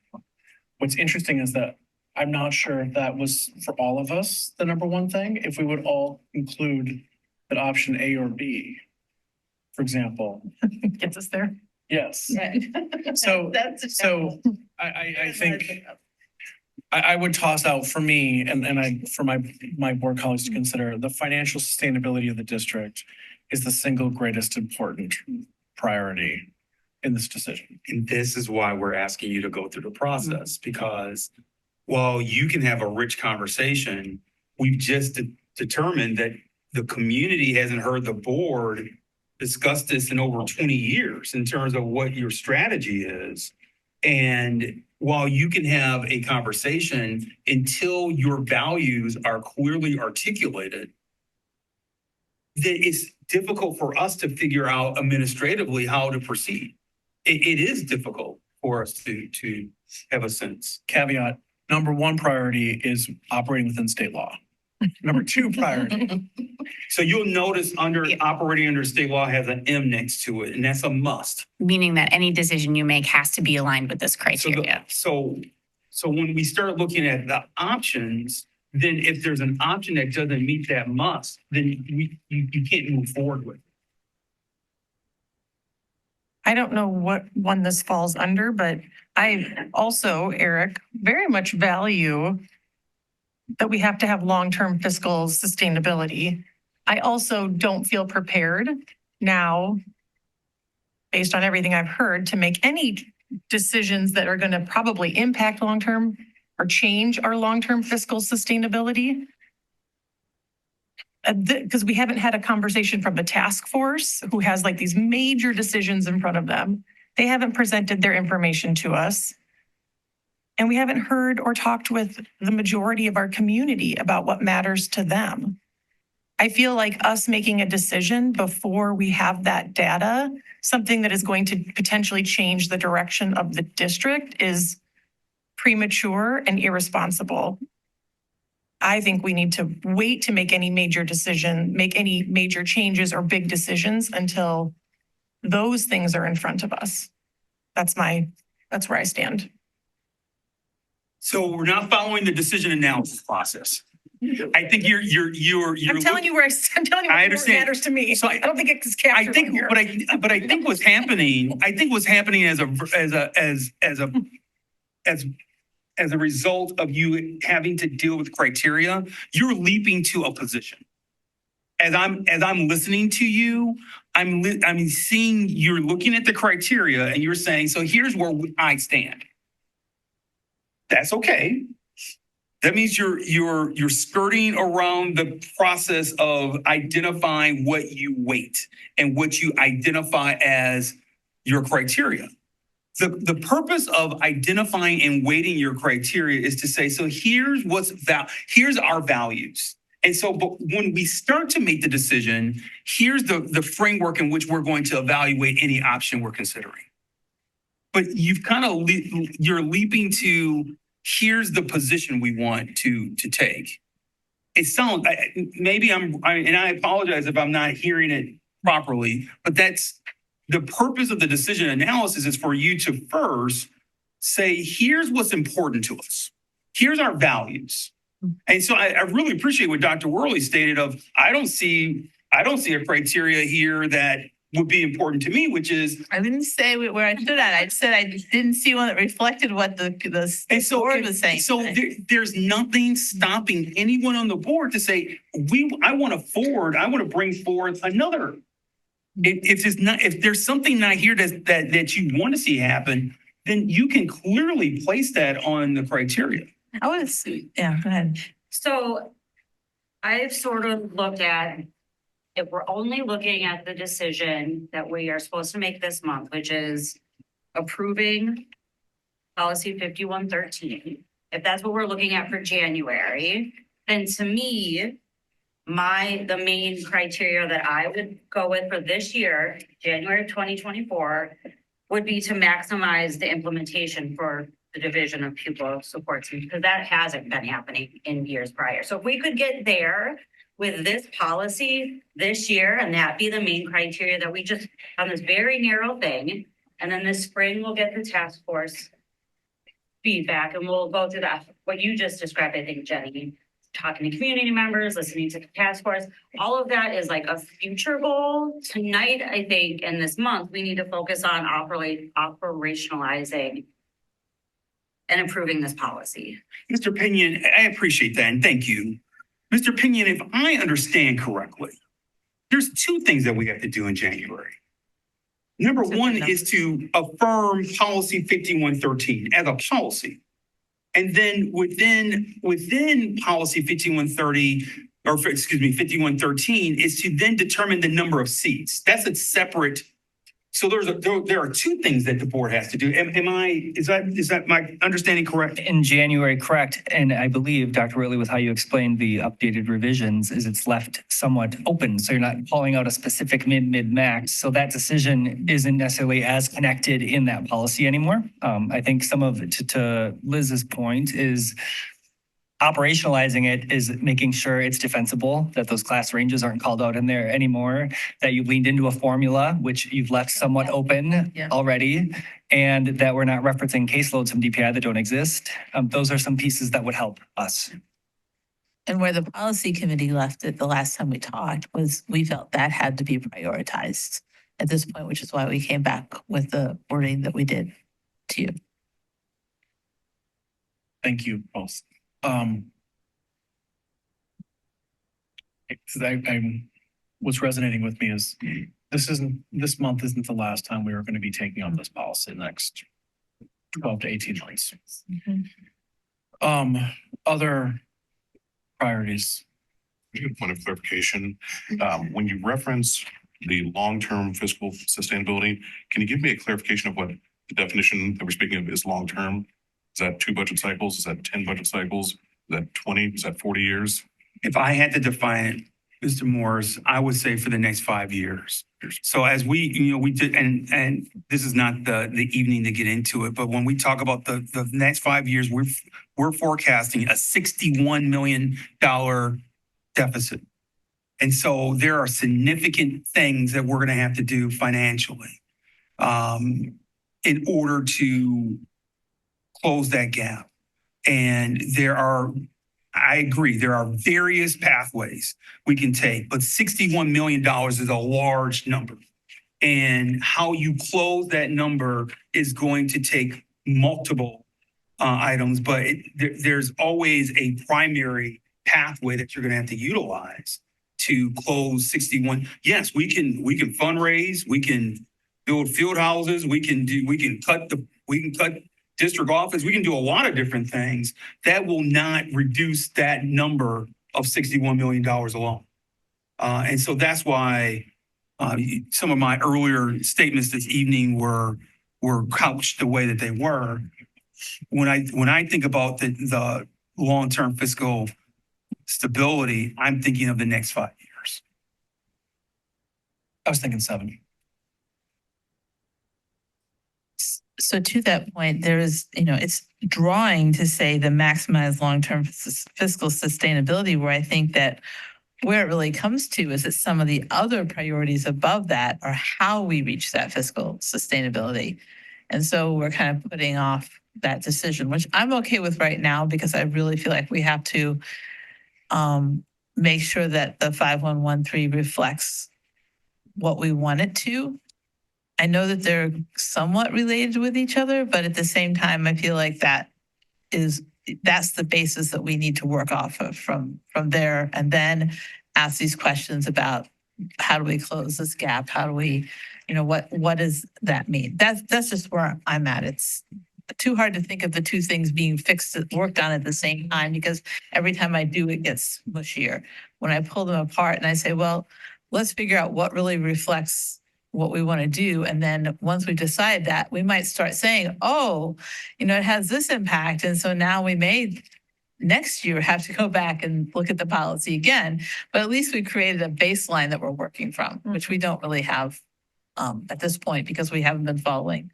What's interesting is that I'm not sure if that was for all of us, the number one thing, if we would all include that option A or B, for example. Gets us there. Yes. So, so I think I would toss out for me for my board colleagues to consider, the financial sustainability of the district is the single greatest important priority in this decision. And this is why we're asking you to go through the process, because while you can have a rich conversation, we've just determined that the community hasn't heard the board discuss this in over 20 years in terms of what your strategy is. And while you can have a conversation, until your values are clearly articulated, then it's difficult for us to figure out administratively how to proceed. It is difficult for us to have a sense. Caveat, number one priority is operating within state law. Number two priority. So you'll notice operating under state law has an M next to it, and that's a must. Meaning that any decision you make has to be aligned with this criteria. So when we start looking at the options, then if there's an option that doesn't meet that must, then you can't move forward with it. I don't know what one this falls under, but I also, Eric, very much value that we have to have long-term fiscal sustainability. I also don't feel prepared now, based on everything I've heard, to make any decisions that are going to probably impact long-term or change our long-term fiscal sustainability. Because we haven't had a conversation from the task force, who has like these major decisions in front of them. They haven't presented their information to us. And we haven't heard or talked with the majority of our community about what matters to them. I feel like us making a decision before we have that data, something that is going to potentially change the direction of the district, is premature and irresponsible. I think we need to wait to make any major decision, make any major changes or big decisions until those things are in front of us. That's where I stand. So we're not following the decision analysis process. I think you're. I'm telling you what matters to me. So I don't think it's captured on here. But I think what's happening. I think what's happening as a result of you having to deal with criteria, you're leaping to a position. As I'm listening to you, I'm seeing you're looking at the criteria and you're saying, so here's where I stand. That's okay. That means you're skirting around the process of identifying what you weight and what you identify as your criteria. The purpose of identifying and weighting your criteria is to say, so here's here's our values. And so, but when we start to make the decision, here's the framework in which we're going to evaluate any option we're considering. But you've you're leaping to, here's the position we want to take. It sounds, maybe and I apologize if I'm not hearing it properly, but that's the purpose of the decision analysis, is for you to first say, here's what's important to us. Here's our values. And so I really appreciate what Dr. Worley stated of, I don't see a criteria here that would be important to me, which is. I didn't say where I stood at. I said I didn't see one that reflected what the board was saying. So there's nothing stopping anyone on the board to say, I want to bring forth another. If there's something not here that you want to see happen, then you can clearly place that on the criteria. Go ahead. So I've sort of looked at, if we're only looking at the decision that we are supposed to make this month, which is approving policy 5113, if that's what we're looking at for January, then to me, the main criteria that I would go with for this year, January 2024, would be to maximize the implementation for the Division of Pupil Support Teams, because that hasn't been happening in years prior. So if we could get there with this policy this year, and that be the main criteria, that we just on this very narrow thing, and then this spring we'll get the task force feedback and we'll go through that, what you just described, I think, Jenny. talking to community members, listening to the task force. All of that is like a future goal. Tonight, I think, and this month, we need to focus on operationalizing and improving this policy. Mr. Pinion, I appreciate that and thank you. Mr. Pinion, if I understand correctly, there's two things that we have to do in January. Number one is to affirm policy 5113 as a policy. And then within policy 5130, or excuse me, 5113 is to then determine the number of seats. That's a separate. So there are two things that the board has to do. Is that my understanding correct? In January, correct. And I believe, Dr. Whitley, with how you explained the updated revisions, is it's left somewhat open. So you're not calling out a specific mid-max. So that decision isn't necessarily as connected in that policy anymore. I think some of it, to Liz's point, is operationalizing it is making sure it's defensible, that those class ranges aren't called out in there anymore, that you've leaned into a formula, which you've left somewhat open already, and that we're not referencing caseloads from DPI that don't exist. Those are some pieces that would help us. And where the policy committee left it the last time we talked was we felt that had to be prioritized at this point, which is why we came back with the wording that we did to you. Thank you both. What's resonating with me is this month isn't the last time we are going to be taking up this policy in the next 12 to 18 months. Other priorities. Point of clarification. When you reference the long-term fiscal sustainability, can you give me a clarification of what the definition that we're speaking of is long-term? Is that 2 budget cycles? Is that 10 budget cycles? Is that 20? Is that 40 years? If I had to define it, Mr. Morris, I would say for the next 5 years. So as we did, and this is not the evening to get into it, but when we talk about the next 5 years, we're forecasting a $61 million deficit. And so there are significant things that we're going to have to do financially in order to close that gap. And I agree, there are various pathways we can take, but $61 million is a large number. And how you close that number is going to take multiple items, but there's always a primary pathway that you're going to have to utilize to close 61. Yes, we can fundraise, we can build field houses, we can cut district office, we can do a lot of different things that will not reduce that number of $61 million alone. And so that's why some of my earlier statements this evening were couched the way that they were. When I think about the long-term fiscal stability, I'm thinking of the next 5 years. I was thinking 7. So to that point, there is, it's drawing to say the maximize long-term fiscal sustainability, where I think that where it really comes to is that some of the other priorities above that are how we reach that fiscal sustainability. And so we're kind of putting off that decision, which I'm okay with right now, because I really feel like we have to make sure that the 5113 reflects what we want it to. I know that they're somewhat related with each other, but at the same time, I feel like that's the basis that we need to work off of from there, and then ask these questions about how do we close this gap? How do we, what does that mean? That's just where I'm at. It's too hard to think of the two things being worked on at the same time, because every time I do, it gets mushier. When I pull them apart and I say, well, let's figure out what really reflects what we want to do. And then once we decide that, we might start saying, oh, it has this impact. And so now we may next year have to go back and look at the policy again. But at least we created a baseline that we're working from, which we don't really have at this point, because we haven't been following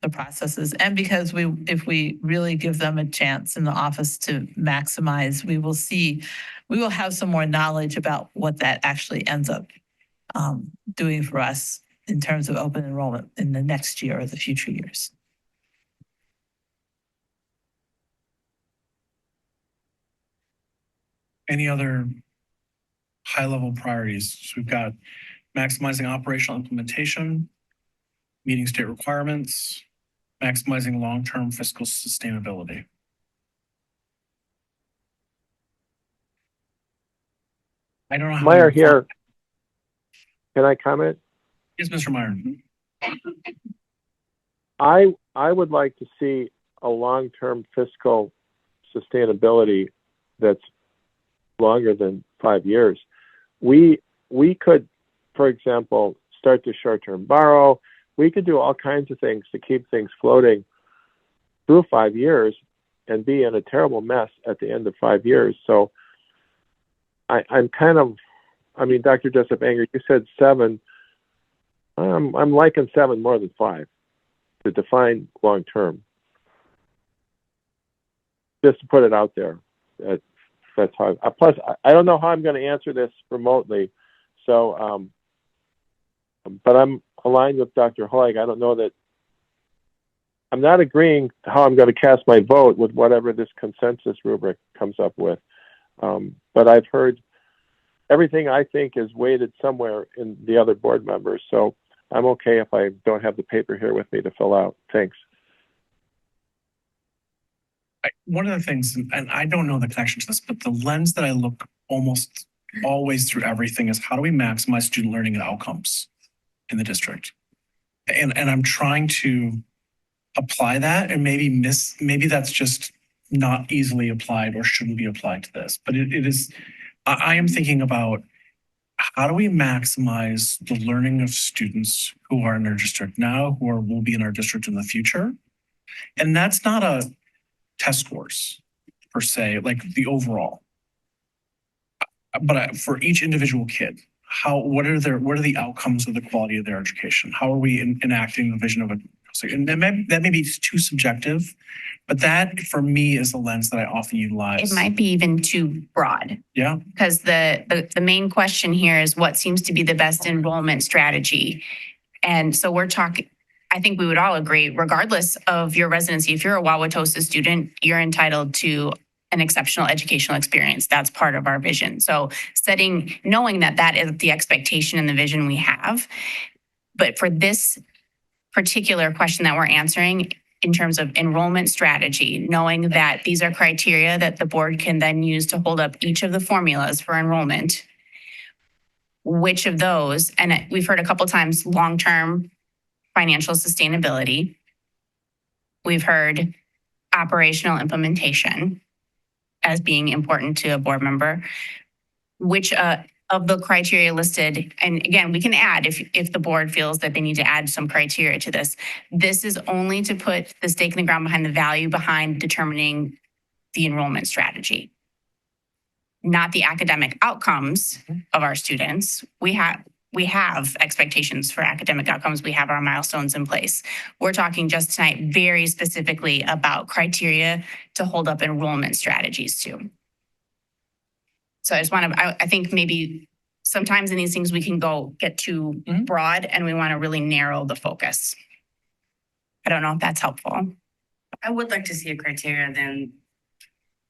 the processes. And because if we really give them a chance in the office to maximize, we will have some more knowledge about what that actually ends up doing for us in terms of open enrollment in the next year or the future years. Any other high-level priorities? So we've got maximizing operational implementation, meeting state requirements, maximizing long-term fiscal sustainability. I don't know how. Meyer here. Can I comment? Yes, Mr. Meyer. I would like to see a long-term fiscal sustainability that's longer than 5 years. We could, for example, start to short-term borrow. We could do all kinds of things to keep things floating through 5 years and be in a terrible mess at the end of 5 years. So I'm kind of, I mean, Dr. Jessup Anger, you said 7. I'm liking 7 more than 5 to define long term. Just to put it out there. That's how. Plus, I don't know how I'm going to answer this remotely. So, but I'm aligned with Dr. Hoig. I don't know that. I'm not agreeing how I'm going to cast my vote with whatever this consensus rubric comes up with. But I've heard everything I think is weighted somewhere in the other board members. So I'm okay if I don't have the paper here with me to fill out. Thanks. One of the things, and I don't know the connection to this, but the lens that I look almost always through everything is how do we maximize student learning and outcomes in the district? And I'm trying to apply that, and maybe that's just not easily applied or shouldn't be applied to this. But it is, I am thinking about how do we maximize the learning of students who are in our district now, who will be in our district in the future? And that's not a test scores per se, like the overall. But for each individual kid, what are the outcomes of the quality of their education? How are we enacting the vision of a, and that may be too subjective, but that for me is the lens that I often utilize. It might be even too broad. Yeah. Because the main question here is what seems to be the best enrollment strategy. And so we're talking, I think we would all agree, regardless of your residency, if you're a Wauwatosa student, you're entitled to an exceptional educational experience. That's part of our vision. So knowing that is the expectation and the vision we have. But for this particular question that we're answering in terms of enrollment strategy, knowing that these are criteria that the board can then use to hold up each of the formulas for enrollment, which of those, and we've heard a couple times, long-term financial sustainability. We've heard operational implementation as being important to a board member. Which of the criteria listed, and again, we can add if the board feels that they need to add some criteria to this. This is only to put the stake in the ground behind the value behind determining the enrollment strategy, not the academic outcomes of our students. We have expectations for academic outcomes. We have our milestones in place. We're talking just tonight very specifically about criteria to hold up enrollment strategies too. So I just want to, I think maybe sometimes in these things we can get too broad and we want to really narrow the focus. I don't know if that's helpful. I would like to see a criteria then,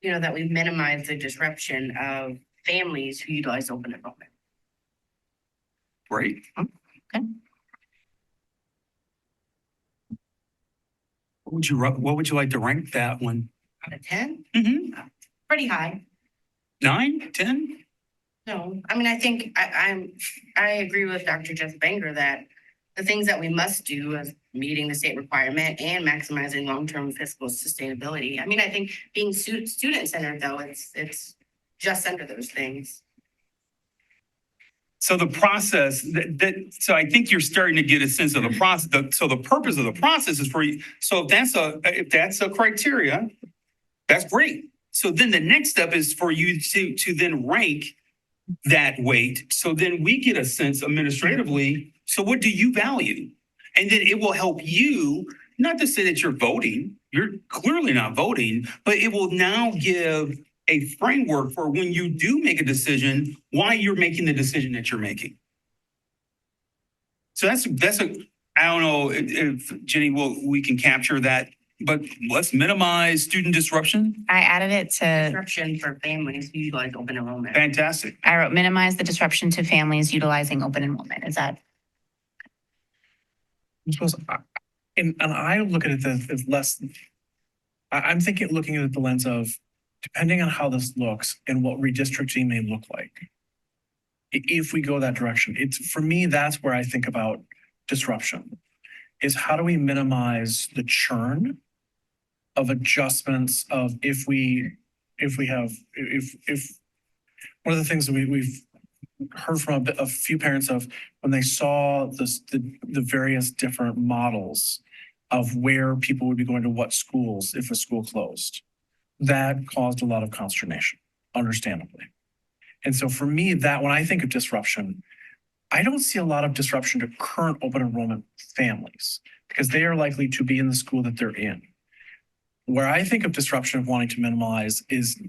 that we've minimized the disruption of families who utilize open enrollment. Great. Okay. What would you like to rank that one? Out of 10? Mm-hmm. Pretty high. 9, 10? No, I mean, I think I agree with Dr. Jeff Banger that the things that we must do is meeting the state requirement and maximizing long-term fiscal sustainability. I mean, I think being student-centered though, it's just under those things. So the process so I think you're starting to get a sense of the process. So the purpose of the process is for you. So if that's a criteria, that's great. So then the next step is for you to then rank that weight. So then we get a sense administratively. So what do you value? And then it will help you, not to say that you're voting, you're clearly not voting, but it will now give a framework for when you do make a decision, why you're making the decision that you're making. So that's I don't know if Jenny, we can capture that but let's minimize student disruption. I added it to, Disruption for families who utilize open enrollment. Fantastic. I wrote minimize the disruption to families utilizing open enrollment. Is that? I suppose, and I look at it as less, I'm looking at it the lens of, depending on how this looks and what redistricting may look like. If we go that direction, for me, that's where I think about disruption, is how do we minimize the churn of adjustments of if one of the things that we've heard from a few parents of when they saw the various different models of where people would be going to what schools if a school closed, that caused a lot of consternation, understandably. And so for me, that when I think of disruption, I don't see a lot of disruption to current open enrollment families because they are likely to be in the school that they're in. Where I think of disruption of wanting to minimize is,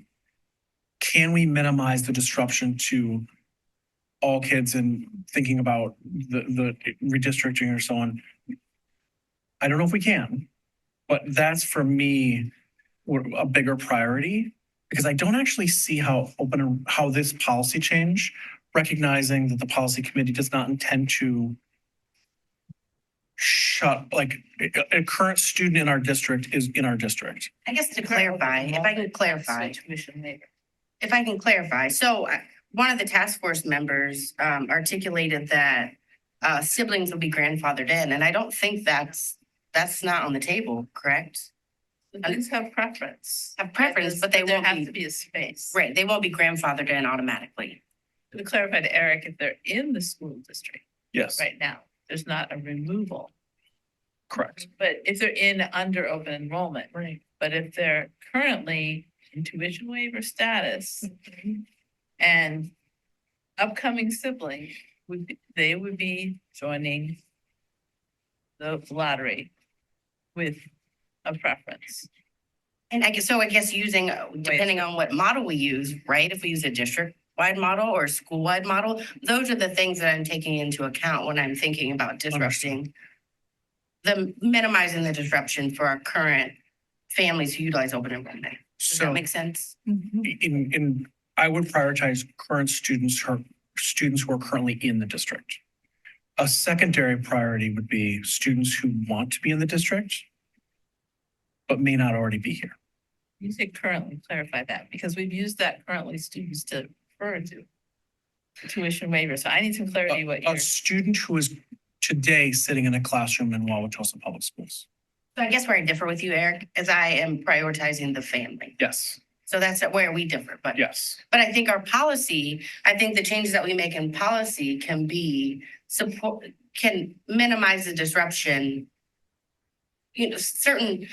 can we minimize the disruption to all kids and thinking about the redistricting or so on? I don't know if we can, but that's for me a bigger priority because I don't actually see how this policy change, recognizing that the policy committee does not intend to shut, like a current student in our district is in our district. I guess to clarify, if I can clarify. If I can clarify, so one of the task force members articulated that siblings will be grandfathered in, and I don't think that's not on the table, correct? Siblings have preference. Have preference, but they There won't has be, to be a space. right, they won't be grandfathered in automatically. To clarify to Eric, if they're in the school district Yes, right now, there's not a removal. correct. But if they're in under open enrollment. Right. But if they're currently in tuition waiver status and upcoming sibling, they would be joining the lottery with a preference. And I guess using, depending on what model we use, right? If we use a district-wide model or school-wide model, those are the things that I'm taking into account when I'm thinking about disrupting. Minimizing the disruption for our current families who utilize open enrollment. Does that make sense? I would prioritize current students who are currently in the district. A secondary priority would be students who want to be in the district, but may not already be here. You say currently, clarify that, because we've used that currently students to refer to tuition waiver. So I need some clarity what you're. A student who is today sitting in a classroom in Wauwatosa Public Schools. So I guess where I differ with you, Eric, is I am prioritizing the family. Yes. So that's where we differ, but. Yes. But I think our policy, I think the changes that we make in policy can minimize the disruption. Certain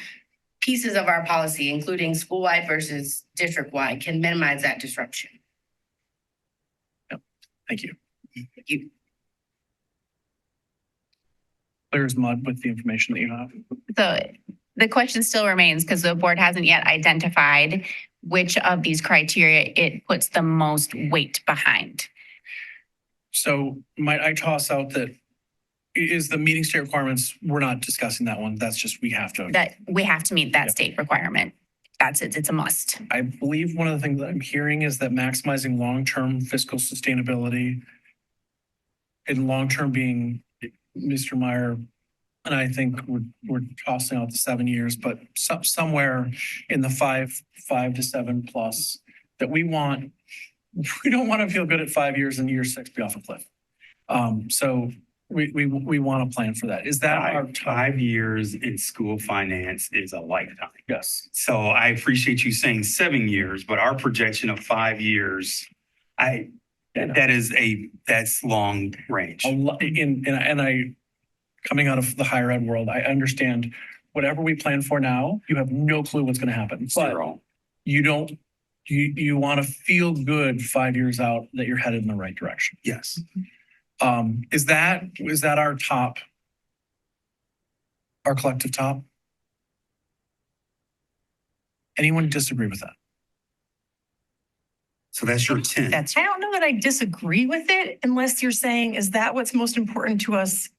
pieces of our policy, including school-wide versus district-wide, can minimize that disruption. Thank you. Thank you. Clear as mud with the information that you have. So the question still remains because the board hasn't yet identified which of these criteria it puts the most weight behind. So might I toss out that is the meeting state requirements, we're not discussing that one. That's just, we have to. That we have to meet that state requirement. That's it. It's a must. I believe one of the things that I'm hearing is that maximizing long-term fiscal sustainability and long-term being Mr. Meyer, and I think we're tossing out the 7 years, but somewhere in the five to 7 plus that we don't want to feel good at 5 years and year 6 be off a cliff. So we want to plan for that. Is that our 5 years in school finance is a lifetime. Yes. So I appreciate you saying 7 years, but our projection of 5 years, that's long range. And I, coming out of the higher ed world, I understand whatever we plan for now, you have no clue what's going to happen. Zero. But you want to feel good 5 years out that you're headed in the right direction. Yes. Is that our collective top? Anyone disagree with that? So that's your 10. I don't know that I disagree with it unless you're saying, is that what's most important to us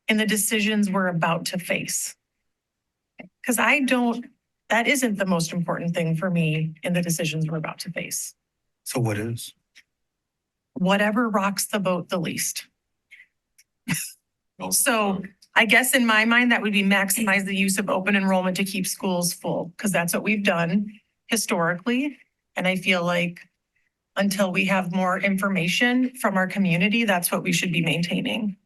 in the decisions we're about to face? Because that isn't the most important thing for me in the decisions we're about to face. So what is? Whatever rocks the boat the least. So I guess in my mind, that would be maximize the use of open enrollment to keep schools full, because that's what we've done historically. And I feel like until we have more information from our community, that's what we should be maintaining.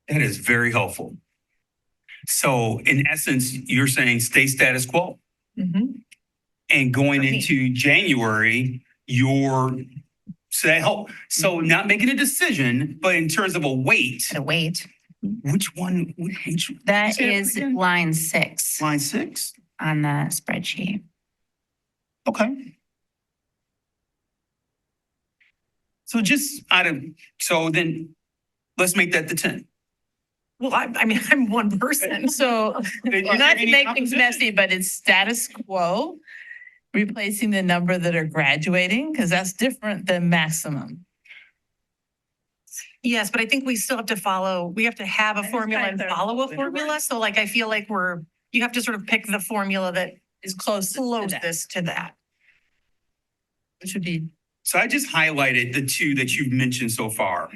That is very helpful. So in essence, you're saying stay status quo. Mhm. And going For me. into January, so not making a decision, but in terms of a weight, To wait. which one, which? That say it is again? line 6 Line 6? on the spreadsheet. Okay. So then let's make that the 10. Well, I mean, I'm one person, so Is Well, there not to any make things opposition? messy, but it's status quo, replacing the number that are graduating, because that's different than maximum. yes, but I think we still have to we have to have a formula and follow a formula. So like, I feel like you have to sort of pick the formula that Is close to that, closest to that. which would be So I just highlighted the two that you've mentioned so far.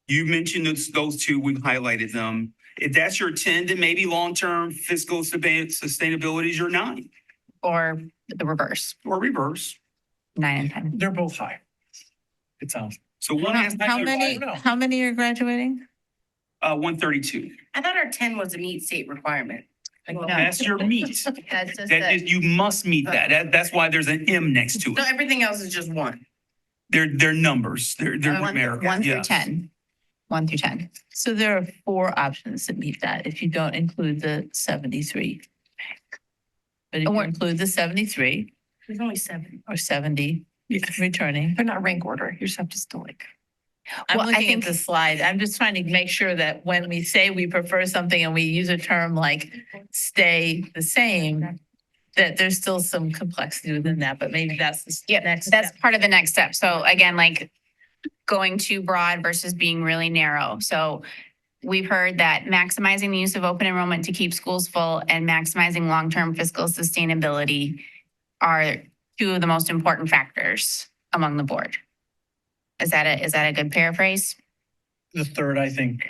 You mentioned those two, we've highlighted them. If that's your 10, then maybe long-term fiscal sustainability is your 9 Or the reverse, or reverse. 9 and 10. They're both high. It sounds. So one has how many are graduating? 132. I thought our 10 was a meet state requirement. That's your meet. That's just That is, you must meet that. That's why there's an M next to So it. everything else is just 1. They're numbers. They're numeric. 1 through Yes. 10. 1 through 10. So there are 4 options that meet that if you don't include the 73. But if you Or- include the 73 There's only 7. or 70 returning. They're not rank order. You just have to still like. I'm Well, I looking think- at the slide. I'm just trying to make sure that when we say we prefer something and we use a term like stay the same, that there's still some complexity within that, but maybe that's the Yep, next that's step. part of the next step. So again, like going too broad versus being really narrow. So we've heard that maximizing the use of open enrollment to keep schools full and maximizing long-term fiscal sustainability are 2 of the most important factors among the board. Is that a good paraphrase? The third, I think,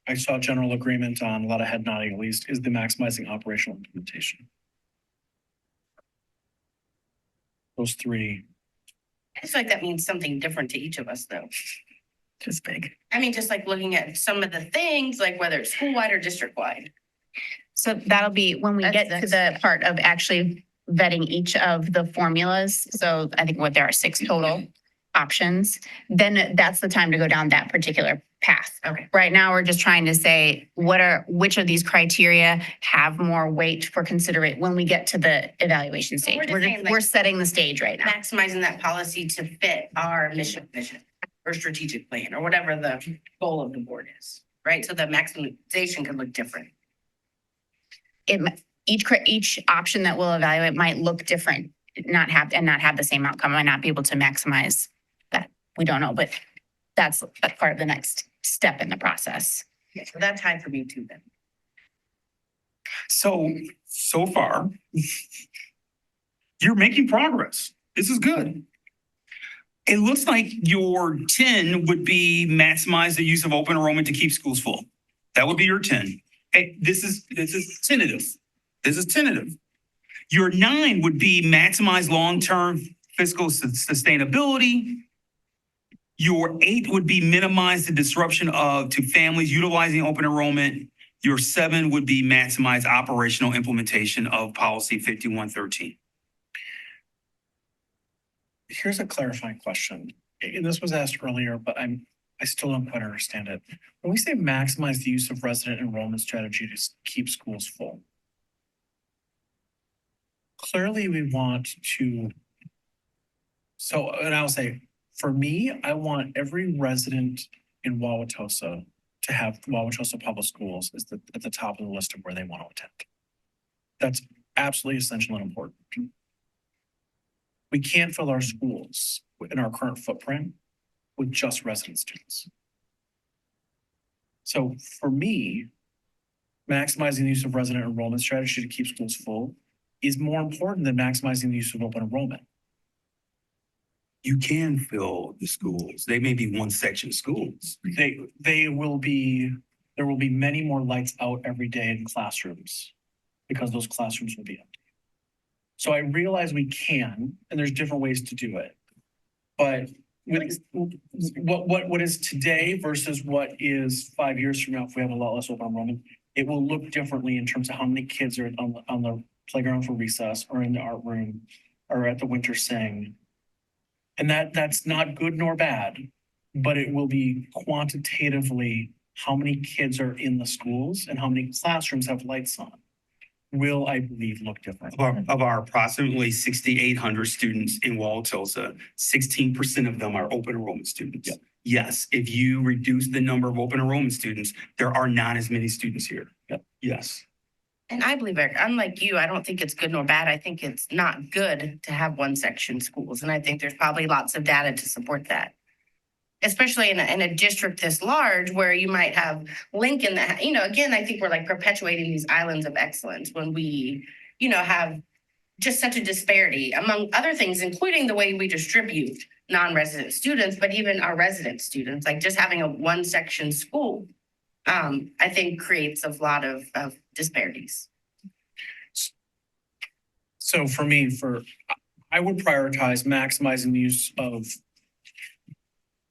I saw general agreement on, a lot of head nodding at least, is the maximizing operational implementation. Those 3. I feel like that means something different to each of us, though. Just big. I mean, just like looking at some of the things, like whether it's school-wide or district-wide. So that'll be when we get to the part of actually vetting each of the formulas. So I think there are 6 total options, then that's the time to go down that particular path. Okay. Right now, we're just trying to say, which of these criteria have more weight for considerate when we get to the evaluation So stage? we're just We're saying, like, we're setting the stage right now. Maximizing that policy to fit our mission or strategic plan or whatever the goal of the board is, right? So the maximization could look different. Each option that we'll evaluate might look different, not have the same outcome, might not be able to maximize that. We don't know, but that's part of the next step in the process. Yeah, so that's high for me too then. So far, you're making progress. This is good. It looks like your 10 would be maximize the use of open enrollment to keep schools full. That would be your 10. Hey, this is tentative. This is tentative. Your 9 would be maximize long-term fiscal sustainability. Your 8 would be minimize the disruption to families utilizing open enrollment. Your 7 would be maximize operational implementation of policy 5113. Here's a clarifying question. And this was asked earlier, but I still don't quite understand it. When we say maximize the use of resident enrollment strategy to keep schools full, clearly we want to. So, and I'll say, for me, I want every resident in Wauwatosa to have Wauwatosa Public Schools at the top of the list of where they want to attend. That's absolutely essential and important. We can't fill our schools in our current footprint with just resident students. So for me, maximizing the use of resident enrollment strategy to keep schools full is more important than maximizing the use of open enrollment. You can fill the schools. They may be one section schools. There will be many more lights out every day in classrooms because those classrooms will be empty. So I realize we can, and there's different ways to do it. But with what is today versus what is 5 years from now, if we have a lot less open enrollment, it will look differently in terms of how many kids are on the playground for recess or in the art room or at the winter sing. And that's not good nor bad, but it will be quantitatively how many kids are in the schools and how many classrooms have lights on will, I believe, look different. Of our approximately 6,800 students in Wauwatosa, 16% of them are open enrollment students. Yep. Yes, if you reduce the number of open enrollment students, there are not as many students here. Yep. Yes. And I believe, Eric, unlike you, I don't think it's good nor bad. I think it's not good to have one section schools. And I think there's probably lots of data to support that. Especially in a district this large where you might have Lincoln that, again, I think we're like perpetuating these islands of excellence when we, have just such a disparity among other things, including the way we distribute non-resident students, but even our resident students, like just having a one section school, I think creates a lot of disparities. So for me, I would prioritize maximizing the use of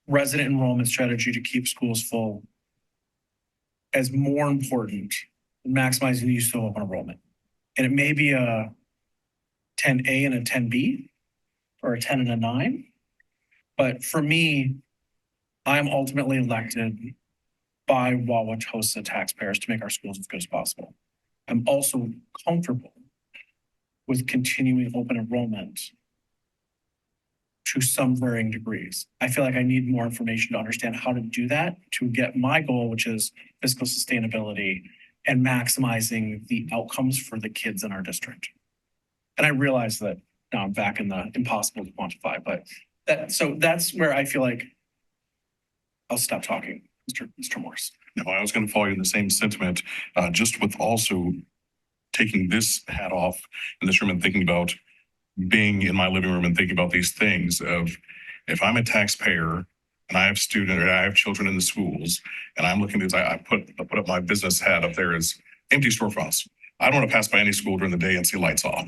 resident enrollment strategy to keep schools full as more important than maximizing the use of open enrollment. And it may be a 10A and a 10B or a 10 and a 9. But for me, I'm ultimately elected by Wauwatosa taxpayers to make our schools as good as possible. I'm also comfortable with continuing open enrollment to some varying degrees. I feel like I need more information to understand how to do that to get my goal, which is fiscal sustainability and maximizing the outcomes for the kids in our district. And I realize that now I'm back in the impossible to quantify, but that's where I feel like I'll stop talking, Mr. Morse. No, I was going to follow you in the same sentiment, just with also taking this hat off in this room and thinking about being in my living room and thinking about these things of if I'm a taxpayer and I have children in the schools and I'm looking at this, I put up my business hat up there as empty storefronts. I don't want to pass by any school during the day and see lights off.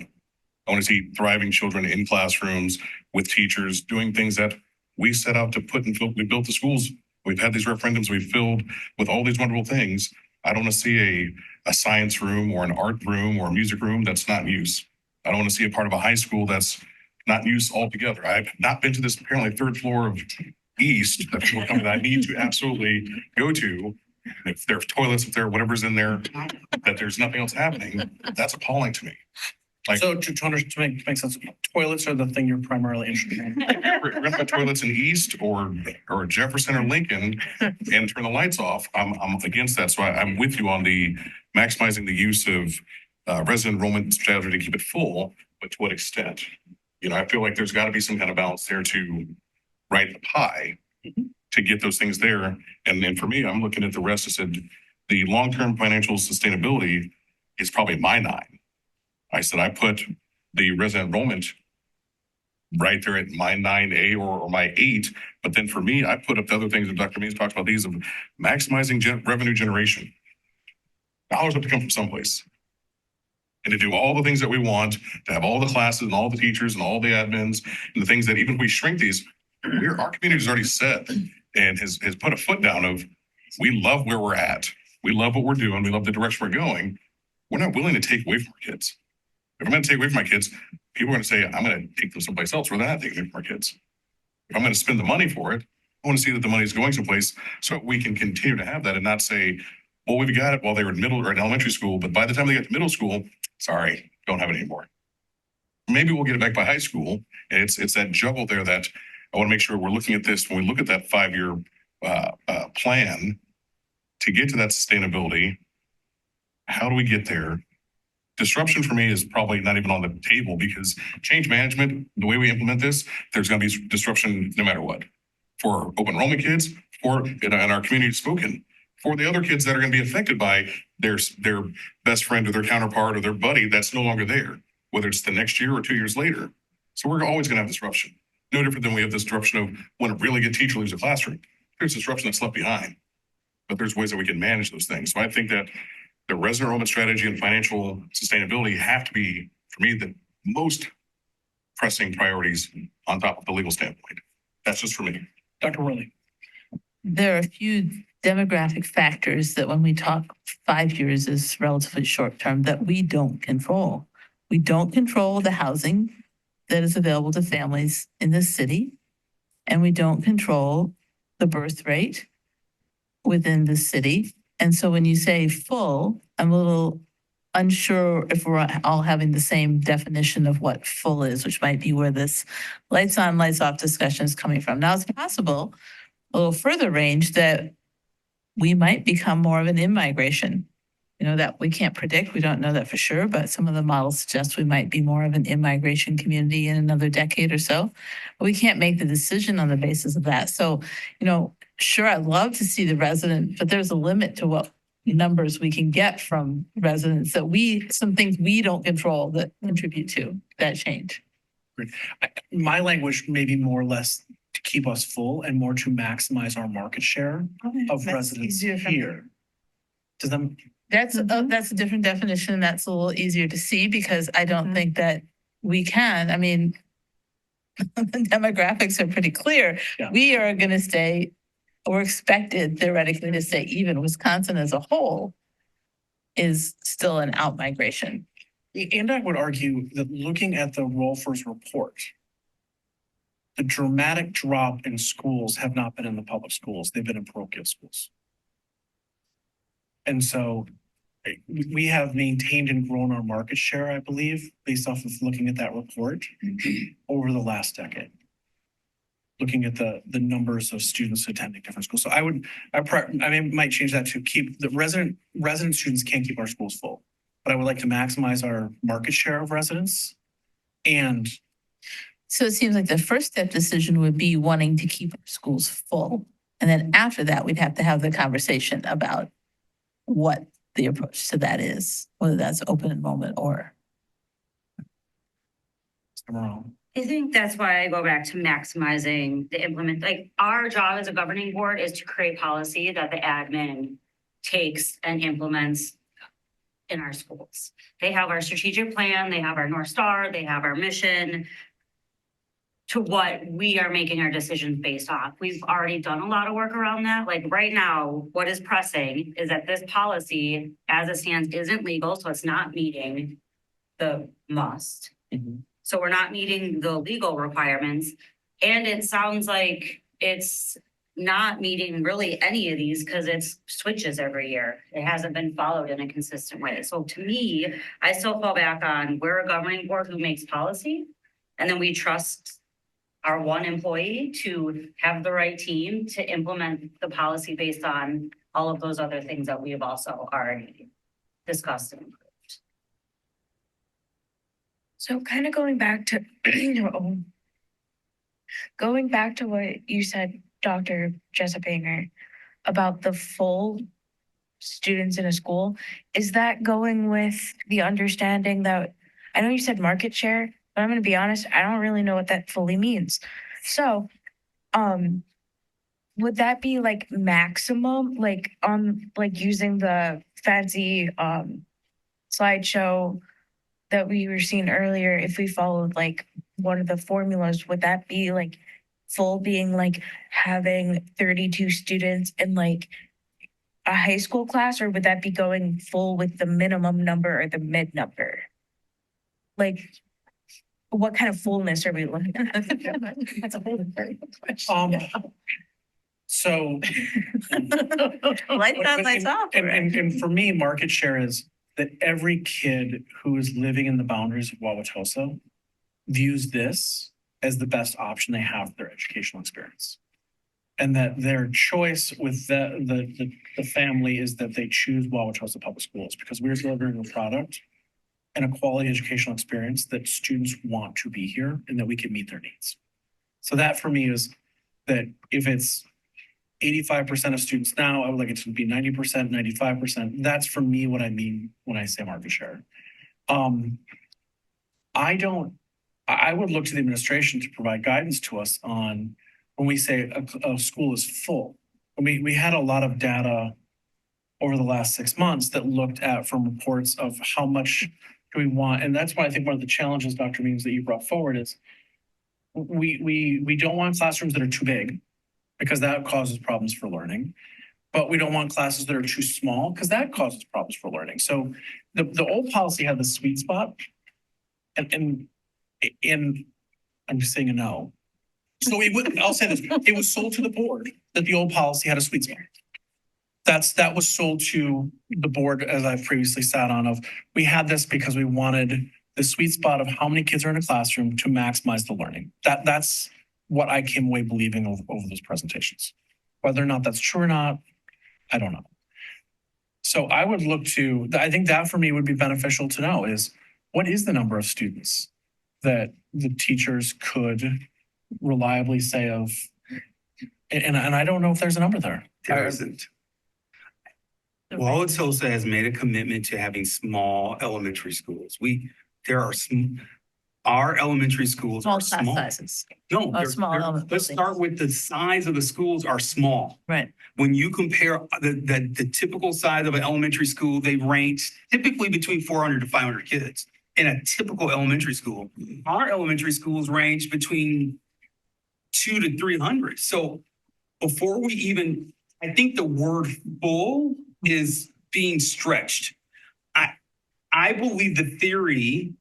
I want to see thriving children in classrooms with teachers doing things that we set out to put and we built the schools. We've had these referendums we've filled with all these wonderful things. I don't want to see a science room or an art room or a music room that's not in use. I don't want to see a part of a high school that's not in use altogether. I've not been to this apparently third floor of East that people come that I need to absolutely go to. If there's toilets, if there whatever's in there, that there's nothing else happening, that's appalling to me. Like, so to make sense, toilets are the thing you're primarily interested in. We're gonna put toilets in East or Jefferson or Lincoln and turn the lights off. I'm against that. So I'm with you on the maximizing the use of resident enrollment strategy to keep it full, but to what extent? I feel like there's got to be some kind of balance there to write the pie to get those things there. And then for me, I'm looking at the rest. I said the long-term financial sustainability is probably my 9. I said I put the resident enrollment right there at my 9A or my 8. But then for me, I put up the other things that Dr. Means talked about, these of maximizing revenue generation. Dollars have to come from someplace. And to do all the things that we want, to have all the classes and all the teachers and all the admins and the things that even if we shrink these, our community has already said and has put a foot down of, we love where we're at. We love what we're doing. We love the direction we're going. We're not willing to take away from our kids. If I'm going to take away from my kids, people are going to say, I'm going to take them someplace else where they're not taking away from our kids. If I'm going to spend the money for it, I want to see that the money is going someplace so we can continue to have that and not say, well, we've got it while they were in middle or in elementary school, but by the time they get to middle school, sorry, don't have it anymore. Maybe we'll get it back by high school. And it's that juggle there that I want to make sure we're looking at this when we look at that 5-year plan to get to that sustainability. How do we get there? Disruption for me is probably not even on the table because change management, the way we implement this, there's going to be disruption no matter what. For open enrollment kids or in our community spoken, for the other kids that are going to be affected by their best friend or their counterpart or their buddy that's no longer there, whether it's the next year or 2 years later. So we're always going to have disruption. No different than we have this disruption of when a really good teacher leaves a classroom. There's disruption that's left behind, but there's ways that we can manage those things. So I think that the resident enrollment strategy and financial sustainability have to be, for me, the most pressing priorities on top of the legal standpoint. That's just for me. Dr. Worley. There are a few demographic factors that when we talk 5 years is relatively short term that we don't control. We don't control the housing that is available to families in this city, and we don't control the birth rate within the city. And so when you say full, I'm a little unsure if we're all having the same definition of what full is, which might be where this lights on, lights off discussion is coming from. Now, it's possible, a little further range, that we might become more of an in-migration. You know, that we can't predict. We don't know that for sure, but some of the models suggest we might be more of an in-migration community in another decade or so. But we can't make the decision on the basis of that. So, you know, sure, I'd love to see the resident, but there's a limit to what numbers we can get from residents that some things we don't control that contribute to that change. My language may be more or less to keep us full and more to maximize our market share of That's residents easier for me. here. Does that? That's a different definition. That's a little easier to see because I don't think that we can. I mean, the demographics are pretty clear. Yeah. We are going to stay, we're expected theoretically to stay even. Wisconsin as a whole is still an out migration. And I would argue that looking at the Rolfers report, the dramatic drop in schools have not been in the public schools. They've been in parochial schools. And so we have maintained and grown our market share, I believe, based off of looking at that report over the last decade. Looking at the numbers of students attending different schools. So I might change that to keep the resident students can't keep our schools full. But I would like to maximize our market share of residents. And so it seems like the first step decision would be wanting to keep our schools full. And then after that, we'd have to have the conversation about what the approach to that is, whether that's open enrollment or. I think that's why I go back to maximizing the like our job as a governing board is to create policy that the admin takes and implements in our schools. They have our strategic plan, they have our North Star, they have our mission to what we are making our decisions based off. We've already done a lot of work around that. Like right now, what is pressing is that this policy as it stands isn't legal, so it's not meeting the must. So we're not meeting the legal requirements. And it sounds like it's not meeting really any of these because it switches every year. It hasn't been followed in a consistent way. So to me, I still fall back on we're a governing board who makes policy, and then we trust our one employee to have the right team to implement the policy based on all of those other things that we have also already discussed and improved. So kind of going back to what you said, Dr. Jessup Banger, about the full students in a school, is that going with the understanding that, I know you said market share, but I'm going to be honest, I don't really know what that fully means. So, would that be like maximum, like using the fancy slideshow that we were seeing earlier? If we followed like one of the formulas, would that be like full being like having 32 students in like a high school class, or would that be going full with the minimum number or the mid number? Like, what kind of fullness are we looking at? That's a very good question. So Lights on, lights off. And for me, market share is that every kid who is living in the boundaries of Wauwatosa views this as the best option they have for their educational experience. And that their choice with the family is that they choose Wauwatosa Public Schools because we're delivering a product and a quality educational experience that students want to be here and that we can meet their needs. So that for me is that if it's 85% of students now. I would like it to be 90%, 95%. That's for me what I mean when I say market share. I would look to the administration to provide guidance to us on when we say a school is full. We had a lot of data over the last 6 months that looked at from reports of how much do we want. And that's why I think one of the challenges, Dr. Means, that you brought forward is we don't want classrooms that are too big because that causes problems for learning. But we don't want classes that are too small because that causes problems for learning. So the old policy had the sweet spot, and I'm just saying a no. So I'll say this, it was sold to the board that the old policy had a sweet spot. That was sold to the board, as I've previously sat on, of we had this because we wanted the sweet spot of how many kids are in a classroom to maximize the learning. That's what I came away believing over those presentations. Whether or not that's true or not, I don't know. So I would look to, I think that for me would be beneficial to know is what is the number of students that the teachers could reliably say of, and I don't know if there's a number there. There isn't. WSD has made a commitment to having small elementary schools. Our elementary schools are Small small. class sizes. No, Oh, small let's buildings. start with the size of the schools are small. Right. When you compare the typical size of an elementary school, they range typically between 400 to 500 kids in a typical elementary school. Our elementary schools range between 200 to 300. So before we even, I think the word full is being stretched. I believe the theory,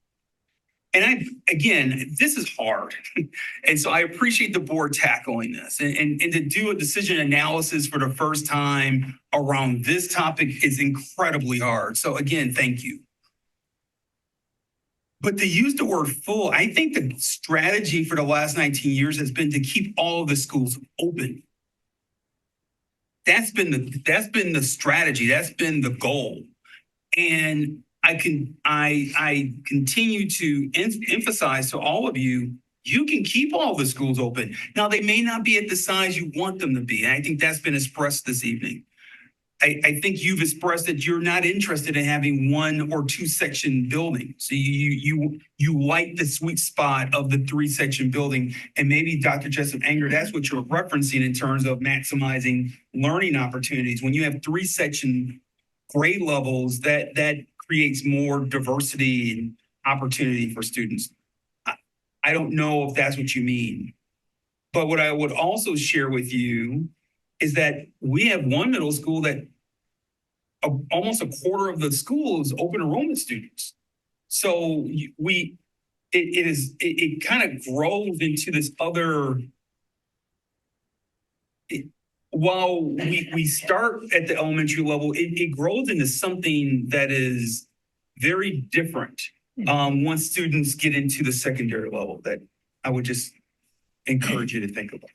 and again, this is hard. And so I appreciate the board tackling this and to do a decision analysis for the first time around this topic is incredibly hard. So again, thank you. But to use the word full, I think the strategy for the last 19 years has been to keep all of the schools open. That's been the strategy. That's been the goal. And I continue to emphasize to all of you, you can keep all the schools open. Now, they may not be at the size you want them to be. And I think that's been expressed this evening. I think you've expressed that you're not interested in having 1 or 2 section building. So you like the sweet spot of the 3-section building. And maybe Dr. Jessup Anger, that's what you're referencing in terms of maximizing learning opportunities. When you have 3-section grade levels, that creates more diversity and opportunity for students. I don't know if that's what you mean. But what I would also share with you is that we have one middle school that almost a quarter of the school is open enrollment students. So it kind of grows into this other, while we start at the elementary level, it grows into something that is very different once students get into the secondary level that I would just encourage you to think about.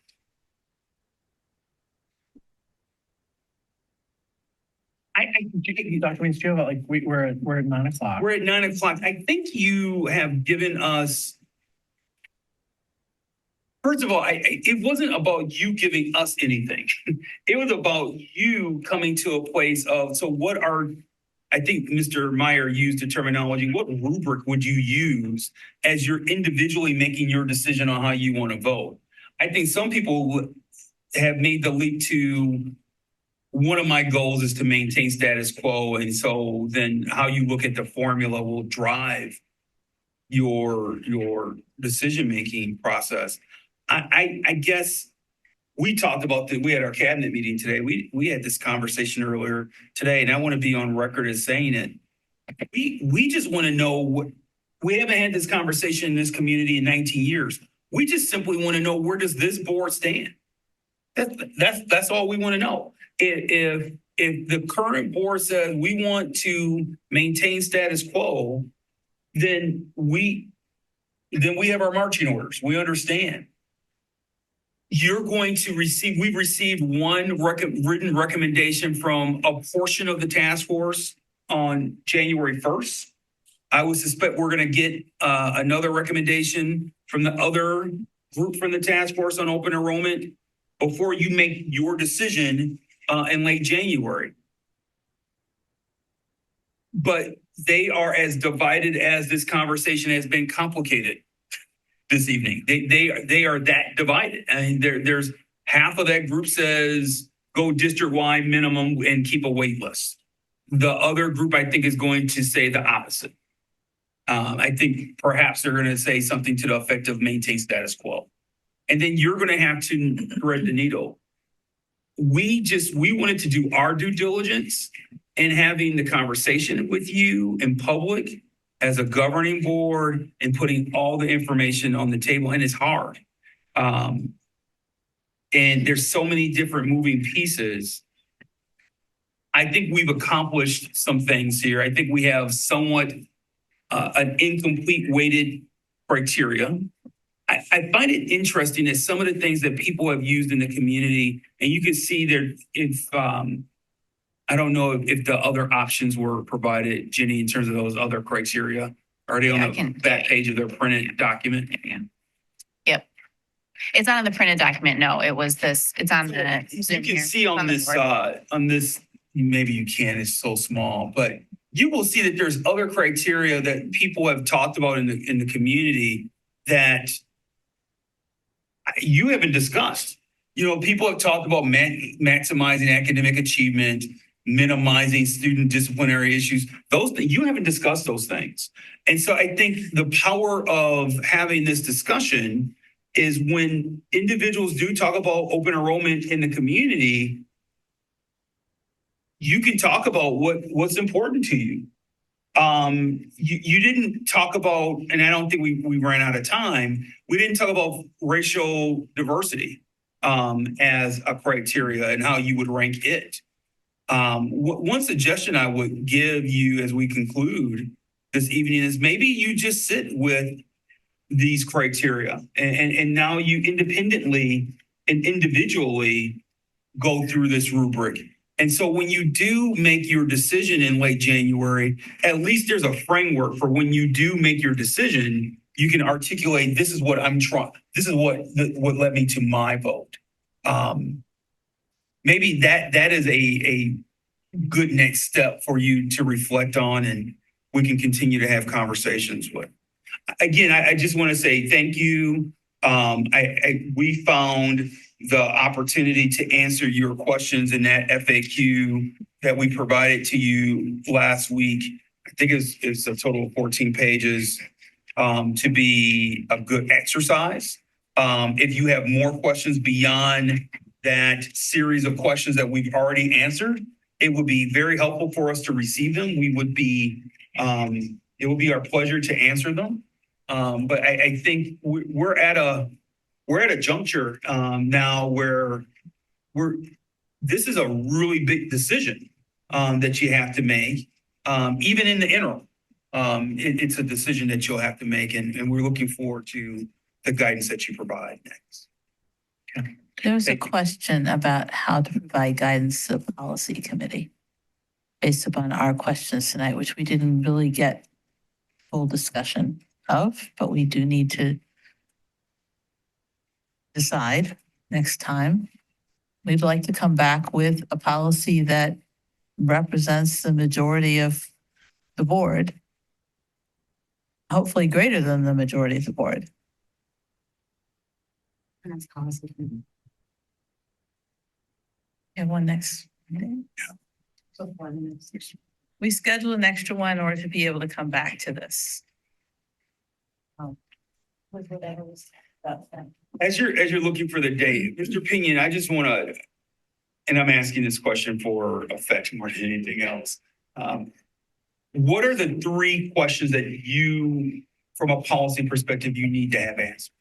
Dr. Means, do you have like we're at 9 o'clock? We're at 9 o'clock. I think you have given us. First of all, it wasn't about you giving us anything. It was about you coming to a place of, so what are, I think Mr. Meyer used the terminology, what rubric would you use as you're individually making your decision on how you want to vote? I think some people have made the leap to, one of my goals is to maintain status quo. And so then how you look at the formula will drive your decision-making process. I guess we talked about that. We had our cabinet meeting today. We had this conversation earlier today, and I want to be on record as saying it. We just want to know we haven't had this conversation in this community in 19 years. We just simply want to know, where does this board stand? That's all we want to know. If the current board says we want to maintain status quo, then we have our marching orders. We understand. You're going to receive, we've received one written recommendation from a portion of the task force on January 1st. I would suspect we're going to get another recommendation from the other group from the task force on open enrollment before you make your decision in late January. But they are as divided as this conversation has been complicated this evening. They are that divided. I mean, there's half of that group says go district-wide minimum and keep a wait list. The other group, I think, is going to say the opposite. I think perhaps they're going to say something to the effect of maintain status quo. And then you're going to have to thread the needle. We wanted to do our due diligence in having the conversation with you in public as a governing board and putting all the information on the table. And it's hard. And there's so many different moving pieces. I think we've accomplished some things here. I think we have somewhat an incomplete weighted criteria. I find it interesting that some of the things that people have used in the community, and you can see there, if I don't know if the other options were provided, Jenny, in terms of those other criteria. Are they on the back page of their printed document? Yeah. Yep. It's not on the printed document. No, it was this. It's on the. You can see on this, maybe you can, it's so small, but you will see that there's other criteria that people have talked about in the community that you haven't discussed. You know, people have talked about maximizing academic achievement, minimizing student disciplinary issues. Those things, you haven't discussed those things. And so I think the power of having this discussion is when individuals do talk about open enrollment in the community, you can talk about what's important to you. You didn't talk about, and I don't think we ran out of time, we didn't talk about racial diversity as a criteria and how you would rank it. One suggestion I would give you as we conclude this evening is maybe you just sit with these criteria and now you independently and individually go through this rubric. And so when you do make your decision in late January, at least there's a framework for when you do make your decision, you can articulate, this is what I'm trying, this is what led me to my vote. Maybe that is a good next step for you to reflect on, and we can continue to have conversations with. Again, I just want to say thank you. We found the opportunity to answer your questions in that FAQ that we provided to you last week. I think it's a total of 14 pages to be a good exercise. If you have more questions beyond that series of questions that we've already answered, it would be very helpful for us to receive them. It would be our pleasure to answer them. But I think we're at a juncture now where this is a really big decision that you have to make. Even in the interim, it's a decision that you'll have to make, and we're looking forward to the guidance that you provide next. Okay. There was a question about how to provide guidance to the policy committee based upon our questions tonight, which we didn't really get full discussion of, but we do need to decide next time. We'd like to come back with a policy that represents the majority of the board, hopefully greater than the majority of the board. And that's policy. And one next meeting. We schedule an extra one in order to be able to come back to this. As you're looking for the date, Mr. Pinion, I just want to, and I'm asking this question for effect more than anything else. What are the three questions that you, from a policy perspective, you need to have answered?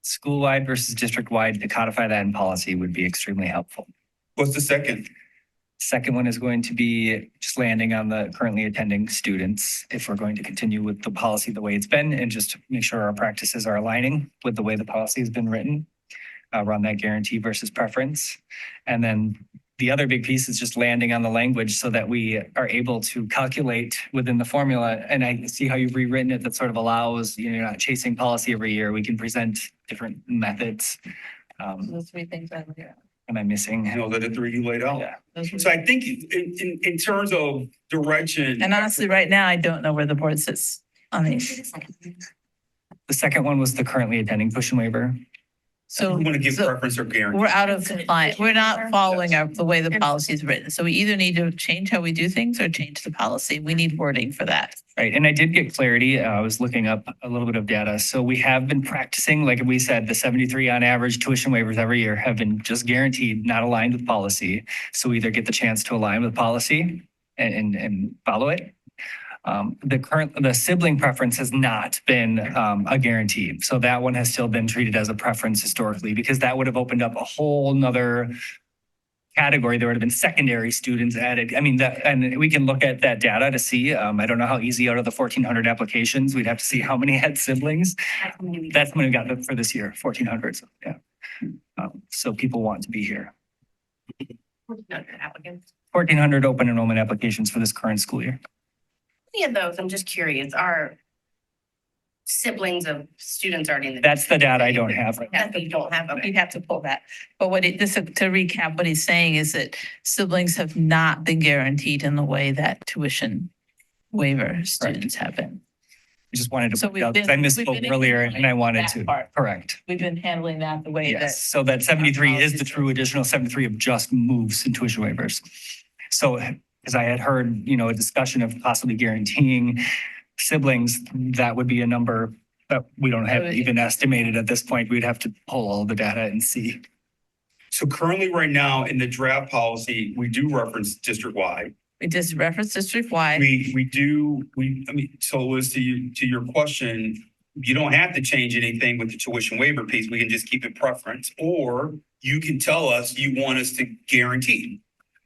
School-wide versus district-wide, to codify that in policy would be extremely helpful. What's the second? Second one is going to be just landing on the currently attending students. If we're going to continue with the policy the way it's been and just make sure our practices are aligning with the way the policy has been written around that guarantee versus preference. And then the other big piece is just landing on the language so that we are able to calculate within the formula. And I see how you've rewritten it that sort of allows, you're not chasing policy every year. We can present different methods Those three things I look at. Am I missing? You know, the three you laid out. Yeah. So I think in terms of direction. And honestly, right now, I don't know where the board sits on these. The second one was the currently attending tuition waiver. So. We want to give so preference or guarantee. We're out of compliance. We're not following the way the policy is written. So we either need to change how we do things or change the policy. We need wording for that. Right, and I did get clarity. I was looking up a little bit of data. So we have been practicing, like we said, the 73 on average tuition waivers every year have been just guaranteed, not aligned with policy. So we either get the chance to align with policy and follow it. The sibling preference has not been a guarantee. So that one has still been treated as a preference historically, because that would have opened up a whole nother category. There would have been secondary students added. I mean, and we can look at that data to see. I don't know how easy out of the 1,400 applications, we'd have to see how many had siblings. That's how many we got for this year, 1,400. So, yeah. So people want to be here. 1,400 open enrollment applications for this current school year. Any of those, I'm just curious, are siblings of students already in the. That's the data I don't have right now. That you don't have, okay. You'd have to pull that. But to recap, what he's saying is that siblings have not been guaranteed in the way that tuition waiver students have been. I just wanted to So point out, because I we've misspoke been earlier and I wanted that to, part. correct. We've been handling that the way that. Yes, so that 73 is the true additional 73 of just moves in tuition waivers. So, because I had heard, a discussion of possibly guaranteeing siblings, that would be a number that we don't have even estimated at this point. We'd have to pull all the data and see. So currently, right now, in the draft policy, we do reference district-wide. We just reference district-wide. So Liz, to your question, you don't have to change anything with the tuition waiver piece. We can just keep it preference, or you can tell us you want us to guarantee.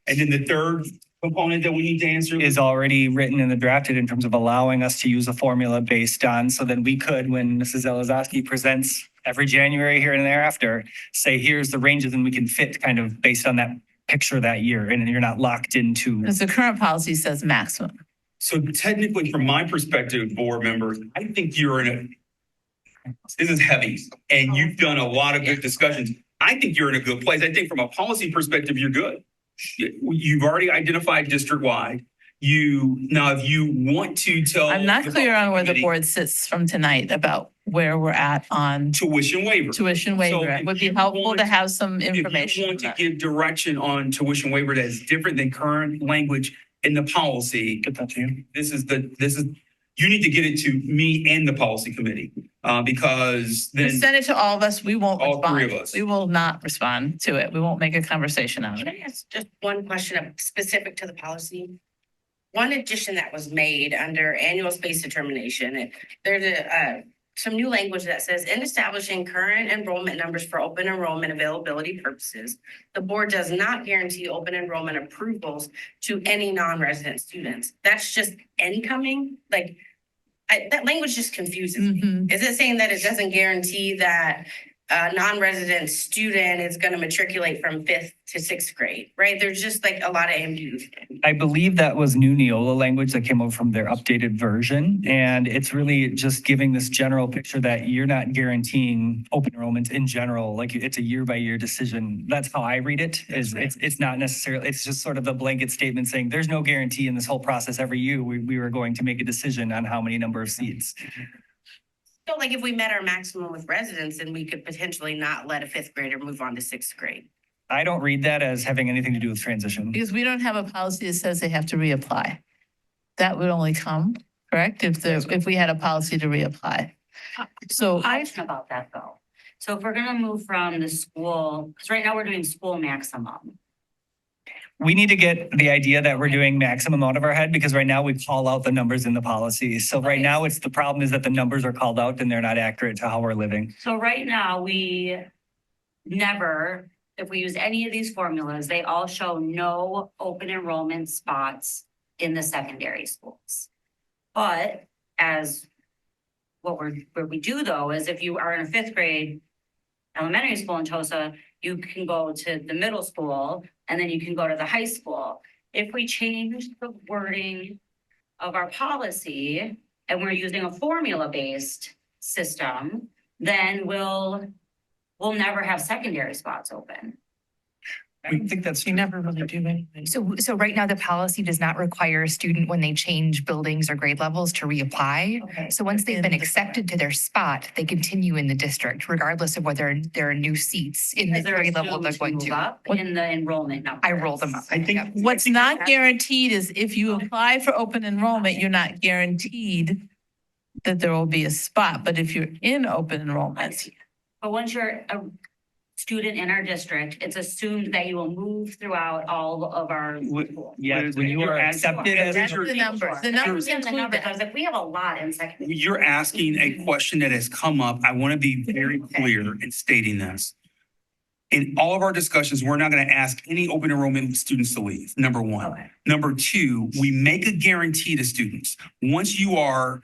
And then the third component that we need to answer Is already written and drafted in terms of allowing us to use a formula based on, so then we could, when Mrs. Zelazowski presents every January here and thereafter, say, here's the ranges, and we can fit kind of based on that picture that year, and you're not locked into. Because the current policy says maximum. So technically, from my perspective, board members, I think you're this is heavy, and you've done a lot of good discussions. I think you're in a good place. I think from a policy perspective, you're good. You've already identified district-wide. Now, if you want to tell. I'm not clear on where the board sits from tonight about where we're at on tuition waiver. Tuition waiver. It would be helpful to have some information. If you want to give direction on tuition waiver that is different than current language in the policy, Get that to you. you need to get it to me and the policy committee, because then. Send it to all of us. We won't All respond. three of us. We will not respond to it. We won't make a conversation out of Can it. I ask just one question specific to the policy? One addition that was made under annual space determination, and there's some new language that says, in establishing current enrollment numbers for open enrollment availability purposes, the board does not guarantee open enrollment approvals to any non-resident students. That's just incoming, that language just confuses me. Is it saying that it doesn't guarantee that a non-resident student is going to matriculate from 5th to 6th grade, right? There's just a lot of ambiguity. I believe that was new Neola language that came over from their updated version. And it's really just giving this general picture that you're not guaranteeing open enrollment in general. Like, it's a year by year decision. That's how I read it. It's not necessarily, it's just sort of a blanket statement saying there's no guarantee in this whole process. Every year we were going to make a decision on how many number of seats. So if we met our maximum with residents, then we could potentially not let a 5th grader move on to 6th grade. I don't read that as having anything to do with transition. Because we don't have a policy that says they have to reapply. That would only come, correct? If we had a policy to reapply. So I asked about that though. So if we're gonna move from the school, because right now we're doing school maximum. We need to get the idea that we're doing maximum out of our head, because right now we call out the numbers in the policy. So right now the problem is that the numbers are called out and they're not accurate to how we're living. So right now, we never, if we use any of these formulas, they all show no open enrollment spots in the secondary schools. But what we do though, is if you are in a 5th grade elementary school in Tosa, you can go to the middle school and then you can go to the high school. If we change the wording of our policy and we're using a formula-based system, then we'll we'll never have secondary spots open. I don't think that's You never really do anything. So right now, the policy does not require a student when they change buildings or grade levels to reapply. Okay. So once they've been accepted to their spot, they continue in the district regardless of whether there are new seats in the Is there grade level they're assumed going move to. up in the enrollment numbers? I roll them up. I think Yep. What's not guaranteed is if you apply for open enrollment, you're not guaranteed that there will be a spot. But if you're in open enrollment, But once you're a student in our district, it's assumed that you will move throughout all of our schools. Yeah, when you are accepted as That's a the numbers. The numbers In the include numbers. that. I was like, we have a lot in secondary. You're asking a question that has come up. I want to be very clear in stating this. In all of our discussions, we're not going to ask any open enrollment students to leave, number one. Okay. Number two, we make a guarantee to students. Once you are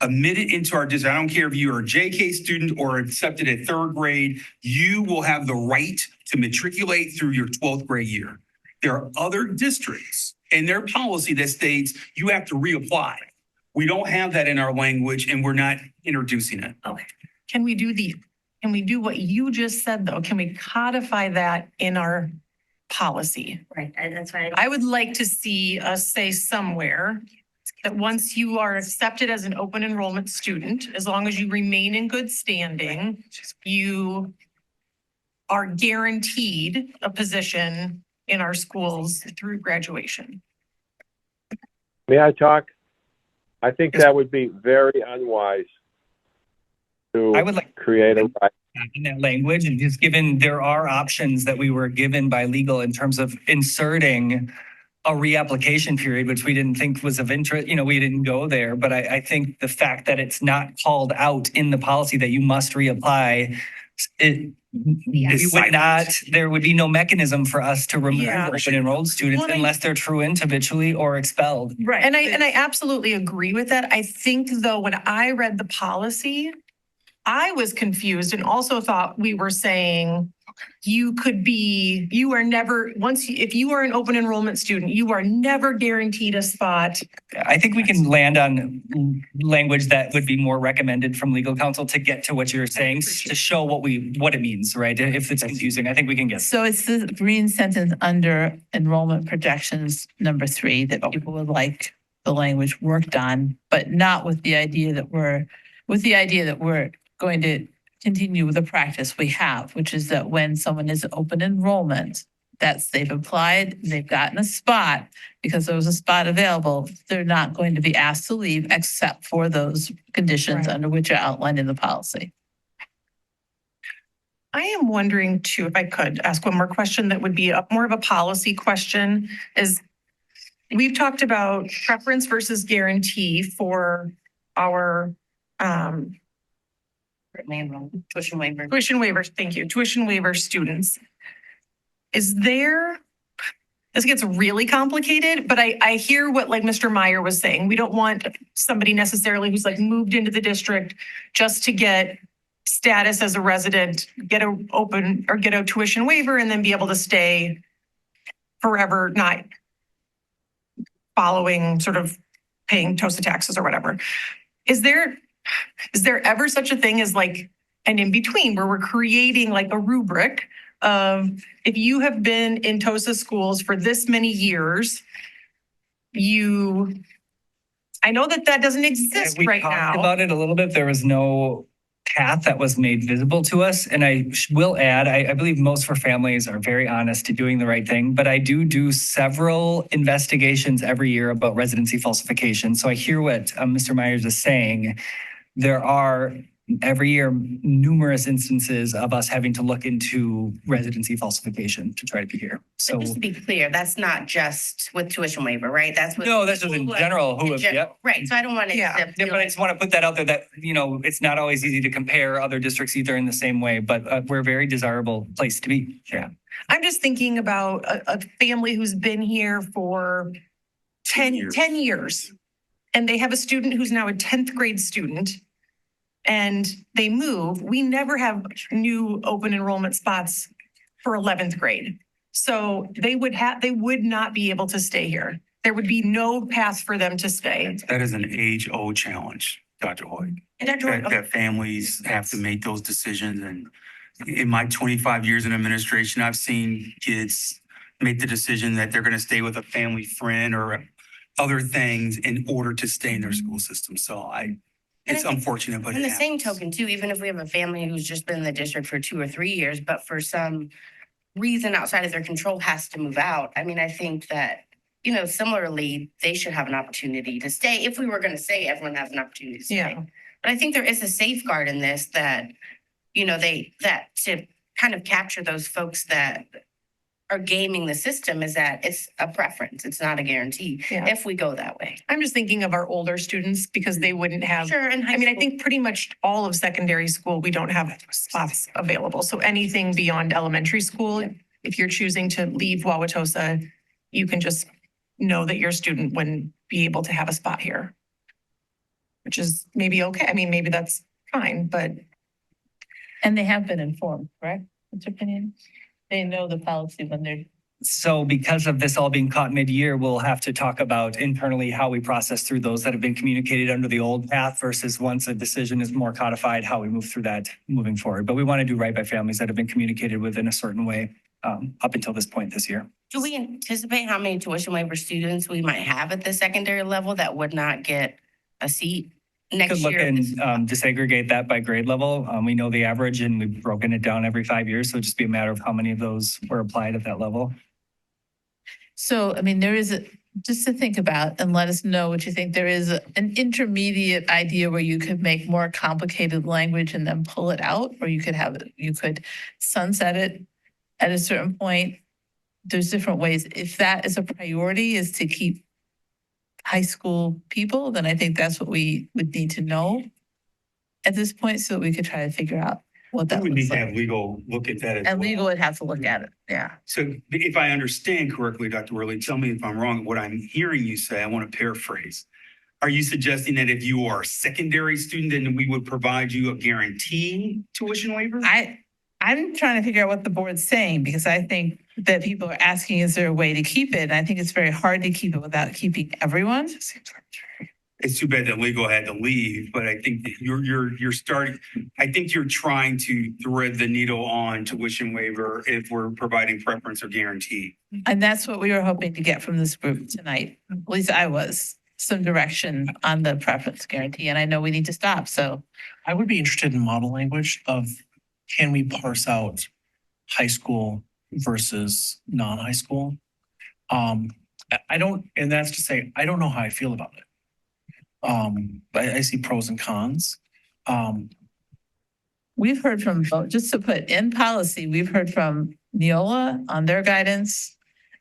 admitted into our district, I don't care if you are a JK student or accepted at third grade, you will have the right to matriculate through your 12th grade year. There are other districts in their policy that states you have to reapply. We don't have that in our language and we're not introducing it. Can we do what you just said, though? Can we codify that in our policy? Right, that's why. I would like to see us say somewhere that once you are accepted as an open enrollment student, as long as you remain in good standing, you are guaranteed a position in our schools through graduation. May I talk? I think that would be very unwise to I would like create a right. in that language, and just given there are options that we were given by legal in terms of inserting a reapplication period, which we didn't think was of interest, we didn't go there. But I think the fact that it's not called out in the policy that you must reapply, there would be no mechanism for us to remove Yeah. open enrolled students Well, unless they're truant habitually or expelled. Right. And I absolutely agree with that. I think though, when I read the policy, I was confused and also thought we were saying if you are an open enrollment student, you are never guaranteed a spot. I think we can land on language that would be more recommended from legal counsel to get to what you're saying, to show what it means, right? If it's confusing, I think we can get. So it's the green sentence under enrollment projections, number 3, that people would like the language worked on, but not with the idea that we're going to continue with the practice we have, which is that when someone is open enrollment, they've applied, they've gotten a spot because there was a spot available, they're not going to be asked to leave except for those conditions under which are outlined in the policy. I am wondering too, if I could ask one more question that would be more of a policy question, is we've talked about preference versus guarantee for our Tuition waiver. tuition waivers, thank you, tuition waiver students. This gets really complicated, but I hear what like Mr. Meyer was saying. We don't want somebody necessarily who's like moved into the district just to get status as a resident, get a tuition waiver and then be able to stay forever, not following sort of paying TOSA taxes or whatever. Is there ever such a thing as like an in-between where we're creating like a rubric of if you have been in TOSA schools for this many years, I know that doesn't exist right now. We talked about it a little bit. There was no path that was made visible to us. And I will add, I believe most for families are very honest to doing the right thing, but I do several investigations every year about residency falsification. So I hear what Mr. Myers is saying. There are every year numerous instances of us having to look into residency falsification to try to be here. So Just to be clear, that's not just with tuition waiver, right? That's with. no, that's just in general. Right, so I don't want to. But I just want to put that out there that, it's not always easy to compare other districts either in the same way, but we're a very desirable place to be. Yeah. I'm just thinking about a family who's been here for 10 years. And they have a student who's now a 10th grade student. And they move. We never have new open enrollment spots for 11th grade. So they would not be able to stay here. There would be no path for them to stay. That is an age-old challenge, Dr. Hoyt. That families have to make those decisions and in my 25 years in administration, I've seen kids make the decision that they're going to stay with a family friend or other things in order to stay in their school system. So it's unfortunate, but In it the happens. same token too, even if we have a family who's just been in the district for 2 or 3 years, but for some reason outside of their control has to move out. I mean, I think that, similarly, they should have an opportunity to stay. If we were going to say everyone has an opportunity to stay. Yeah. But I think there is a safeguard in this that, that to kind of capture those folks that are gaming the system is that it's a preference. It's not a guarantee Yeah. if we go that way. I'm just thinking of our older students because they wouldn't have. Sure. And I think pretty much all of secondary school, we don't have spots available. So anything beyond elementary school, if you're choosing to leave Wauwatosa, you can just know that your student wouldn't be able to have a spot here. Which is maybe okay. I mean, maybe that's fine, but. And they have been informed, correct? What's your opinion? They know the policy when they're. So because of this all being caught mid-year, we'll have to talk about internally how we process through those that have been communicated under the old path versus once a decision is more codified, how we move through that moving forward. But we want to do right by families that have been communicated with in a certain way up until this point this year. Do we anticipate how many tuition waiver students we might have at the secondary level that would not get a seat Could next look year? and disaggregate that by grade level. We know the average and we've broken it down every 5 years. So it'd just be a matter of how many of those were applied at that level. So, I mean, there is just to think about and let us know what you think. There is an intermediate idea where you could make more complicated language and then pull it out, or you could sunset it at a certain point. There's different ways. If that is a priority, is to keep high school people, then I think that's what we would need to know at this point so that we could try to figure out what that We would looks need to like. have legal look at that as well. And legal would have to look at it, yeah. So if I understand correctly, Dr. Worley, tell me if I'm wrong, what I'm hearing you say, I want to paraphrase. Are you suggesting that if you are a secondary student, then we would provide you a guaranteed tuition waiver? I'm trying to figure out what the board's saying because I think that people are asking, is there a way to keep it? And I think it's very hard to keep it without keeping everyone. It's too bad that legal had to leave, but I think that you're starting, I think you're trying to thread the needle on tuition waiver if we're providing preference or guarantee. And that's what we were hoping to get from this group tonight. At least I was, some direction on the preference guarantee. And I know we need to stop, so. I would be interested in model language of, can we parse out high school versus non-high school? I don't, and that's to say, I don't know how I feel about it. I see pros and cons. We've heard from, just to put in policy, we've heard from Neola on their guidance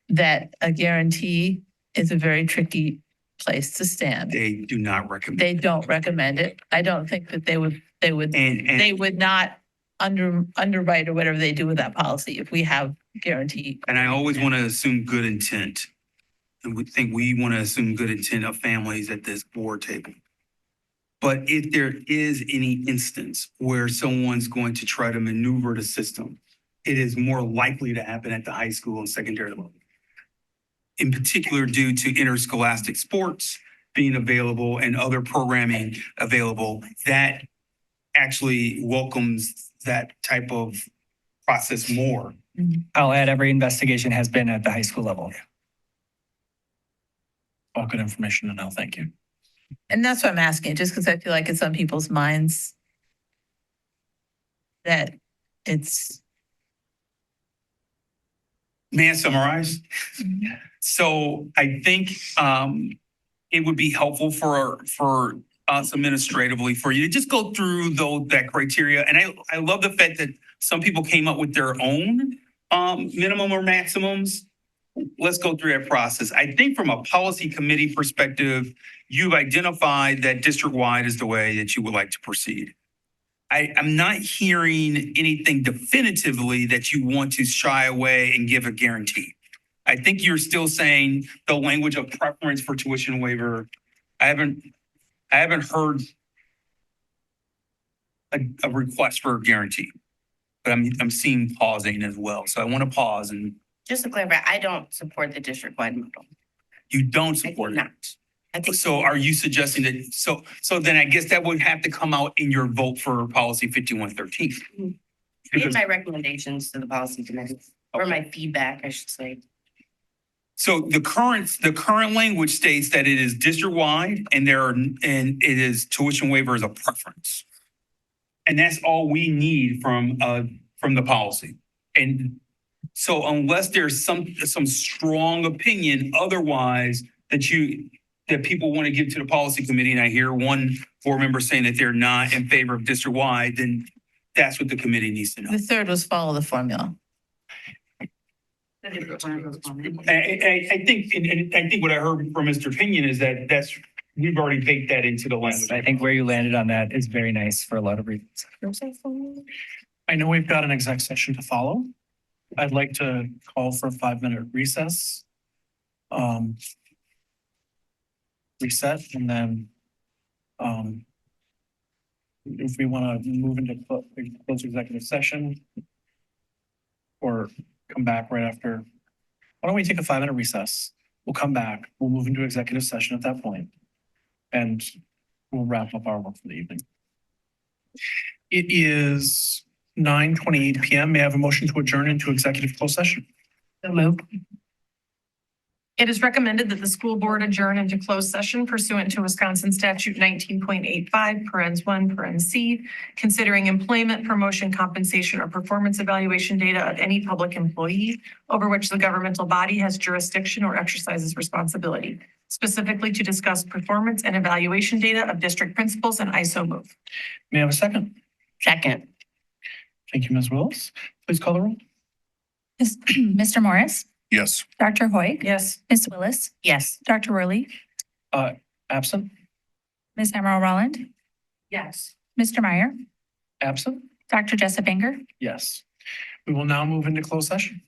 that a guarantee is a very tricky place to stand. They do not recommend. They don't recommend it. I don't think that they would not underwrite or whatever they do with that policy if we have guarantee. And I always want to assume good intent. And we want to assume good intent of families at this board table. But if there is any instance where someone's going to try to maneuver the system, it is more likely to happen at the high school and secondary level. In particular, due to interscholastic sports being available and other programming available, that actually welcomes that type of process more. I'll add every investigation has been at the high school level. All good information to know. Thank you. And that's what I'm asking, just because I feel like it's on people's minds that it's. May I summarize? So I think it would be helpful for us administratively for you to just go through that criteria. And I love the fact that some people came up with their own minimum or maximums. Let's go through that process. I think from a policy committee perspective, you've identified that district-wide is the way that you would like to proceed. I'm not hearing anything definitively that you want to shy away and give a guarantee. I think you're still saying the language of preference for tuition waiver. I haven't heard a request for a guarantee, but I'm seeing pausing as well. So I want to pause and. Just to clarify, I don't support the district-wide model. You don't support it? I think So are you suggesting that, so then I guess that would have to come out in your vote for policy 5113. In my recommendations to the policy committee, or my feedback, I should say. So the current language states that it is district-wide and and it is tuition waiver is a preference. And that's all we need from the policy. And so unless there's some strong opinion otherwise that people want to give to the policy committee, and I hear one board member saying that they're not in favor of district-wide, then that's what the committee needs to know. The third was follow the formula. I think what I heard from Mr. Pinion is that we've already baked that into the language. I think where you landed on that is very nice for a lot of reasons. I know we've got an exec session to follow. I'd like to call for a 5-minute recess. Reset and then if we want to move into close executive session or come back right after. Why don't we take a 5-minute recess? We'll come back. We'll move into executive session at that point, and we'll wrap up our work for the evening. It is 9:28 p.m. May I have a motion to adjourn into executive closed session? So move. It is recommended that the school board adjourn into closed session pursuant to Wisconsin statute 19.85, parens 1, parens C, considering employment, promotion, compensation, or performance evaluation data of any public employee over which the governmental body has jurisdiction or exercises responsibility, specifically to discuss performance and evaluation data of district principals, and I so move. May I have a second? Second. Thank you, Ms. Willis. Please call the roll. Mr. Morris, Yes. Dr. Hoyt, Yes. Ms. Willis, Yes. Dr. Worley, Absent? Ms. Emerald Rolland, Yes. Mr. Meyer, Absent? Dr. Jessup Banger. Yes. We will now move into closed session.